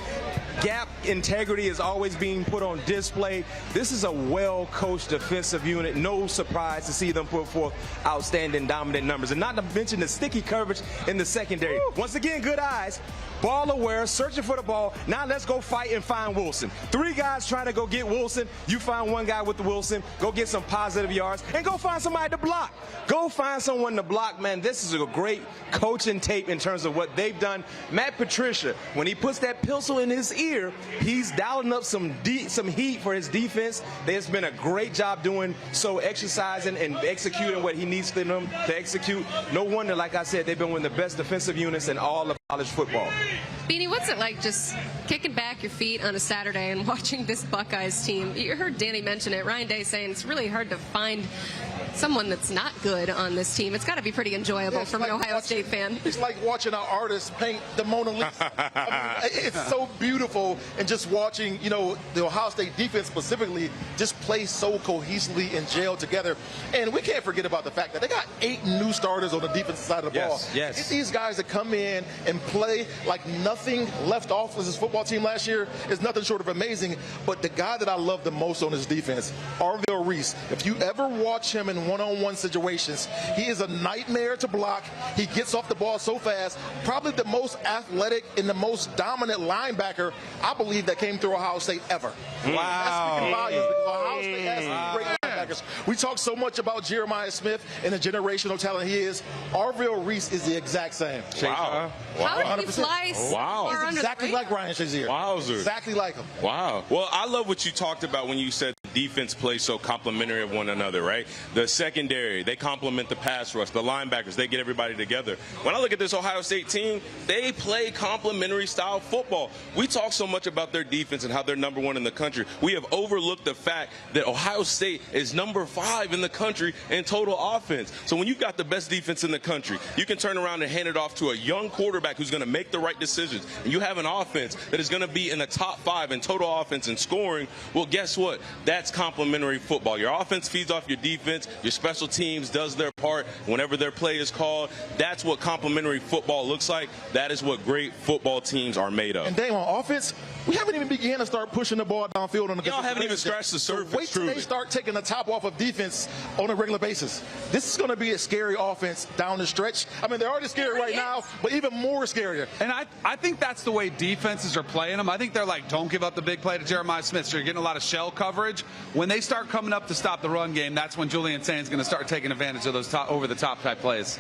Speaker 5: Gap integrity is always being put on display. This is a well-coached defensive unit. No surprise to see them put forth outstanding, dominant numbers. And not to mention the sticky coverage in the secondary. Woo! Once again, good eyes. Ball aware, searching for the ball. Now let's go fight and find Wilson. 3 guys trying to go get Wilson. You find 1 guy with the Wilson. Go get some positive yards and go find somebody to block. Go find someone to block, man. This is a great coaching tape in terms of what they've done. Matt Patricia, when he puts that pistol in his ear, he's dialing up some heat for his defense. There's been a great job doing so, exercising and executing what he needs them to execute. No wonder, like I said, they've been one of the best defensive units in all of college football.
Speaker 11: Beanie, what's it like just kicking back your feet on a Saturday and watching this Buckeyes team? You heard Danny mention it. Ryan Day saying it's really hard to find someone that's not good on this team. It's got to be pretty enjoyable from an Ohio State fan.
Speaker 2: It's like watching an artist paint the Mona Lisa. I mean, it's so beautiful, and just watching, you know, the Ohio State defense specifically just play so cohesively and gel together. And we can't forget about the fact that they got 8 new starters on the defensive side of the ball.
Speaker 5: Yes.
Speaker 2: It's these guys that come in and play like nothing left off as this football football team last year is nothing short of amazing. But the guy that I love the most on his defense, Arvell Reese, if you ever watch him in one-on-one situations, he is a nightmare to block. He gets off the ball so fast. Probably the most athletic and the most dominant linebacker, I believe, that came through Ohio State ever.
Speaker 5: Wow.
Speaker 2: That's speaking volumes because Ohio State has some great linebackers. We talk so much about Jeremiah Smith and the generational talent he is. Arvell Reese is the exact same.
Speaker 23: Wow.
Speaker 11: How did he fly so far
Speaker 2: He's exactly like Ryan Shazier.
Speaker 23: Wowzer.
Speaker 2: Exactly like him.
Speaker 23: Wow. Well, I love what you talked about when you said defense plays so complementary of one another, right? The secondary, they complement the pass rush. The linebackers, they get everybody together. When I look at this Ohio State team, they play complementary style football. We talk so much about their defense and how they're number one in the country. We have overlooked the fact that Ohio State is number 5 in the country in total offense. So when you've got the best defense in the country, you can turn around and hand it off to a young quarterback who's going to make the right decisions. And you have an offense that is going to be in the top 5 in total offense and scoring. Well, guess what? That's complementary football. Your offense feeds off your defense. Your special teams does their part whenever their play is called. That's what complementary football looks like. That is what great football teams are made of.
Speaker 2: And Dave, on offense, we haven't even began to start pushing the ball downfield on the
Speaker 23: Y'all haven't even scratched the surface.
Speaker 2: So wait till they start taking the top off of defense on a regular basis. This is going to be a scary offense down the stretch. I mean, they're already scary right now, but even more scarier.
Speaker 17: And I think that's the way defenses are playing them. I think they're like, don't give up the big play to Jeremiah Smith. So you're getting a lot of shell coverage. When they start coming up to stop the run game, that's when Julian Saint's going to start taking advantage of those over-the-top type plays.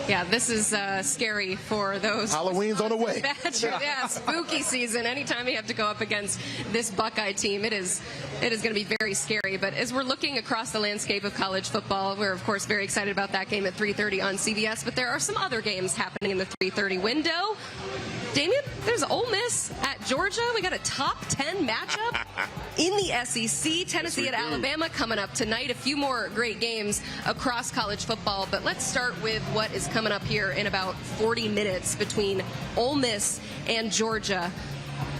Speaker 11: Yeah, this is scary for those.
Speaker 2: Halloween's on the way.
Speaker 11: Badgers. Yeah, spooky season. Anytime you have to go up against this Buckeye team, it is going to be very scary. But as we're looking across the landscape of college football, we're, of course, very excited about that game at 3:30 on CBS. But there are some other games happening in the 3:30 window. Damien, there's Ole Miss at Georgia. We got a top 10 matchup in the SEC. Tennessee at Alabama coming up tonight. A few more great games across college football. But let's start with what is coming up here in about 40 minutes between Ole Miss and Georgia.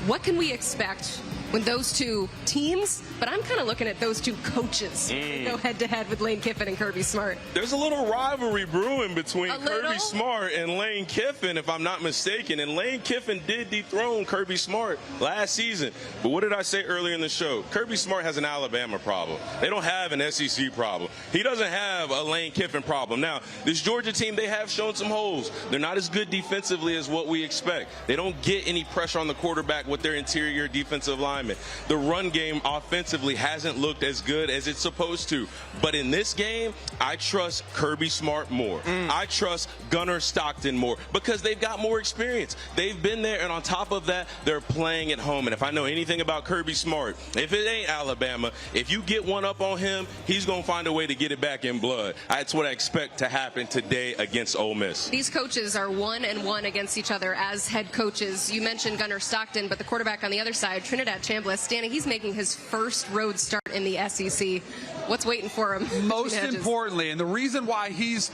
Speaker 11: What can we expect when those two teams, but I'm kind of looking at those two coaches go head-to-head with Lane Kiffin and Kirby Smart.
Speaker 23: There's a little rivalry brewing between Kirby Smart and Lane Kiffin, if I'm not mistaken. And Lane Kiffin did dethrone Kirby Smart last season. But what did I say earlier in the show? Kirby Smart has an Alabama problem. They don't have an SEC problem. He doesn't have a Lane Kiffin problem. Now, this Georgia team, they have shown some holes. They're not as good defensively as what we expect. They don't get any pressure on the quarterback with their interior defensive linemen. The run game offensively hasn't looked as good as it's supposed to. But in this game, I trust Kirby Smart more. I trust Gunnar Stockton more because they've got more experience. They've been there, and on top of that, they're playing at home. And if I know anything about Kirby Smart, if it ain't Alabama, if you get one up on him, he's going to find a way to get it back in blood. That's what I expect to happen today against Ole Miss.
Speaker 11: These coaches are 1-1 against each other as head coaches. You mentioned Gunnar Stockton, but the quarterback on the other side, Trinidad Chambliss, Danny, he's making his first road start in the SEC. What's waiting for him?
Speaker 17: Most importantly, and the reason why he's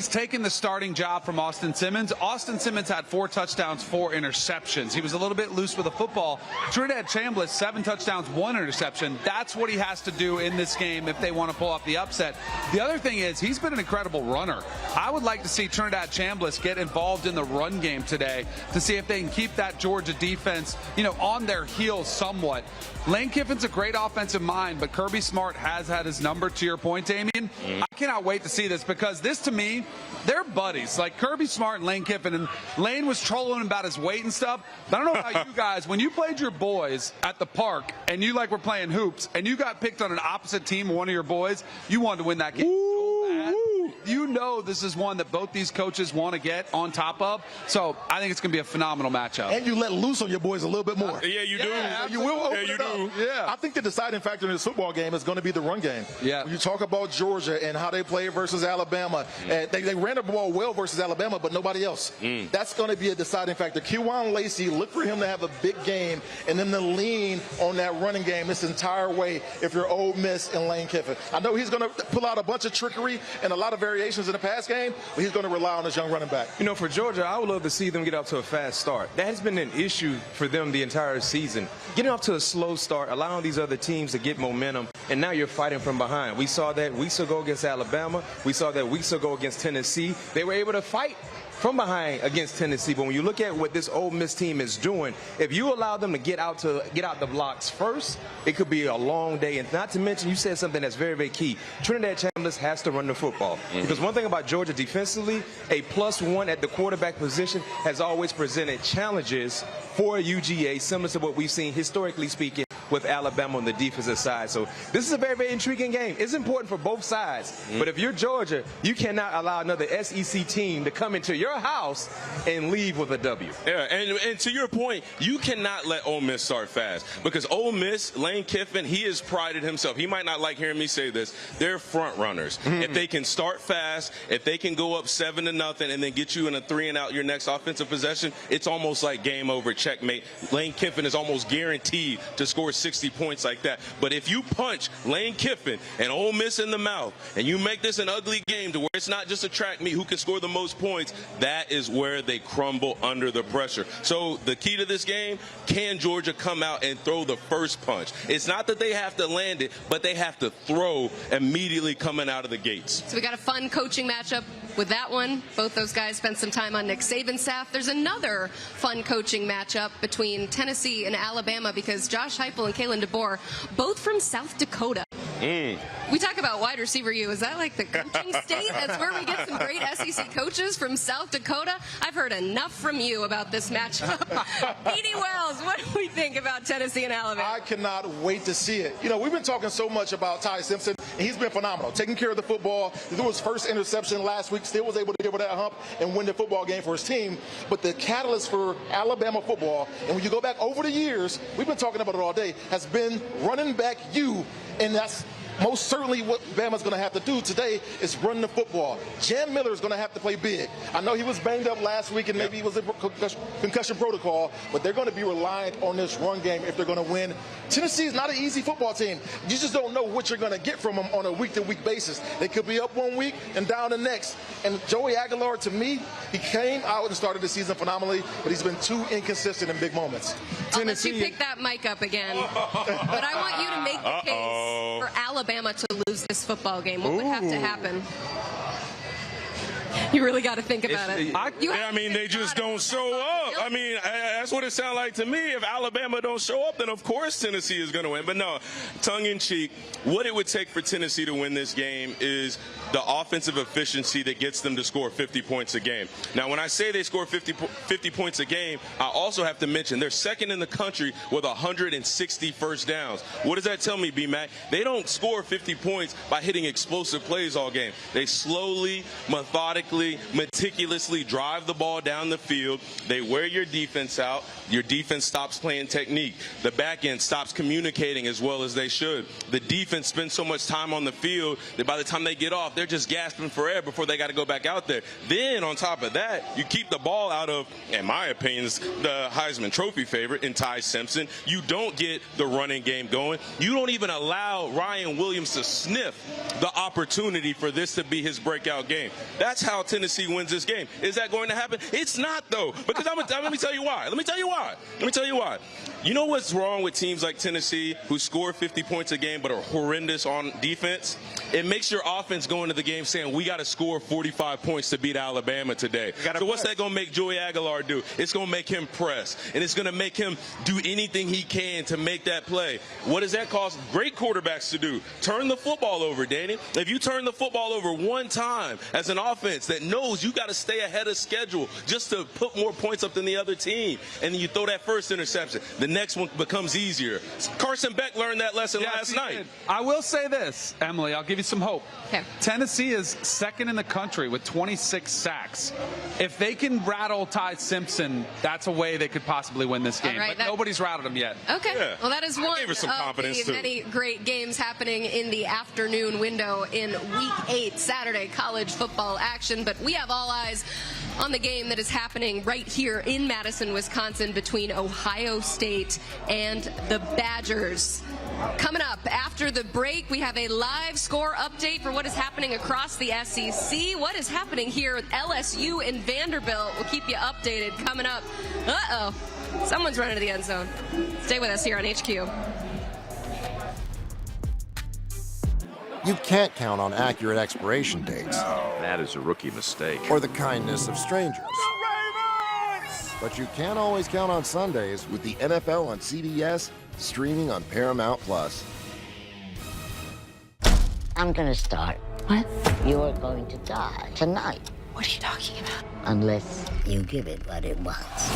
Speaker 17: taken the starting job from Austin Simmons. Austin Simmons had 4 touchdowns, 4 interceptions. He was a little bit loose with the football. Trinidad Chambliss, 7 touchdowns, 1 interception. That's what he has to do in this game if they want to pull off the upset. The other thing is he's been an incredible runner. I would like to see Trinidad Chambliss get involved in the run game today to see if they can keep that Georgia defense, on their heels somewhat. Lane Kiffin's a great offensive mind, but Kirby Smart has had his number, to your point, Damien. I cannot wait to see this because this, to me, they're buddies. Like Kirby Smart and Lane Kiffin. And Lane was trolling him about his weight and stuff. But I don't know about you guys. When you played your boys at the park and you were playing hoops and you got picked on an opposite team of one of your boys, you wanted to win that game so bad. This is one that both these coaches want to get on top of. So I think it's going to be a phenomenal matchup.
Speaker 2: And you let loose on your boys a little bit more.
Speaker 23: Yeah, you do.
Speaker 2: You will open it up. Yeah. I think the deciding factor in this football game is going to be the run game.
Speaker 17: Yeah.
Speaker 2: When you talk about Georgia and how they play versus Alabama, they ran the ball well versus Alabama, but nobody else. That's going to be a deciding factor. Kewan Lacey, look for him to have a big game and then to lean on that running game this entire way if you're Ole Miss and Lane Kiffin. I know he's going to pull out a bunch of trickery and a lot of variations in the pass game, but he's going to rely on his young running back.
Speaker 5: For Georgia, I would love to see them get off to a fast start. That has been an issue for them the entire season. Getting off to a slow start, allowing these other teams to get momentum, and now you're fighting from behind. We saw that weeks ago against Alabama. We saw that weeks ago against Tennessee. They were able to fight from behind against Tennessee. But when you look at what this Ole Miss team is doing, if you allow them to get out the blocks first, it could be a long day. And not to mention, you said something that's very, very key. Trinidad Chambers has to run the football. Because one thing about Georgia defensively, a +1 at the quarterback position has always presented challenges for UGA, similar to what we've seen historically speaking with Alabama on the defensive side. So this is a very, very intriguing game. It's important for both sides. But if you're Georgia, you cannot allow another SEC team to come into your house and leave with a W.
Speaker 23: Yeah, and to your point, you cannot let Ole Miss start fast. Because Ole Miss, Lane Kiffin, he has prided himself. He might not like hearing me say this. They're front runners. If they can start fast, if they can go up 7-0 and then get you in a 3-and-out your next offensive possession, it's almost like game over, checkmate. Lane Kiffin is almost guaranteed to score 60 points like that. But if you punch Lane Kiffin and Ole Miss in the mouth and you make this an ugly game to where it's not just a track meet who can score the most points, that is where they crumble under the pressure. So the key to this game, can Georgia come out and throw the first punch? It's not that they have to land it, but they have to throw immediately coming out of the gates.
Speaker 11: So we got a fun coaching matchup with that one. Both those guys spent some time on Nick Saban's staff. There's another fun coaching matchup between Tennessee and Alabama because Josh Heupel and Kalen DeBoer, both from South Dakota. We talk about wide receiver U. Is that like the coaching state? That's where we get some great SEC coaches from South Dakota. I've heard enough from you about this matchup. Beanie Wells, what do we think about Tennessee and Alabama?
Speaker 2: I cannot wait to see it. You know, we've been talking so much about Ty Simpson, and he's been phenomenal, taking care of the football. He threw his first interception last week, still was able to get over that hump and win the football game for his team. But the catalyst for Alabama football, and when you go back over the years, we've been talking about it all day, has been running back U, and that's most certainly what Bama's going to have to do today is run the football. Jam Miller is going to have to play big. I know he was banged up last week and maybe he was in concussion protocol, but they're going to be reliant on this run game if they're going to win. Tennessee is not an easy football team. You just don't know what you're going to get from them on a week-to-week basis. They could be up one week and down the next. And Joey Aguilar, to me, he came out and started the season phenomenally, but he's been too inconsistent in big moments.
Speaker 11: I'll let you pick that mic up again. But I want you to make the case for Alabama to lose this football game. What would have to happen? You really got to think about it.
Speaker 23: I mean, they just don't show up. I mean, that's what it sounds like to me. If Alabama don't show up, then of course Tennessee is going to win. But no, tongue-in-cheek, what it would take for Tennessee to win this game is the offensive efficiency that gets them to score 50 points a game. Now, when I say they score 50 points a game, I also have to mention they're second in the country with 160 first downs. What does that tell me, B-Mac? They don't score 50 points by hitting explosive plays all game. They slowly, methodically, meticulously drive the ball down the field. They wear your defense out. Your defense stops playing technique. The back end stops communicating as well as they should. The defense spends so much time on the field that by the time they get off, they're just gasping for air before they got to go back out there. Then on top of that, you keep the ball out of, in my opinion, the Heisman Trophy favorite in Ty Simpson. You don't get the running game going. You don't even allow Ryan Williams to sniff the opportunity for this to be his breakout game. That's how Tennessee wins this game. Is that going to happen? It's not, though, because let me tell you why. Let me tell you why. You know what's wrong with teams like Tennessee who score 50 points a game but are horrendous on defense? It makes your offense go into the game saying, we got to score 45 points to beat Alabama today. So what's that going to make Joey Aguilar do? It's going to make him press, and it's going to make him do anything he can to make that play. What does that cause great quarterbacks to do? Turn the football over, Danny. If you turn the football over one time as an offense that knows you got to stay ahead of schedule just to put more points up than the other team, and then you throw that first interception, the next one becomes easier. Carson Beck learned that lesson last night.
Speaker 17: I will say this, Emily, I'll give you some hope.
Speaker 11: Okay.
Speaker 17: Tennessee is second in the country with 26 sacks. If they can rattle Ty Simpson, that's a way they could possibly win this game.
Speaker 11: Right,
Speaker 17: but nobody's rattled him yet.
Speaker 11: Okay. Yeah. Well, that is one of the many
Speaker 23: too.
Speaker 11: great games happening in the afternoon window in Week 8 Saturday college football action. But we have all eyes on the game that is happening right here in Madison, Wisconsin between Ohio State and the Badgers. Coming up after the break, we have a live score update for what is happening across the SEC. What is happening here with LSU and Vanderbilt? We'll keep you updated coming up. Uh-oh. Someone's running to the end zone. Stay with us here on HQ.
Speaker 9: You can't count on accurate expiration dates.
Speaker 6: That is a rookie mistake.
Speaker 9: Or the kindness of strangers. But you can always count on Sundays with the NFL on CBS, streaming on Paramount Plus.
Speaker 10: I'm gonna start.
Speaker 7: What?
Speaker 10: You're going to die tonight.
Speaker 7: What are you talking about?
Speaker 10: Unless you give it what it wants.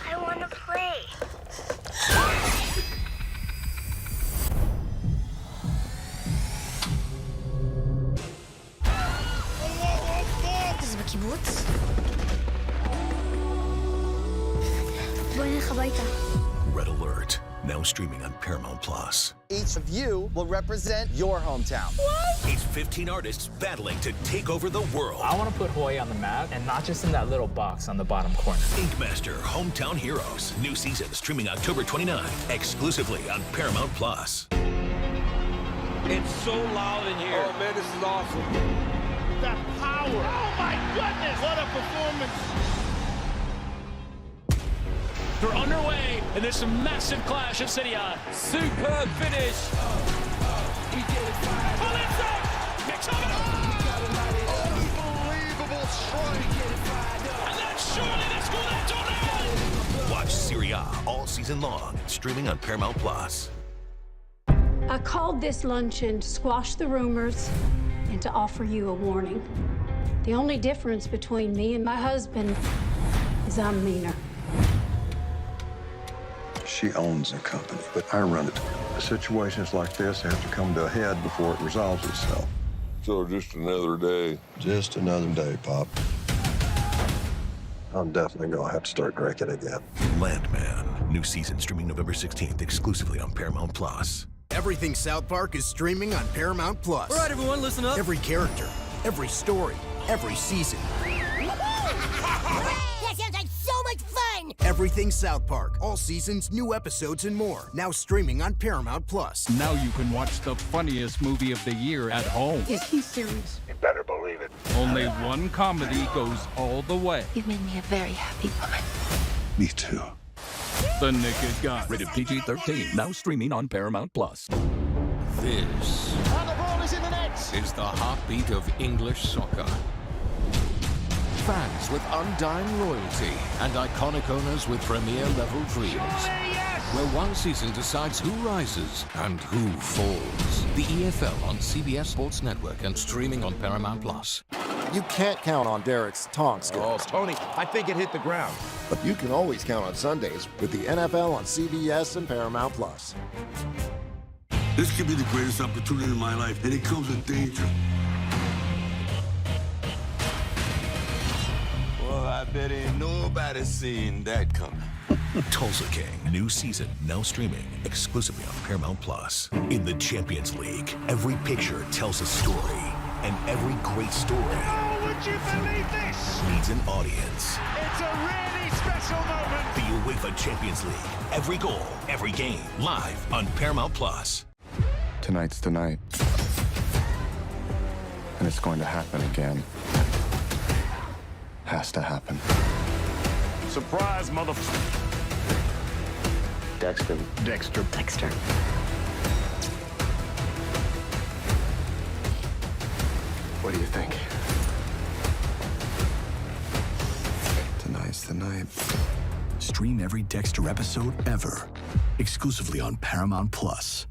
Speaker 13: I want to play. זה בקיבוץ? בוא נלך הביתה.
Speaker 3: Red Alert, now streaming on Paramount Plus.
Speaker 12: Each of you will represent your hometown.
Speaker 3: What? It's 15 artists battling to take over the world.
Speaker 16: I want to put Hawaii on the map, and not just in that little box on the bottom corner.
Speaker 3: Inkmaster Hometown Heroes. New season streaming October 29, exclusively on Paramount Plus.
Speaker 18: It's so loud in here. Oh, man, this is awesome. The power. Oh, my goodness. What a performance.
Speaker 19: They're underway, and there's a massive clash of City On. Superb finish.
Speaker 18: Unbelievable strike.
Speaker 19: And then surely they score that tornado.
Speaker 3: Watch Serie A all season long, streaming on Paramount Plus.
Speaker 20: I called this luncheon to squash the rumors and to offer you a warning. The only difference between me and my husband is I'm meaner.
Speaker 1: She owns the company, but I run it. Situations like this have to come to a head before it resolves itself.
Speaker 25: So just another day.
Speaker 1: Just another day, Pop. I'm definitely gonna have to start drinking again.
Speaker 3: Landman, new season streaming November 16th, exclusively on Paramount Plus.
Speaker 4: Everything South Park is streaming on Paramount Plus.
Speaker 14: All right, everyone, listen up.
Speaker 4: Every character, every story, every season.
Speaker 13: That sounds like so much fun!
Speaker 4: Everything South Park. All seasons, new episodes, and more. Now streaming on Paramount Plus.
Speaker 8: Now you can watch the funniest movie of the year at home.
Speaker 7: Is he serious?
Speaker 1: You better believe it.
Speaker 8: Only one comedy goes all the way.
Speaker 7: You've made me a very happy woman.
Speaker 1: Me too.
Speaker 8: The Naked Gun. Rated PG-13. Now streaming on Paramount Plus.
Speaker 15: This
Speaker 18: And the ball is in the net.
Speaker 15: is the heartbeat of English soccer. Fans with undying loyalty and iconic owners with premier-level dreams. Where one season decides who rises and who falls. The EFL on CBS Sports Network and streaming on Paramount Plus.
Speaker 9: You can't count on Derek's taunt skills.
Speaker 14: Oh, Tony, I think it hit the ground.
Speaker 9: But you can always count on Sundays with the NFL on CBS and Paramount Plus.
Speaker 25: This could be the greatest opportunity in my life, and it comes with danger.
Speaker 18: Well, I bet ain't nobody seen that coming.
Speaker 3: Tulsa King, new season, now streaming exclusively on Paramount Plus. In the Champions League, every picture tells a story, and every great story
Speaker 18: Would you believe this?
Speaker 3: needs an audience.
Speaker 18: It's a really special moment.
Speaker 3: The UEFA Champions League, every goal, every game, live on Paramount Plus.
Speaker 21: Tonight's the night. And it's going to happen again. Has to happen.
Speaker 18: Surprise, motherfucker.
Speaker 21: Dexter. What do you think? Tonight's the night.
Speaker 3: Stream every Dexter episode ever, exclusively on Paramount Plus.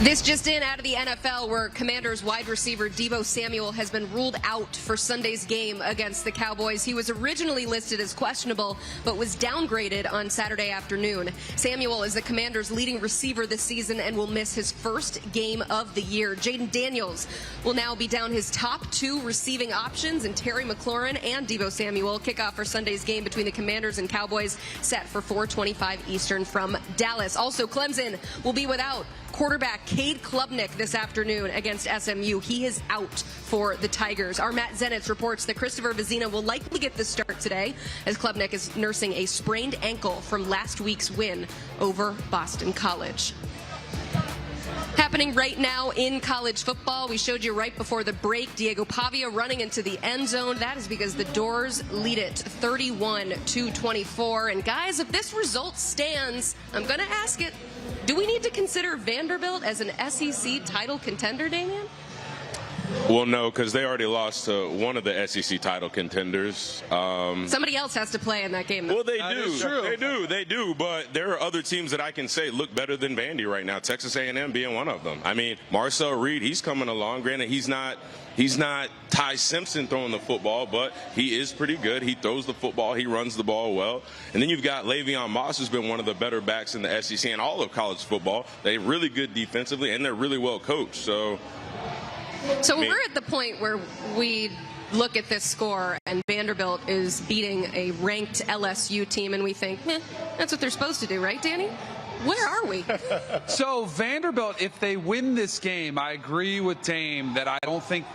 Speaker 11: This just in out of the NFL, where Commanders wide receiver Deebo Samuel has been ruled out for Sunday's game against the Cowboys. He was originally listed as questionable, but was downgraded on Saturday afternoon. Samuel is the Commanders' leading receiver this season and will miss his first game of the year. Jaden Daniels will now be down his top two receiving options, and Terry McLaurin and Deebo Samuel kick off for Sunday's game between the Commanders and Cowboys, set for 4:25 Eastern from Dallas. Also, Clemson will be without quarterback Cade Klubnik this afternoon against SMU. He is out for the Tigers. Our Matt Zenitz reports that Christopher Vezina will likely get the start today, as Klubnik is nursing a sprained ankle from last week's win over Boston College. Happening Happening right now in college football. We showed you right before the break Diego Pavia running into the end zone. That is because the Doors lead it 31-24. And guys, if this result stands, I'm going to ask it, do we need to consider Vanderbilt as an SEC title contender, Damian?
Speaker 23: Well, no, because they already lost to one of the SEC title contenders.
Speaker 11: Somebody else has to play in that game, though.
Speaker 23: Well, they do. They do. But there are other teams that I can say look better than Vandy right now, Texas A&M being one of them. I mean, Marcel Reed, he's coming along. Granted, he's not Ty Simpson throwing the football, but he is pretty good. He throws the football. He runs the ball well. And then you've got Le'Veon Moss, who's been one of the better backs in the SEC and all of college football. They're really good defensively, and they're really well coached. So
Speaker 11: we're at the point where we look at this score and Vanderbilt is beating a ranked LSU team and we think, that's what they're supposed to do, right, Danny? Where are we?
Speaker 2: So Vanderbilt, if they win this game, I agree with Dame that I don't think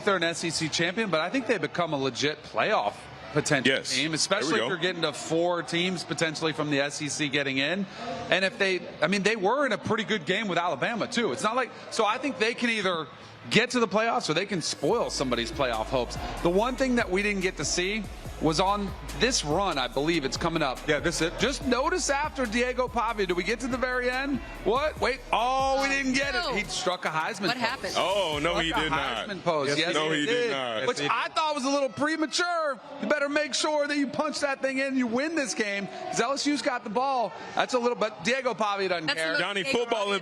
Speaker 2: they're an SEC champion, but I think they become a legit playoff potential team, especially if you're getting to 4 teams potentially from the SEC getting in. And if they were in a pretty good game with Alabama too. It's not like, so I think they can either get to the playoffs or they can spoil somebody's playoff hopes. The one thing that we didn't get to see was on this run, I believe it's coming up. Yeah, this is it. Just notice after Diego Pavia, did we get to the very end? What? Wait. Oh, we didn't get it. He struck a Heisman
Speaker 11: What happened?
Speaker 23: Oh, no, he did not.
Speaker 2: Heisman pose. Yes,
Speaker 23: no, he did not.
Speaker 2: Which I thought was a little premature. You better make sure that you punch that thing in and you win this game because LSU's got the ball. That's a little, but Diego Pavia doesn't care.
Speaker 23: Johnny Football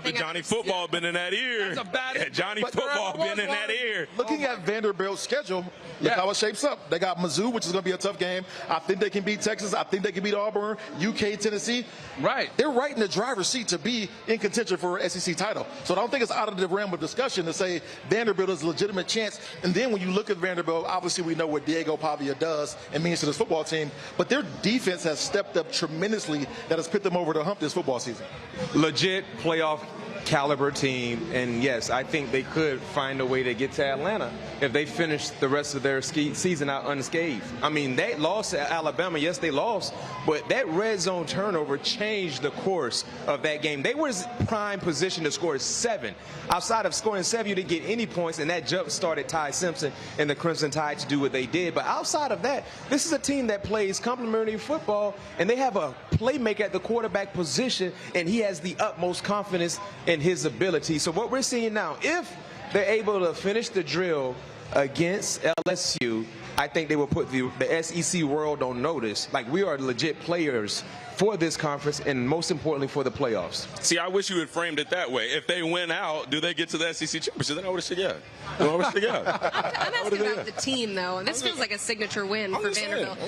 Speaker 23: been in that ear.
Speaker 2: That's a bad
Speaker 23: Johnny Football been in that ear.
Speaker 5: Looking at Vanderbilt's schedule, look how it shapes up. They got Mizzou, which is going to be a tough game. I think they can beat Texas. I think they can beat Auburn, UK, Tennessee.
Speaker 2: Right.
Speaker 5: They're right in the driver's seat to be in contention for an SEC title. So I don't think it's out of the realm of discussion to say Vanderbilt is a legitimate chance. And then when you look at Vanderbilt, obviously we know what Diego Pavia does and means to this football team. But their defense has stepped up tremendously that has put them over the hump this football season.
Speaker 17: Legit playoff caliber team, and yes, I think they could find a way to get to Atlanta if they finish the rest of their season out unscathed. I mean, they lost to Alabama. Yes, they lost, but that red zone turnover changed the course of that game. They were in prime position to score 7. Outside of scoring 7, you didn't get any points, and that jump started Ty Simpson and the Crimson Tide to do what they did. But outside of that, this is a team that plays complementary football, and they have a playmaker at the quarterback position, and he has the utmost confidence in his ability. So what we're seeing now, if they're able to finish the drill against LSU, I think they will put the SEC world on notice. Like, we are legit players for this conference and most importantly for the playoffs.
Speaker 23: See, I wish you had framed it that way. If they win out, do they get to the SEC championship? Then I would have said, I'm asking
Speaker 11: about the team, though. This feels like a signature win for Vanderbilt.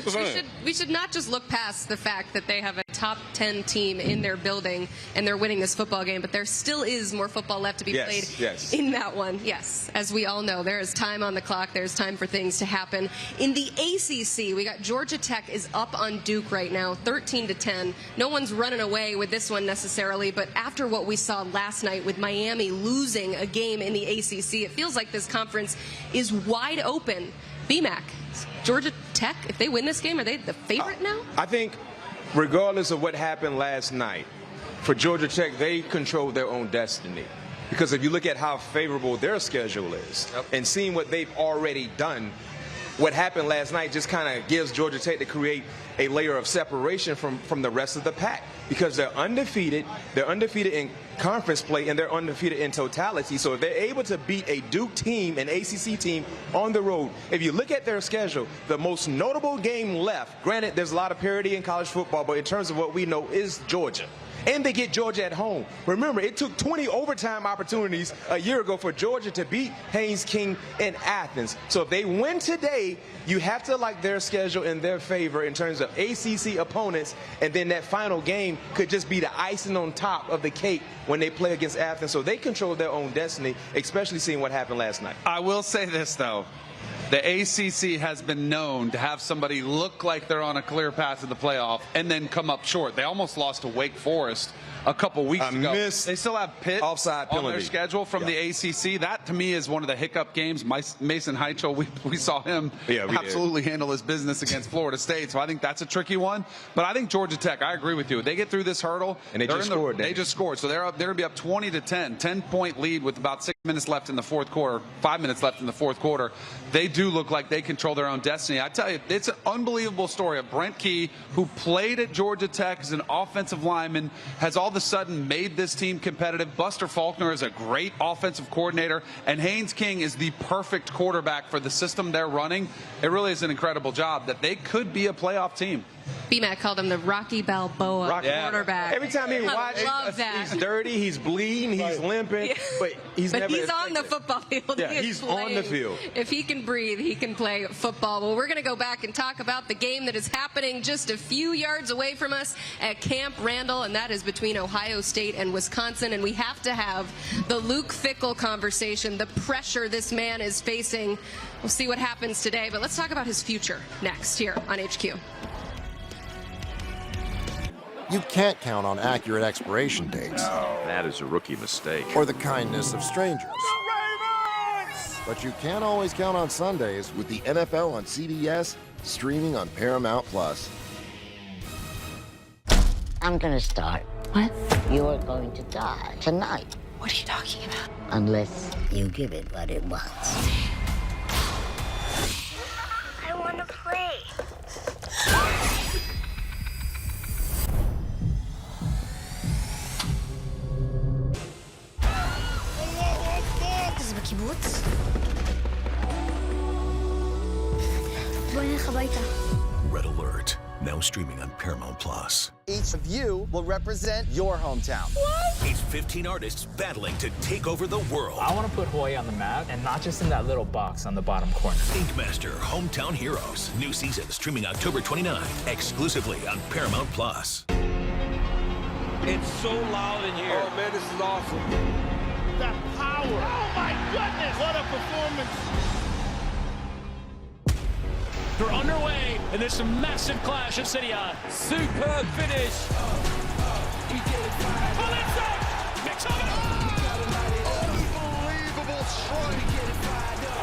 Speaker 11: We should not just look past the fact that they have a top 10 team in their building and they're winning this football game, but there still is more football left to be played in that one. Yes, as we all know, there is time on the clock. There's time for things to happen. In the ACC, we got Georgia Tech is up on Duke right now, 13-10. No one's running away with this one necessarily, but after what we saw last night with Miami losing a game in the ACC, it feels like this conference is wide open. BMAC, Georgia Tech, if they win this game, are they the favorite now?
Speaker 17: I think regardless of what happened last night, for Georgia Tech, they control their own destiny. Because if you look at how favorable their schedule is and seeing what they've already done, what happened last night just kind of gives Georgia Tech to create a layer of separation from the rest of the pack because they're undefeated in conference play and they're undefeated in totality. So if they're able to beat a Duke team, an ACC team on the road, if you look at their schedule, the most notable game left, granted there's a lot of parity in college football, but in terms of what we know is Georgia. And they get Georgia at home. Remember, it took 20 overtime opportunities a year ago for Georgia to beat Haynes King in Athens. So if they win today, you have to like their schedule in their favor in terms of ACC opponents, and then that final game could just be the icing on top of the cake when they play against Athens. So they control their own destiny, especially seeing what happened last night.
Speaker 2: I will say this, though. The ACC has been known to have somebody look like they're on a clear path to the playoff and then come up short. They almost lost to Wake Forest a couple weeks ago. They still have Pitt
Speaker 17: offside
Speaker 2: on
Speaker 17: penalty
Speaker 2: their schedule from the ACC. That, to me, is one of the hiccup games. Mason Heichel, we saw him absolutely handle his business against Florida State, so I think that's a tricky one. But I think Georgia Tech, I agree with you. They get through this hurdle.
Speaker 17: And they just scored.
Speaker 2: So they're going to be up 20-10, 10-point lead with about 6 minutes left in the fourth quarter, 5 minutes left in the fourth quarter. They do look like they control their own destiny. I tell you, it's an unbelievable story of Brent Key, who played at Georgia Tech as an offensive lineman, has all of a sudden made this team competitive. Buster Faulkner is a great offensive coordinator, and Haynes King is the perfect quarterback for the system they're running. It really is an incredible job that they could be a playoff team.
Speaker 11: BMAC called him the Rocky Balboa quarterback.
Speaker 17: Every time he watches, he's dirty, he's bleeding, he's limping, but he's
Speaker 11: on the football field.
Speaker 17: Yeah, he's on the field.
Speaker 11: If he can breathe, he can play football. Well, we're going to go back and talk about the game that is happening just a few yards away from us at Camp Randall, and that is between Ohio State and Wisconsin. And we have to have the Luke Fickell conversation, the pressure this man is facing. We'll see what happens today, but let's talk about his future next here on HQ.
Speaker 9: You can't count on accurate expiration dates.
Speaker 6: That is a rookie mistake.
Speaker 9: Or the kindness of strangers. But you can always count on Sundays with the NFL on CBS, streaming on Paramount Plus.
Speaker 10: I'm gonna start.
Speaker 7: What?
Speaker 10: You're going to die tonight.
Speaker 7: What are you talking about?
Speaker 10: Unless you give it what it wants.
Speaker 13: I want to play. בקיבוץ? בוא נלך הביתה.
Speaker 3: Red Alert, now streaming on Paramount Plus.
Speaker 12: Each of you will represent your hometown.
Speaker 3: What? It's 15 artists battling to take over the world.
Speaker 16: I want to put Hawaii on the map, and not just in that little box on the bottom corner.
Speaker 3: Inkmaster Hometown Heroes. New season streaming October 29, exclusively on Paramount Plus.
Speaker 18: It's so loud in here. Oh, man, this is awesome. That power. Oh, my goodness. What a performance.
Speaker 19: They're underway in this massive clash of City A. Superb finish. Pull inside.
Speaker 18: Unbelievable strike.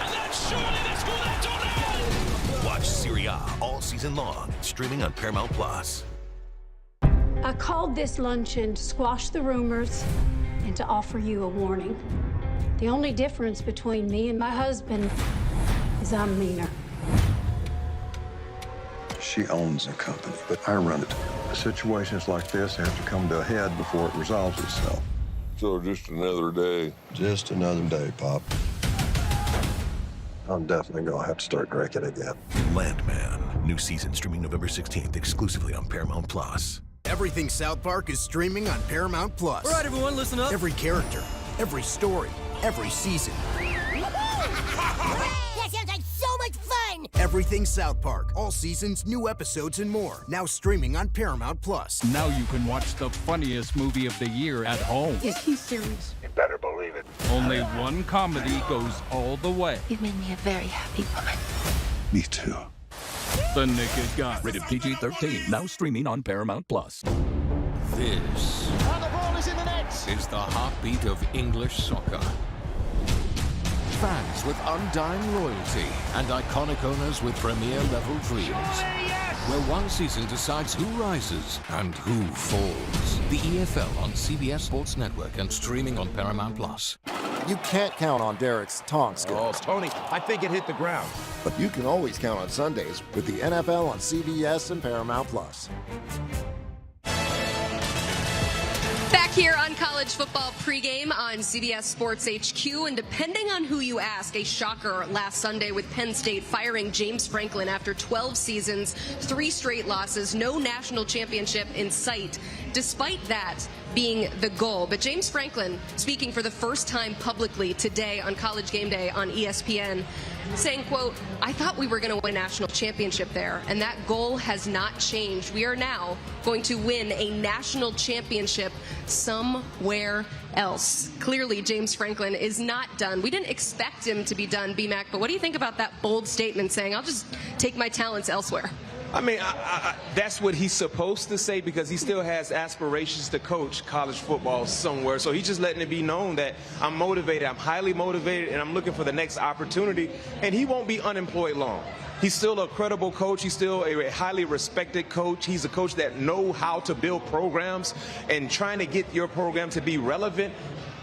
Speaker 19: And then surely they score that tornado.
Speaker 3: Watch Serie A all season long, streaming on Paramount Plus.
Speaker 20: I called this luncheon to squash the rumors and to offer you a warning. The only difference between me and my husband is I'm meaner.
Speaker 1: She owns the company, but I run it. Situations like this have to come to a head before it resolves itself.
Speaker 25: So just another day.
Speaker 1: Just another day, Pop. I'm definitely gonna have to start drinking again.
Speaker 3: Landman, new season streaming November 16th, exclusively on Paramount Plus.
Speaker 4: Everything South Park is streaming on Paramount Plus.
Speaker 14: All right, everyone, listen up.
Speaker 4: Every character, every story, every season.
Speaker 13: That sounds like so much fun!
Speaker 4: Everything South Park. All seasons, new episodes, and more. Now streaming on Paramount Plus.
Speaker 8: Now you can watch the funniest movie of the year at home.
Speaker 7: Is he serious?
Speaker 1: You better believe it.
Speaker 8: Only one comedy goes all the way.
Speaker 7: You made me a very happy woman.
Speaker 1: Me too.
Speaker 8: The Naked Gun. Rated PG-13. Now streaming on Paramount Plus.
Speaker 15: This
Speaker 18: And the ball is in the net.
Speaker 15: is the heartbeat of English soccer. Fans with undying loyalty and iconic owners with premier-level dreams. Where one season decides who rises and who falls. The EFL on CBS Sports Network and streaming on Paramount Plus.
Speaker 9: You can't count on Derek's taunt skills.
Speaker 14: Oh, Tony, I think it hit the ground.
Speaker 9: But you can always count on Sundays with the NFL on CBS and Paramount Plus.
Speaker 11: Back here on College Football Pregame on CBS Sports HQ, and depending on who you ask, a shocker last Sunday with Penn State firing James Franklin after 12 seasons, 3 straight losses, no national championship in sight, despite that being the goal. But James Franklin, speaking for the first time publicly today on College Game Day on ESPN, saying, quote, "I thought we were going to win a national championship there, and that goal has not changed. We are now going to win a national championship somewhere else." Clearly, James Franklin is not done. We didn't expect him to be done, BMAC, but what do you think about that bold statement saying, "I'll just take my talents elsewhere"?
Speaker 17: I mean, that's what he's supposed to say because he still has aspirations to coach college football somewhere. So he's just letting it be known that I'm motivated, I'm highly motivated, and I'm looking for the next opportunity. And he won't be unemployed long. He's still a credible coach. He's still a highly respected coach. He's a coach that knows how to build programs and trying to get your program to be relevant.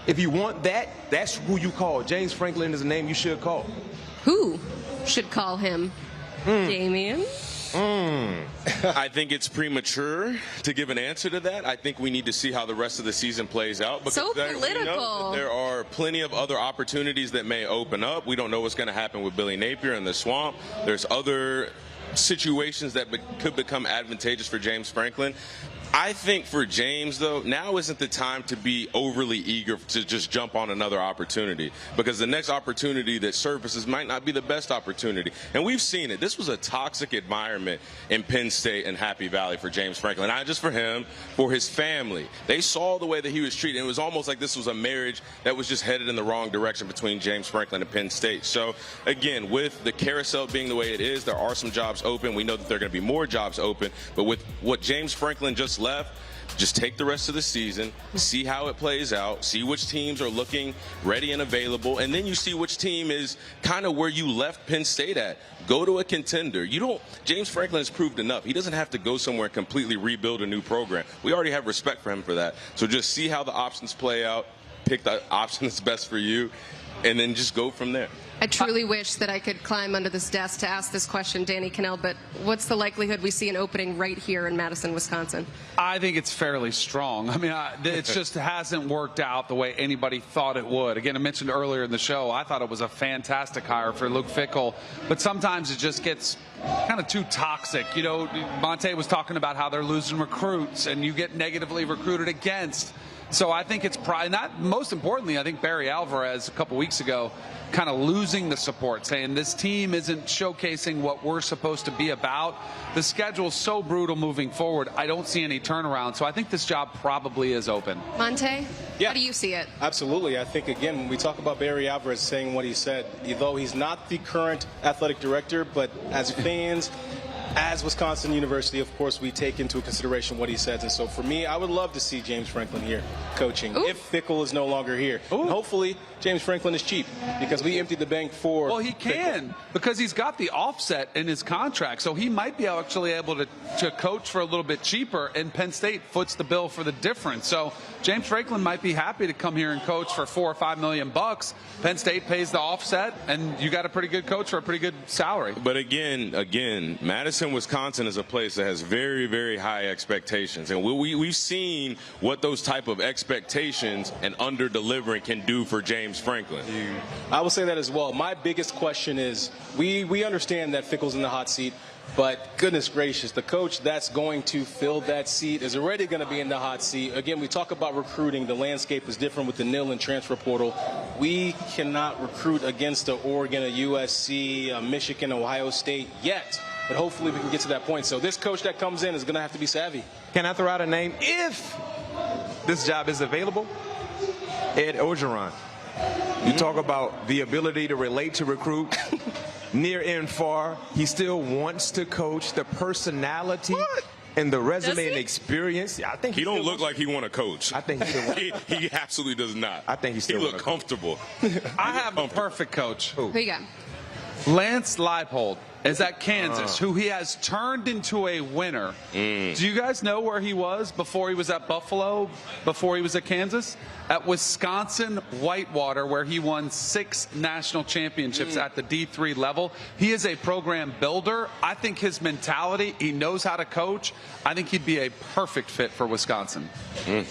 Speaker 17: If you want that, that's who you call. James Franklin is a name you should call.
Speaker 11: Who should call him? Damien?
Speaker 5: I think it's premature to give an answer to that. I think we need to see how the rest of the season plays out. Because
Speaker 11: so
Speaker 5: we
Speaker 11: political.
Speaker 5: know that there are plenty of other opportunities that may open up. We don't know what's going to happen with Billy Napier in the swamp. There's other situations that could become advantageous for James Franklin. I think for James, though, now isn't the time to be overly eager to just jump on another opportunity because the next opportunity that surfaces might not be the best opportunity. And we've seen it. This was a toxic environment in Penn State and Happy Valley for James Franklin, not just for him, for his family. They saw the way that he was treated. It was almost like this was a marriage that was just headed in the wrong direction between James Franklin and Penn State. So, again, with the carousel being the way it is, there are some jobs open. We know that there are going to be more jobs open. But with what James Franklin just left, just take the rest of the season, see how it plays out, see which teams are looking ready and available, and then you see which team is kind of where you left Penn State at. Go to a contender. James Franklin has proved enough. He doesn't have to go somewhere and completely rebuild a new program. We already have respect for him for that. So just see how the options play out, pick the option that's best for you, and then just go from there.
Speaker 11: I truly wish that I could climb under this desk to ask this question, Danny Cannell, but what's the likelihood we see an opening right here in Madison, Wisconsin?
Speaker 2: I think it's fairly strong. I mean, it just hasn't worked out the way anybody thought it would. Again, I mentioned earlier in the show, I thought it was a fantastic hire for Luke Fickell, but sometimes it just gets kind of too toxic. You know, Montee was talking about how they're losing recruits and you get negatively recruited against. So I think it's probably not, most importantly, I think Barry Alvarez a couple weeks ago kind of losing the support, saying this team isn't showcasing what we're supposed to be about. The schedule's so brutal moving forward, I don't see any turnaround. So I think this job probably is open.
Speaker 11: Montee, how do you see it?
Speaker 21: Absolutely. I think, again, when we talk about Barry Alvarez saying what he said, though he's not the current athletic director, but as fans, as Wisconsin University, of course, we take into consideration what he says. And so for me, I would love to see James Franklin here coaching if Fickell is no longer here. And hopefully, James Franklin is cheap because we emptied the bank for
Speaker 2: Well, he can
Speaker 21: Fickell.
Speaker 2: because he's got the offset in his contract. So he might be actually able to coach for a little bit cheaper, and Penn State foots the bill for the difference. So James Franklin might be happy to come here and coach for $4 or $5 million. Penn State pays the offset, and you got a pretty good coach for a pretty good salary.
Speaker 5: But again, Madison, Wisconsin is a place that has very, very high expectations. And we've seen what those type of expectations and under-delivering can do for James Franklin.
Speaker 21: I will say that as well. My biggest question is, we understand that Fickell's in the hot seat, but goodness gracious, the coach that's going to fill that seat is already going to be in the hot seat. Again, we talk about recruiting. The landscape is different with the nil and transfer portal. We cannot recruit against a Oregon, a USC, a Michigan, Ohio State yet. But hopefully we can get to that point. So this coach that comes in is going to have to be savvy.
Speaker 17: Can I throw out a name? If this job is available, Ed Orgeron. You talk about the ability to relate to recruit, near and far. He still wants to coach. The personality and the resume and experience. I think
Speaker 5: he don't look like he want to coach.
Speaker 17: I think
Speaker 5: he absolutely does not.
Speaker 17: I think he
Speaker 5: look comfortable.
Speaker 2: I have the perfect coach.
Speaker 11: Who you got?
Speaker 2: Lance Leipold is at Kansas, who he has turned into a winner. Do you guys know where he was before he was at Buffalo, before he was at Kansas? At Wisconsin Whitewater, where he won 6 national championships at the D3 level. He is a program builder. I think his mentality, he knows how to coach. I think he'd be a perfect fit for Wisconsin.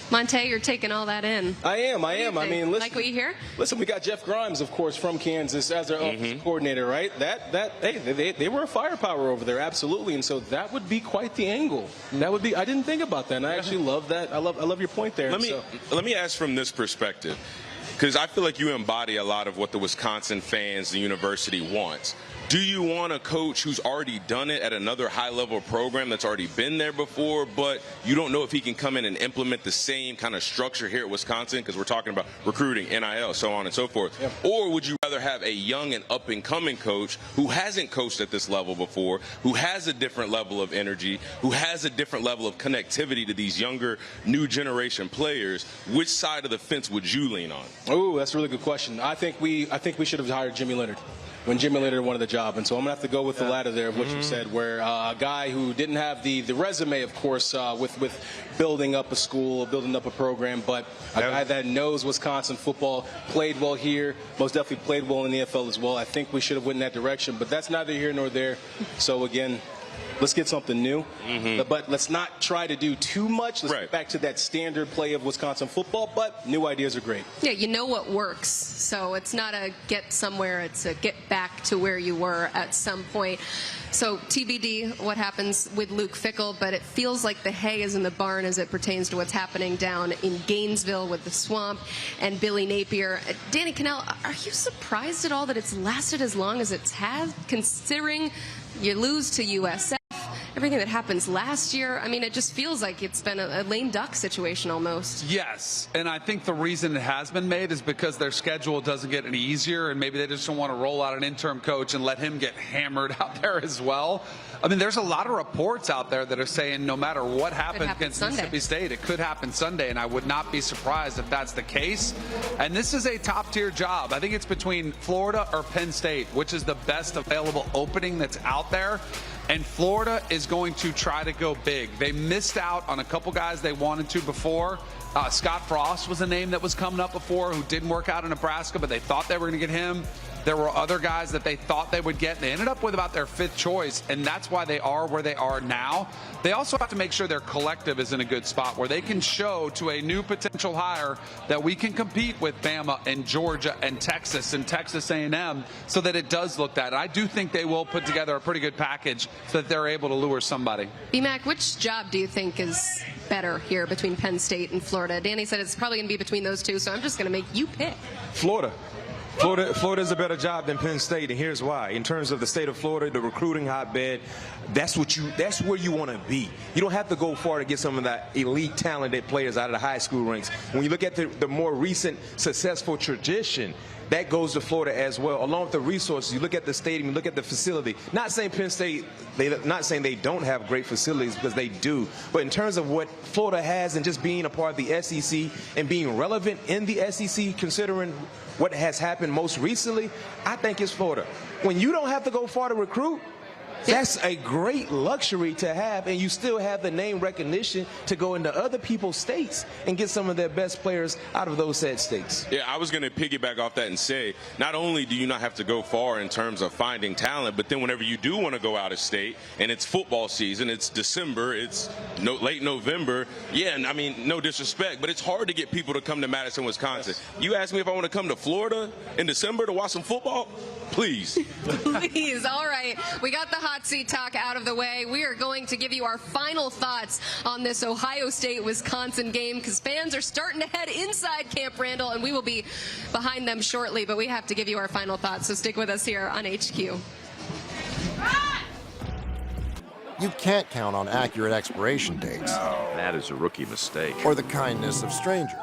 Speaker 11: Montee, you're taking all that in.
Speaker 21: I am. I mean, listen.
Speaker 11: Like what you hear?
Speaker 21: Listen, we got Jeff Grimes, of course, from Kansas as their offensive coordinator, right? They were a firepower over there, absolutely. And so that would be quite the angle. That would be. I didn't think about that, and I actually love that. I love your point there.
Speaker 5: Let me ask from this perspective, because I feel like you embody a lot of what the Wisconsin fans, the university wants. Do you want a coach who's already done it at another high-level program that's already been there before, but you don't know if he can come in and implement the same kind of structure here at Wisconsin, because we're talking about recruiting, NIL, so on and so forth? Or would you rather rather have a young and up-and-coming coach who hasn't coached at this level before, who has a different level of energy, who has a different level of connectivity to these younger, new generation players. Which side of the fence would you lean on?
Speaker 21: Oh, that's a really good question. I think we should have hired Jimmy Leonard when Jimmy Leonard wanted the job. And so I'm going to have to go with the latter there of what you said, where a guy who didn't have the resume, of course, with building up a school, building up a program, but a guy that knows Wisconsin football, played well here, most definitely played well in the EFL as well. I think we should have went in that direction, but that's neither here nor there. So, again, let's get something new, but let's not try to do too much. Let's get back to that standard play of Wisconsin football, but new ideas are great.
Speaker 11: Yeah, you know what works. So it's not a get somewhere, it's a get back to where you were at some point. So TBD what happens with Luke Fickell, but it feels like the hay is in the barn as it pertains to what's happening down in Gainesville with the Swamp and Billy Napier. Danny Cannell, are you surprised at all that it's lasted as long as it's had, considering you lose to USF? Everything that happens last year, I mean, it just feels like it's been a lame duck situation almost.
Speaker 2: Yes, and I think the reason it has been made is because their schedule doesn't get any easier, and maybe they just don't want to roll out an interim coach and let him get hammered out there as well. I mean, there's a lot of reports out there that are saying no matter what happens against Mississippi State, it could happen Sunday, and I would not be surprised if that's the case. And this is a top-tier job. I think it's between Florida or Penn State, which is the best available opening that's out there. And Florida is going to try to go big. They missed out on a couple guys they wanted to before. Scott Frost was a name that was coming up before who didn't work out in Nebraska, but they thought they were going to get him. There were other guys that they thought they would get. They ended up with about their 5th choice, and that's why they are where they are now. They also have to make sure their collective is in a good spot where they can show to a new potential hire that we can compete with Bama and Georgia and Texas A&M so that it does look that. And I do think they will put together a pretty good package so that they're able to lure somebody.
Speaker 11: BMAC, which job do you think is better here between Penn State and Florida? Danny said it's probably going to be between those two, so I'm just going to make you pick.
Speaker 17: Florida is a better job than Penn State, and here's why. In terms of the state of Florida, the recruiting hotbed, that's where you want to be. You don't have to go far to get some of that elite talented players out of the high school ranks. When you look at the more recent successful tradition, that goes to Florida as well, along with the resources. You look at the stadium, you look at the facility. Not saying Penn State, not saying they don't have great facilities, because they do. But in terms of what Florida has and just being a part of the SEC and being relevant in the SEC, considering what has happened most recently, I think it's Florida. When you don't have to go far to recruit, that's a great luxury to have, and you still have the name recognition to go into other people's states and get some of their best players out of those said states.
Speaker 5: Yeah, I was going to piggyback off that and say, not only do you not have to go far in terms of finding talent, but then whenever you do want to go out of state, and it's football season, it's December, it's late November, yeah, and I mean, no disrespect, but it's hard to get people to come to Madison, Wisconsin. You ask me if I want to come to Florida in December to watch some football? Please.
Speaker 11: Please. All right. We got the hot seat talk out of the way. We are going to give you our final thoughts on this Ohio State-Wisconsin game, because fans are starting to head inside Camp Randall, and we will be behind them shortly, but we have to give you our final thoughts, so stick with us here on HQ.
Speaker 9: You can't count on accurate expiration dates.
Speaker 6: That is a rookie mistake.
Speaker 9: Or the kindness of strangers.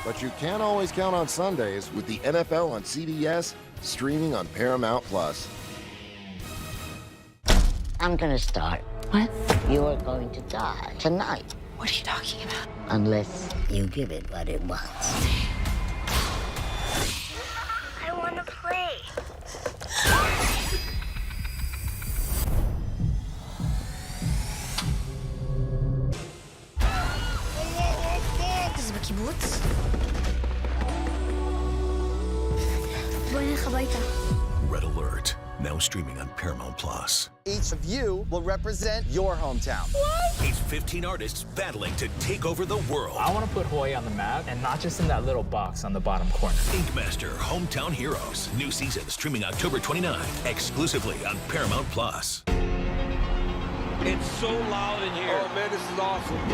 Speaker 9: But you can always count on Sundays with the NFL on CBS, streaming on Paramount Plus.
Speaker 10: I'm gonna start.
Speaker 7: What?
Speaker 10: You are going to die tonight.
Speaker 7: What are you talking about?
Speaker 10: Unless you give it what it wants.
Speaker 13: I want to play. זה בקיבוץ? בוא נלך הביתה.
Speaker 3: Red Alert, now streaming on Paramount Plus.
Speaker 12: Each of you will represent your hometown.
Speaker 3: These 15 artists battling to take over the world.
Speaker 16: I want to put Hawaii on the map, and not just in that little box on the bottom corner.
Speaker 3: Inkmaster Hometown Heroes. New season streaming October 29, exclusively on Paramount Plus.
Speaker 18: It's so loud in here. Oh, man, this is awesome.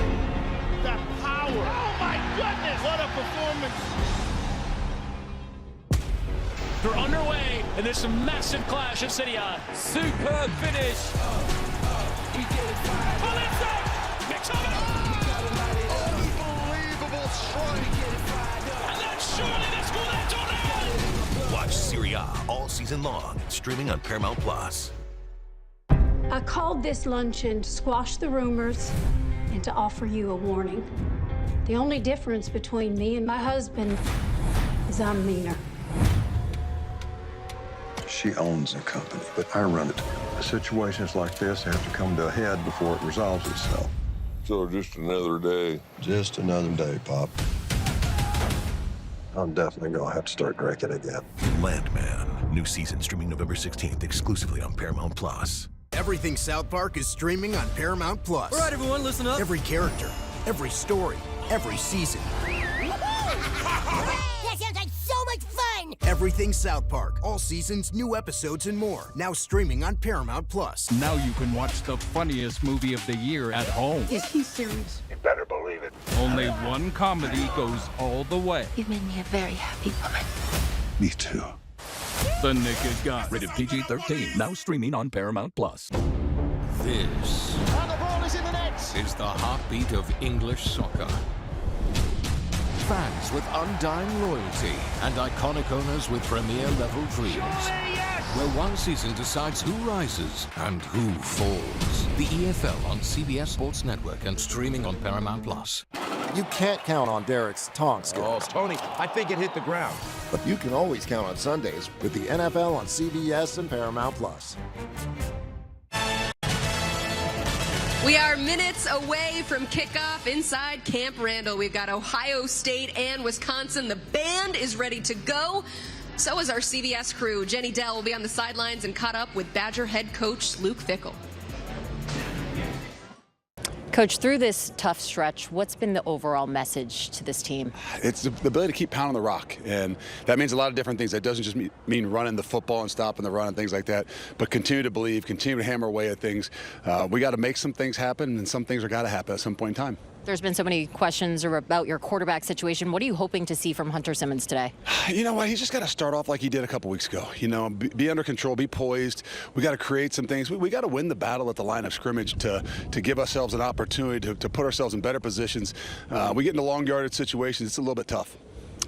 Speaker 18: That power. Oh, my goodness. What a performance.
Speaker 19: They're underway, and there's a massive clash at City On. Superb finish. Valencia! Unbelievable strike. And then surely they score that touchdown.
Speaker 3: Serie A all season long, streaming on Paramount Plus.
Speaker 20: I called this luncheon to squash the rumors and to offer you a warning. The only difference between me and my husband is I'm meaner.
Speaker 1: She owns the company, but I run it. Situations like this have to come to a head before it resolves itself.
Speaker 22: So just another day.
Speaker 1: Just another day, Pop. I'm definitely gonna have to start drinking again.
Speaker 3: Landman. New season streaming November 16th exclusively on Paramount Plus.
Speaker 4: Everything South Park is streaming on Paramount Plus.
Speaker 14: All right, everyone, listen up.
Speaker 4: Every character, every story, every season.
Speaker 13: That sounds like so much fun!
Speaker 4: Everything South Park. All seasons, new episodes, and more. Now streaming on Paramount Plus.
Speaker 8: Now you can watch the funniest movie of the year at home.
Speaker 20: Is he serious?
Speaker 22: You better believe it.
Speaker 8: Only one comedy goes all the way.
Speaker 7: You've made me a very happy woman.
Speaker 1: Me too.
Speaker 8: The Naked Gun. Rated PG-13. Now streaming on Paramount Plus.
Speaker 15: This
Speaker 18: And the ball is in the net.
Speaker 15: is the heartbeat of English soccer. Fans with undying loyalty and iconic owners with premier-level dreams. Where one season decides who rises and who falls. The EFL on CBS Sports Network and streaming on Paramount Plus.
Speaker 9: You can't count on Derek's tongue skills.
Speaker 14: Oh, Tony, I think it hit the ground.
Speaker 9: But you can always count on Sundays with the NFL on CBS and Paramount Plus.
Speaker 11: We are minutes away from kickoff inside Camp Randall. We've got Ohio State and Wisconsin. The band is ready to go. So is our CBS crew. Jenny Dell will be on the sidelines and caught up with Badger head coach Luke Fickell.
Speaker 23: Coach, through this tough stretch, what's been the overall message to this team?
Speaker 24: It's the ability to keep pounding the rock, and that means a lot of different things. That doesn't just mean running the football and stopping the run and things like that, but continue to believe, continue to hammer away at things. We got to make some things happen, and some things are got to happen at some point in time.
Speaker 23: There's been so many questions about your quarterback situation. What are you hoping to see from Hunter Simmons today?
Speaker 24: You know what? He's just got to start off like he did a couple weeks ago. You know, be under control, be poised. We got to create some things. We got to win the battle at the line of scrimmage to give ourselves an opportunity to put ourselves in better positions. We get into long yardage situations. It's a little bit tough.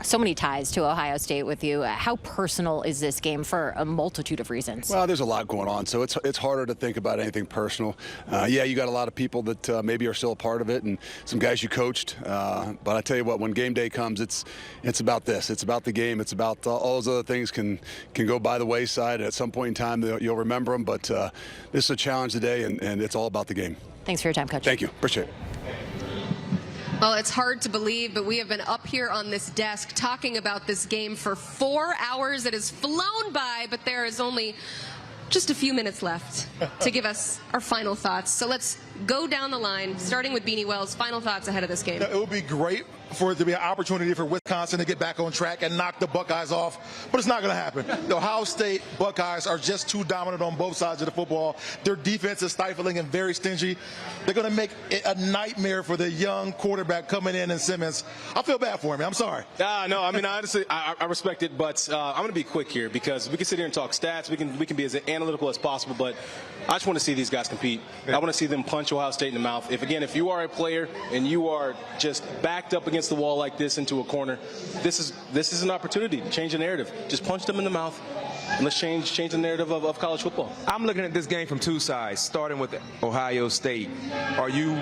Speaker 23: So many ties to Ohio State with you. How personal is this game for a multitude of reasons?
Speaker 24: Well, there's a lot going on, so it's harder to think about anything personal. Yeah, you got a lot of people that maybe are still a part of it, and some guys you coached. But I tell you what, when game day comes, it's about this. It's about the game. It's about all those other things can go by the wayside. At some point in time, you'll remember them. But this is a challenge today, and it's all about the game.
Speaker 23: Thanks for your time, Coach.
Speaker 24: Thank you. Appreciate it.
Speaker 11: Well, it's hard to believe, but we have been up here on this desk talking about this game for 4 hours. It has flown by, but there is only just a few minutes left to give us our final thoughts. So let's go down the line, starting with Beanie Wells. Final thoughts ahead of this game.
Speaker 25: It would be great for it to be an opportunity for Wisconsin to get back on track and knock the Buckeyes off, but it's not going to happen. The Ohio State Buckeyes are just too dominant on both sides of the football. Their defense is stifling and very stingy. They're going to make it a nightmare for the young quarterback coming in Simmons. I feel bad for him. I'm sorry.
Speaker 21: No, I mean, honestly, I respect it, but I'm going to be quick here because we can sit here and talk stats. We can be as analytical as possible, but I just want to see these guys compete. I want to see them punch Ohio State in the mouth. If you are a player and you are just backed up against the wall like this into a corner, this is an opportunity to change the narrative. Just punch them in the mouth and let's change the narrative of college football.
Speaker 17: I'm looking at this game from two sides, starting with Ohio State. Are you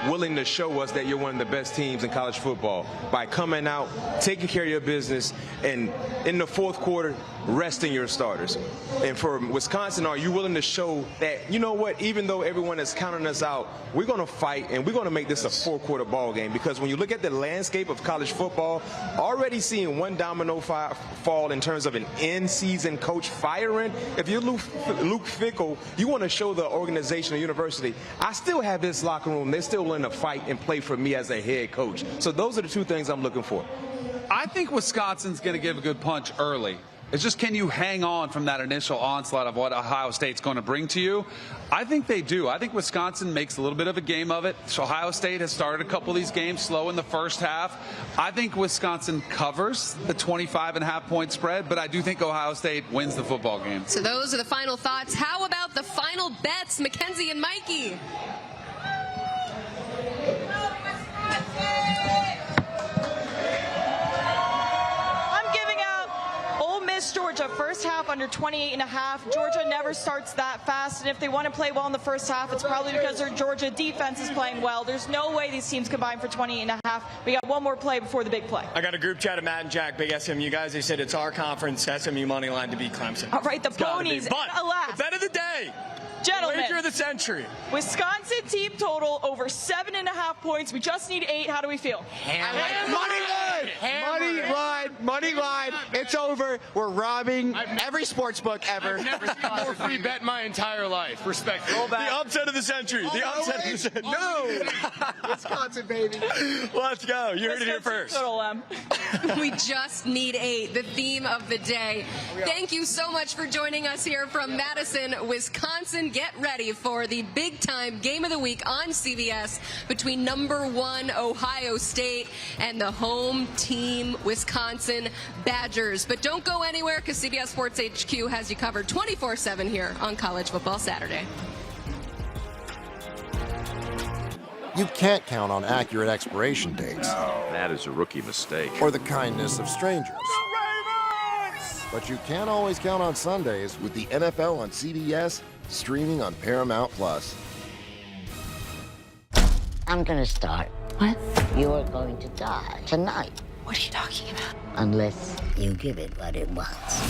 Speaker 17: willing to show us that you're one of the best teams in college football by coming out, taking care of your business, and in the fourth quarter, resting your starters? And for Wisconsin, are you willing to show that, you know what, even though everyone is counting us out, we're going to fight and we're going to make this a four-quarter ball game? Because when you look at the landscape of college football, already seeing one domino fall in terms of an in-season coach firing, if you're Luke Fickell, you want to show the organization or university, I still have this locker room. They're still willing to fight and play for me as a head coach. So those are the two things I'm looking for.
Speaker 2: I think Wisconsin's going to give a good punch early. It's just, can you hang on from that initial onslaught of what Ohio State's going to bring to you? I think they do. I think Wisconsin makes a little bit of a game of it. So Ohio State has started a couple of these games slow in the first half. I think Wisconsin covers the 25.5-point spread, but I do think Ohio State wins the football game.
Speaker 11: So those are the final thoughts. How about the final bets, Mackenzie and Mikey?
Speaker 26: I'm giving out Ole Miss, Georgia
Speaker 5: Georgia. First half under 28.5. Georgia never starts that fast, and if they want to play well in the first half, it's probably because their Georgia defense is playing well. There's no way these teams combine for 28.5. We got one more play before the big play.
Speaker 6: I got a group chat of Matt and Jack, big SMU guys. They said it's our conference, SMU money line to beat Clemson.
Speaker 5: All right, the ponies.
Speaker 6: But
Speaker 5: alas,
Speaker 6: the bet of the day.
Speaker 5: Gentlemen,
Speaker 6: wager of the century.
Speaker 5: Wisconsin team total over 7.5 points. We just need 8. How do we feel?
Speaker 10: Money line. It's over. We're robbing every sports book ever.
Speaker 12: I've never seen more free bet in my entire life. Respect.
Speaker 6: The upset of the century. The upset of the century. No.
Speaker 10: Wisconsin, baby.
Speaker 6: Let's go. You heard it here first.
Speaker 11: We just need 8, the theme of the day. Thank you so much for joining us here from Madison, Wisconsin. Get ready for the big-time game of the week on CBS between #1 Ohio State and the home team Wisconsin Badgers. But don't go anywhere because CBS Sports HQ has you covered 24/7 here on College Football Saturday.
Speaker 9: You can't count on accurate expiration dates.
Speaker 16: That is a rookie mistake.
Speaker 9: Or the kindness of strangers. But you can always count on Sundays with the NFL on CBS, streaming on Paramount Plus.
Speaker 26: I'm gonna start.
Speaker 23: What?
Speaker 26: You are going to die tonight.
Speaker 23: What are you talking about?
Speaker 26: Unless you give it what it wants.